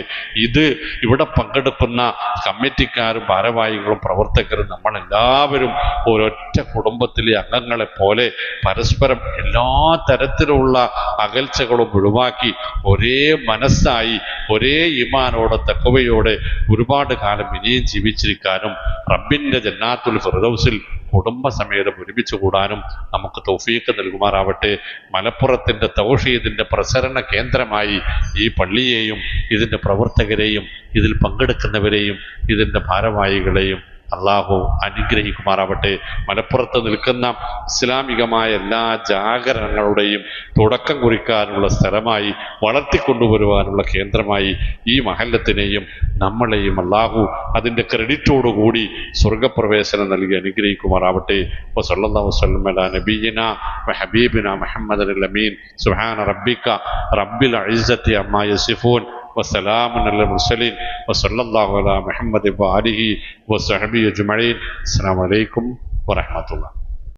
ഇവിടെ പങ്കെടുക്കുന്ന കമ്മിറ്റിക്കാരും ഭാരവാഹികളും പ്രവർത്തകരും നമ്മളെല്ലാവരും ഒരൊറ്റ കുടുംബത്തിലെ അംഗങ്ങളെ പോലെ പരസ്പരം എല്ലാ തരത്തിലുള്ള അകൽച്ചകളും ഒഴിവാക്കി ഒരേ മനസ്സായി ഒരേ ഈമാനോടെ തഖ്വയോടെ ഒരുപാട് കാലം ഇനിയും ജീവിച്ചിരിക്കാനും റബ്ബിന്റെ ജന്നാത്തുൽ ഫിർദൗസിൽ കുടുംബസമേതം ഒരുമിച്ച് കൂടാനും നമുക്ക് തൗഫീഖ് നൽകുമാറാവട്ടെ. മലപ്പുറത്തിൻ്റെ തൗഹീദിൻ്റെ പ്രസരണ കേന്ദ്രമായി ഈ പള്ളിയെയും ഇതിൻ്റെ പ്രവർത്തകരെയും ഇതിൽ പങ്കെടുക്കുന്നവരെയും ഇതിൻ്റെ ഭാരവാഹികളെയും അള്ളാഹു അനുഗ്രഹിക്കുമാറാവട്ടെ. മലപ്പുറത്ത് നിൽക്കുന്ന ഇസ്ലാമികമായ എല്ലാ ജാഗരണങ്ങളുടെയും തുടക്കം കുറിക്കാനുള്ള സ്ഥലമായി, വളർത്തിക്കൊണ്ടുവരുവാനുള്ള കേന്ദ്രമായി ഈ മഹല്ലത്തിനെയും നമ്മളെയും അള്ളാഹു അതിൻ്റെ ക്രെഡിറ്റോടുകൂടി സ്വർഗപ്രവേശനം നൽകി അനുഗ്രഹിക്കുമാറാവട്ടെ. വസല്ലല്ലാഹു വസല്ലം അലാ നബിയിനാ വഹബീബിനാ മുഹമ്മദിൽ അമീൻ. സുബ്ഹാന റബ്ബിക റബ്ബിൽ ഇസ്സത്തി അമ്മാ യസിഫൂൻ വസ്സലാമുൻ അലൽ മുർസലീൻ വസല്ലല്ലാഹു അലാ മുഹമ്മദ് വആലിഹി വസഹ്ബിഹി അജ്മഈൻ. അസ്സലാമു അലൈക്കും വറഹ്മത്തുള്ളാഹി.